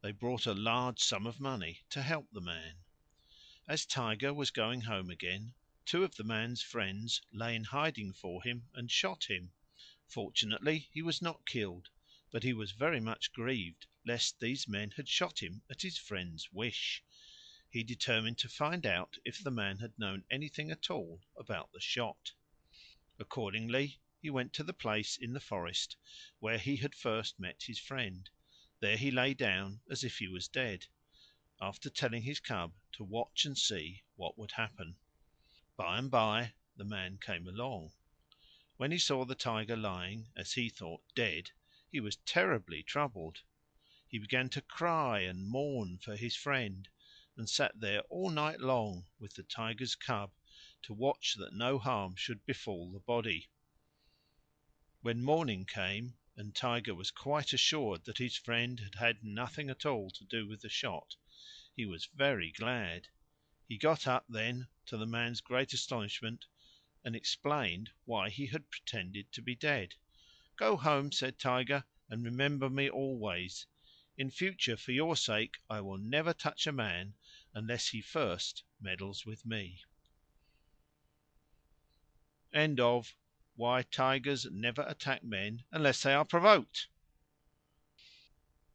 They brought a large sum of money to help the man. As Tiger was going home again, 2 of the man's friends lay in hiding for him and shot him. Fortunately he was not killed, but he was very much grieved lest these men had shot him at his friend's wish. He determined to find out if the man had known anything at all about the shot. Accordingly he went to the place in the forest where he had first met his friend. There he lay down as if he was dead, after telling his cub to watch and see what would happen. By and by the man came along. When he saw the tiger lying, as he thought, dead, he was terribly troubled. He began to cry and mourn for his friend, and sat there all night long with the tiger's cub to watch that no harm should befall the body. When morning came, and Tiger was quite assured that his friend had had nothing at all to do with the shot, he was very glad. He got up then, to the man's great astonishment, and explained why he had pretended to be dead. "Go home," said Tiger, "and remember me always. In future, for your sake, I will never touch a man unless he first meddles with me." End of Why Tigers Never Attack Men Unless They Are Provoked.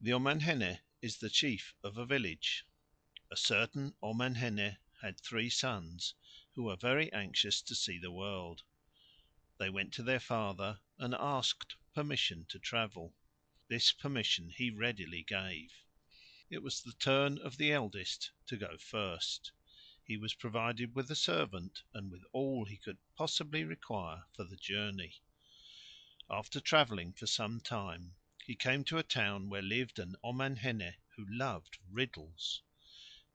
The Omanhene is the chief of a village. A certain Omanhene had 3 sons, who were very anxious to see the world. They went to their father and asked permission to travel. This permission he readily gave. It was the turn of the eldest to go first. He was provided with a servant and with all he could possibly require for the journey. After travelling for some time, he came to a town where lived an Omanhene who loved riddles.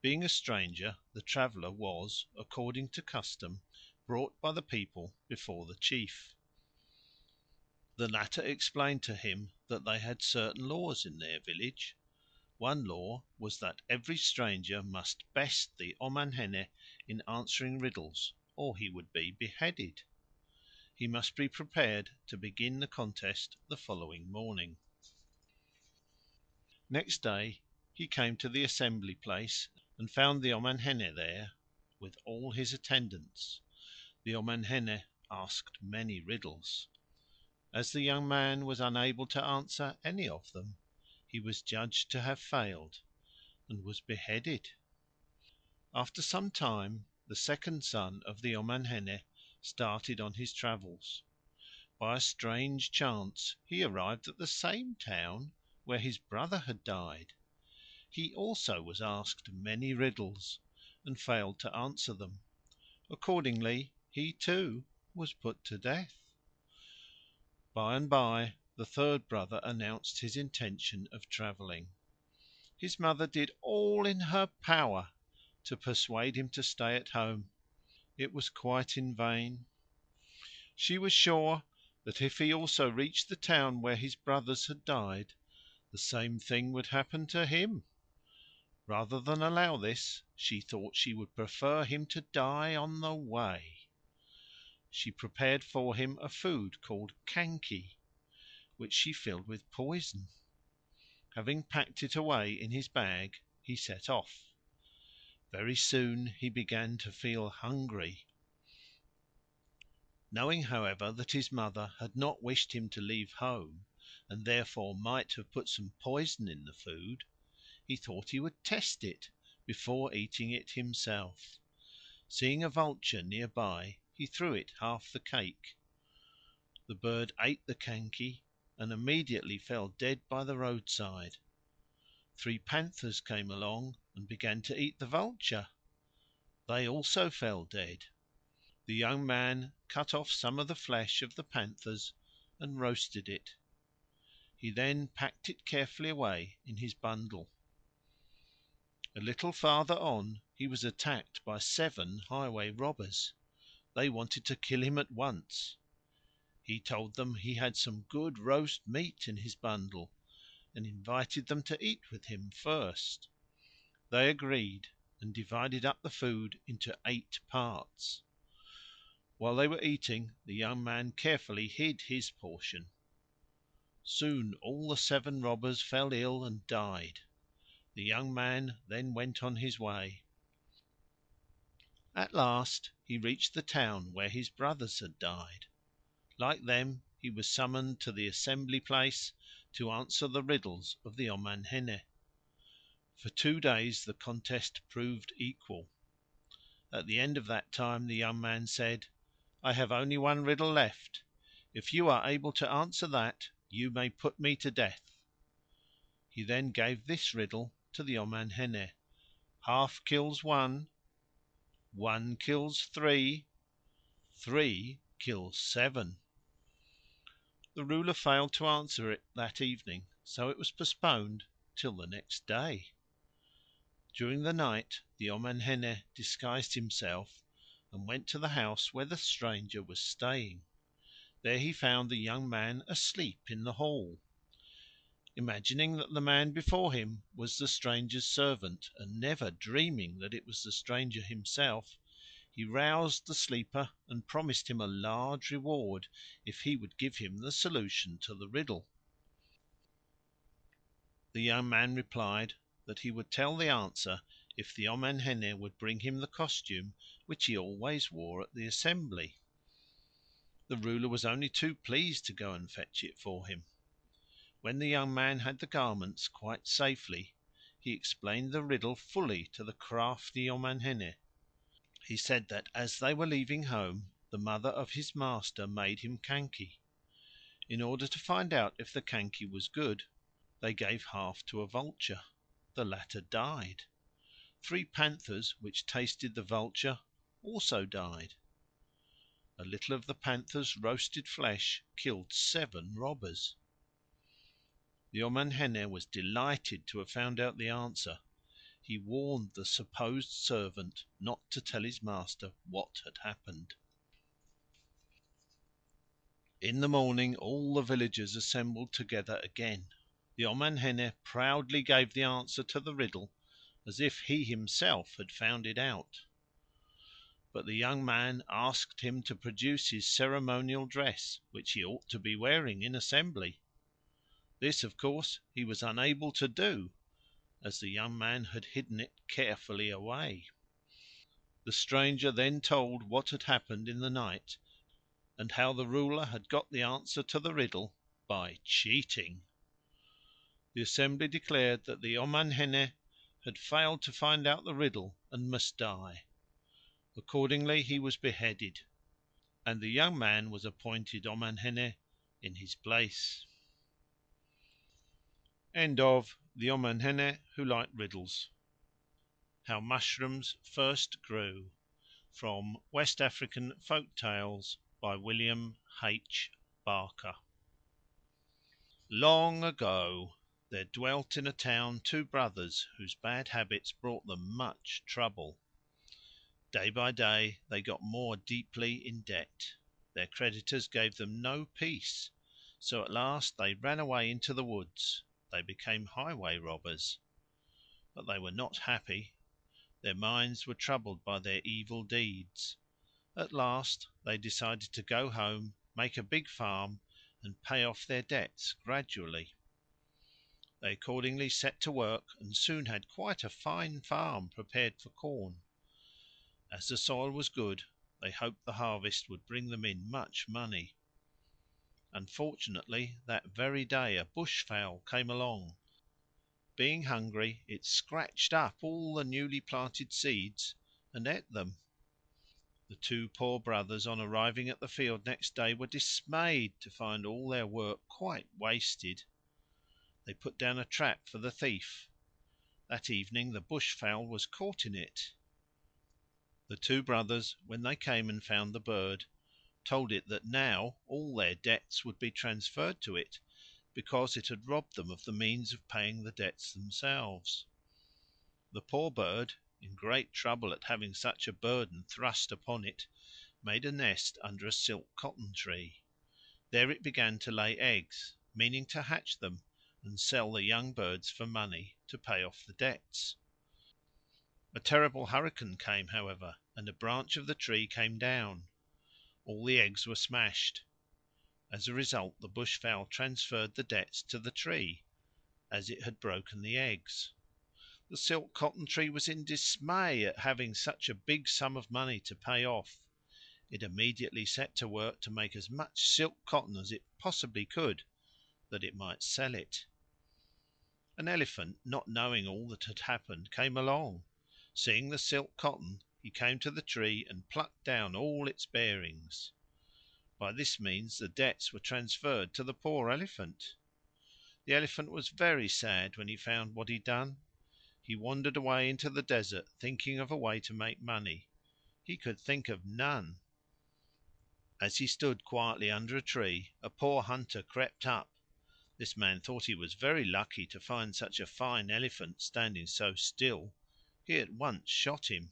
Being a stranger, the traveller was, according to custom, brought by the people before the chief. The latter explained to him that they had certain laws in their village. One law was that every stranger must best the Omanhene in answering riddles, or he would be beheaded. He must be prepared to begin the contest the following morning. Next day he came to the assembly place and found the Omanhene there with all his attendants. The Omanhene asked many riddles. As the young man was unable to answer any of them, he was judged to have failed, and was beheaded. After some time the second son of the Omanhene started on his travels. By a strange chance he arrived at the same town where his brother had died. He also was asked many riddles, and failed to answer them. Accordingly he too was put to death. By and by the third brother announced his intention of travelling. His mother did all in her power to persuade him to stay at home. It was quite in vain. She was sure that if he also reached the town where his brothers had died, the same thing would happen to him. Rather than allow this, she thought she would prefer him to die on the way. She prepared for him a food called kanki, which she filled with poison. Having packed it away in his bag, he set off. Very soon he began to feel hungry. Knowing, however, that his mother had not wished him to leave home, and therefore might have put some poison in the food, he thought he would test it before eating it himself. Seeing a vulture near by, he threw it half the cake. The bird ate the kanki and immediately fell dead by the roadside. 3 panthers came along and began to eat the vulture. They also fell dead. The young man cut off some of the flesh of the panthers and roasted it. He then packed it carefully away in his bundle. A little farther on he was attacked by 7 highway robbers. They wanted to kill him at once. He told them he had some good roast meat in his bundle, and invited them to eat with him first. They agreed, and divided up the food into 8 parts. While they were eating, the young man carefully hid his portion. Soon all the 7 robbers fell ill and died. The young man then went on his way. At last he reached the town where his brothers had died. Like them, he was summoned to the assembly place to answer the riddles of the Omanhene. For 2 days the contest proved equal. At the end of that time the young man said, "I have only one riddle left. If you are able to answer that, you may put me to death." He then gave this riddle to the Omanhene: "Half kills 1, 1 kills 3, 3 kills 7." The ruler failed to answer it that evening, so it was postponed till the next day. During the night the Omanhene disguised himself and went to the house where the stranger was staying. There he found the young man asleep in the hall. Imagining that the man before him was the stranger's servant, and never dreaming that it was the stranger himself, he roused the sleeper and promised him a large reward if he would give him the solution to the riddle. The young man replied that he would tell the answer if the Omanhene would bring him the costume which he always wore at the assembly. The ruler was only too pleased to go and fetch it for him. When the young man had the garments quite safely, he explained the riddle fully to the crafty Omanhene. He said that as they were leaving home, the mother of his master made him kanki. In order to find out if the kanki was good, they gave half to a vulture. The latter died. 3 panthers which tasted the vulture also died. A little of the panther's roasted flesh killed 7 robbers. The Omanhene was delighted to have found out the answer. He warned the supposed servant not to tell his master what had happened. In the morning all the villagers assembled together again. The Omanhene proudly gave the answer to the riddle as if he himself had found it out. But the young man asked him to produce his ceremonial dress, which he ought to be wearing in assembly. This, of course, he was unable to do, as the young man had hidden it carefully away. The stranger then told what had happened in the night, and how the ruler had got the answer to the riddle by cheating. The assembly declared that the Omanhene had failed to find out the riddle and must die. Accordingly he was beheaded, and the young man was appointed Omanhene in his place. End of The Omanhene Who Liked Riddles. How Mushrooms First Grew. From West African Folk Tales by William H. Barker. Long ago there dwelt in a town two brothers whose bad habits brought them much trouble. Day by day they got more deeply in debt. Their creditors gave them no peace, so at last they ran away into the woods. They became highway robbers. But they were not happy. Their minds were troubled by their evil deeds. At last they decided to go home, make a big farm, and pay off their debts gradually. They accordingly set to work and soon had quite a fine farm prepared for corn. As the soil was good, they hoped the harvest would bring them in much money. Unfortunately, that very day a bush fowl came along. Being hungry, it scratched up all the newly planted seeds and ate them. The two poor brothers, on arriving at the field next day, were dismayed to find all their work quite wasted. They put down a trap for the thief. That evening the bush fowl was caught in it. The two brothers, when they came and found the bird, told it that now all their debts would be transferred to it, because it had robbed them of the means of paying the debts themselves. The poor bird, in great trouble at having such a burden thrust upon it, made a nest under a silk cotton tree. There it began to lay eggs, meaning to hatch them and sell the young birds for money to pay off the debts. A terrible hurricane came, however, and a branch of the tree came down. All the eggs were smashed. As a result, the bush fowl transferred the debts to the tree, as it had broken the eggs. The silk cotton tree was in dismay at having such a big sum of money to pay off. It immediately set to work to make as much silk cotton as it possibly could, that it might sell it. An elephant, not knowing all that had happened, came along. Seeing the silk cotton, he came to the tree and plucked down all its bearings. By this means the debts were transferred to the poor elephant. The elephant was very sad when he found what he had done. He wandered away into the desert, thinking of a way to make money. He could think of none. As he stood quietly under a tree, a poor hunter crept up. This man thought he was very lucky to find such a fine elephant standing so still. He at once shot him.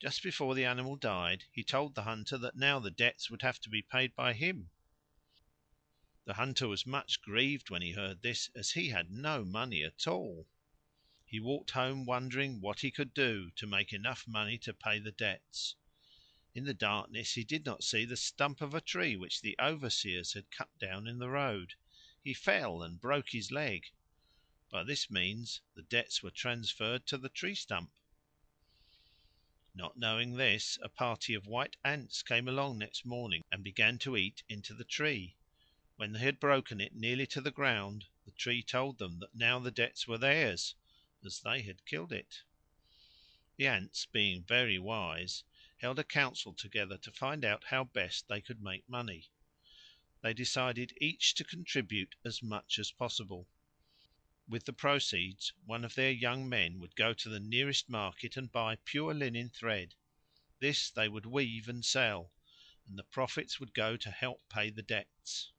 Just before the animal died, he told the hunter that now the debts would have to be paid by him. The hunter was much grieved when he heard this, as he had no money at all. He walked home wondering what he could do to make enough money to pay the debts. In the darkness he did not see the stump of a tree which the overseers had cut down in the road. He fell and broke his leg. By this means the debts were transferred to the tree stump. Not knowing this, a party of white ants came along next morning and began to eat into the tree. When they had broken it nearly to the ground, the tree told them that now the debts were theirs, as they had killed it. The ants, being very wise, held a council together to find out how best they could make money. They decided each to contribute as much as possible. With the proceeds, one of their young men would go to the nearest market and buy pure linen thread. This they would weave and sell, and the profits would go to help pay the debts.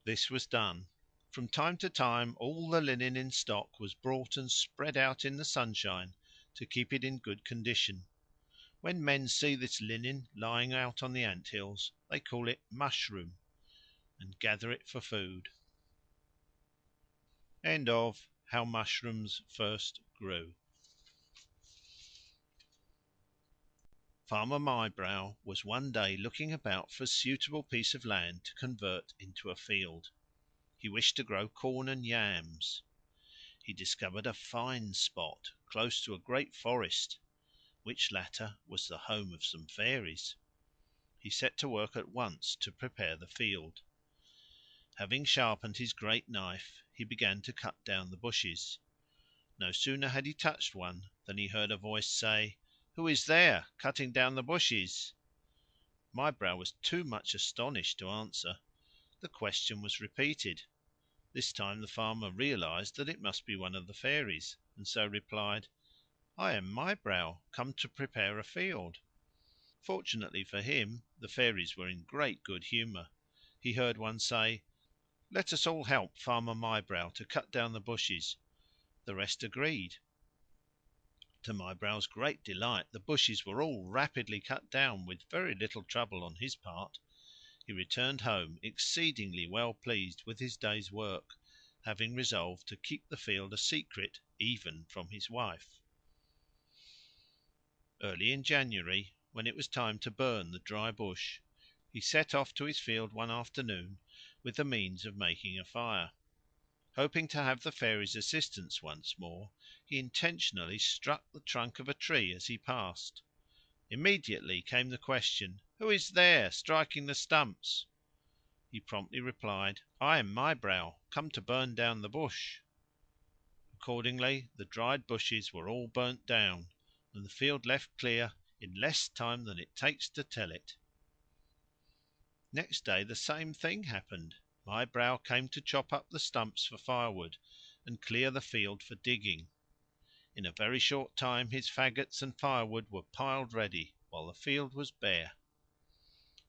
This was done. From time to time all the linen in stock was brought and spread out in the sunshine to keep it in good condition. When men see this linen lying out on the ant hills, they call it mushroom, and gather it for food. End of How Mushrooms First Grew. Farmer Mybrow was one day looking about for a suitable piece of land to convert into a field. He wished to grow corn and yams. He discovered a fine spot close to a great forest, which latter was the home of some fairies. He set to work at once to prepare the field. Having sharpened his great knife, he began to cut down the bushes. No sooner had he touched one than he heard a voice say, "Who is there, cutting down the bushes?" Mybrow was too much astonished to answer. The question was repeated. This time the farmer realized that it must be one of the fairies, and so replied, "I am Mybrow, come to prepare a field." Fortunately for him, the fairies were in great good humour. He heard one say, "Let us all help Farmer Mybrow to cut down the bushes." The rest agreed. To Mybrow's great delight, the bushes were all rapidly cut down with very little trouble on his part. He returned home exceedingly well pleased with his day's work, having resolved to keep the field a secret even from his wife. Early in January, when it was time to burn the dry bush, he set off to his field one afternoon with the means of making a fire. Hoping to have the fairies' assistance once more, he intentionally struck the trunk of a tree as he passed. Immediately came the question, "Who is there, striking the stumps?" He promptly replied, "I am Mybrow, come to burn down the bush." Accordingly the dried bushes were all burnt down, and the field left clear in less time than it takes to tell it. Next day the same thing happened. Mybrow came to chop up the stumps for firewood, and clear the field for digging. In a very short time his faggots and firewood were piled ready, while the field was bare.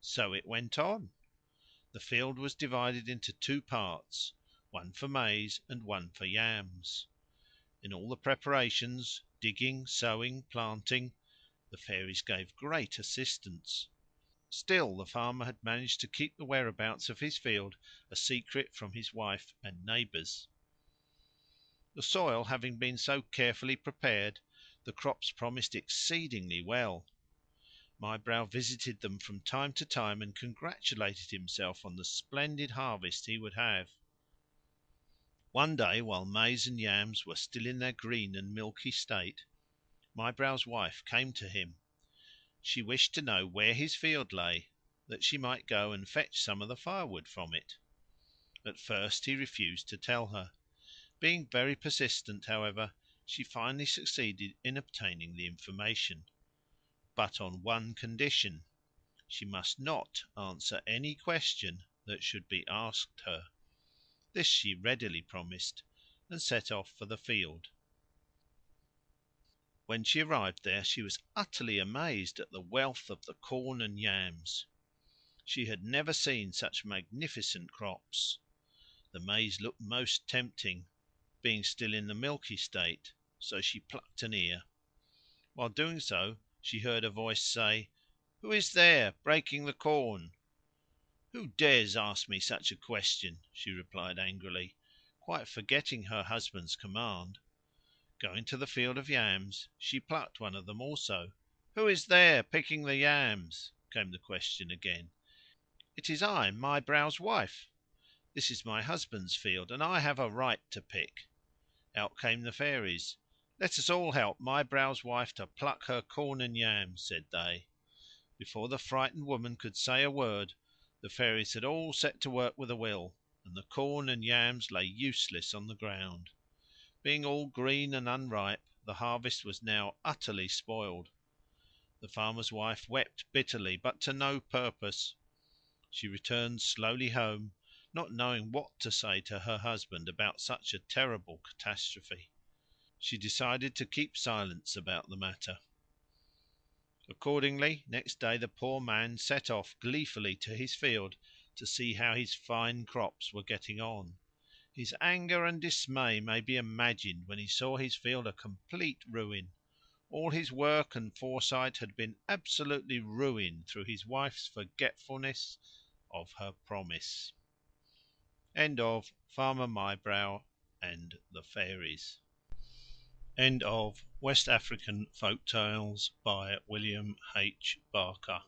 So it went on. The field was divided into two parts, one for maize and one for yams. In all the preparations, digging, sowing, planting, the fairies gave great assistance. Still the farmer had managed to keep the whereabouts of his field a secret from his wife and neighbours. The soil having been so carefully prepared, the crops promised exceedingly well. Mybrow visited them from time to time and congratulated himself on the splendid harvest he would have. One day, while maize and yams were still in their green and milky state, Mybrow's wife came to him. She wished to know where his field lay, that she might go and fetch some of the firewood from it. At first he refused to tell her. Being very persistent, however, she finally succeeded in obtaining the information, but on one condition: she must not answer any question that should be asked her. This she readily promised, and set off for the field. When she arrived there she was utterly amazed at the wealth of the corn and yams. She had never seen such magnificent crops. The maize looked most tempting, being still in the milky state, so she plucked an ear. While doing so she heard a voice say, "Who is there, breaking the corn?" "Who dares ask me such a question?" she replied angrily, quite forgetting her husband's command. Going to the field of yams, she plucked one of them also. "Who is there, picking the yams?" came the question again. "It is I, Mybrow's wife. This is my husband's field, and I have a right to pick." Out came the fairies. "Let us all help Mybrow's wife to pluck her corn and yams," said they. Before the frightened woman could say a word, the fairies had all set to work with a will, and the corn and yams lay useless on the ground. Being all green and unripe, the harvest was now utterly spoiled. The farmer's wife wept bitterly, but to no purpose. She returned slowly home, not knowing what to say to her husband about such a terrible catastrophe. She decided to keep silence about the matter. Accordingly, next day the poor man set off gleefully to his field to see how his fine crops were getting on. His anger and dismay may be imagined when he saw his field a complete ruin. All his work and foresight had been absolutely ruined through his wife's forgetfulness of her promise. End of Farmer Mybrow and the Fairies. End of West African Folk Tales by William H. Barker.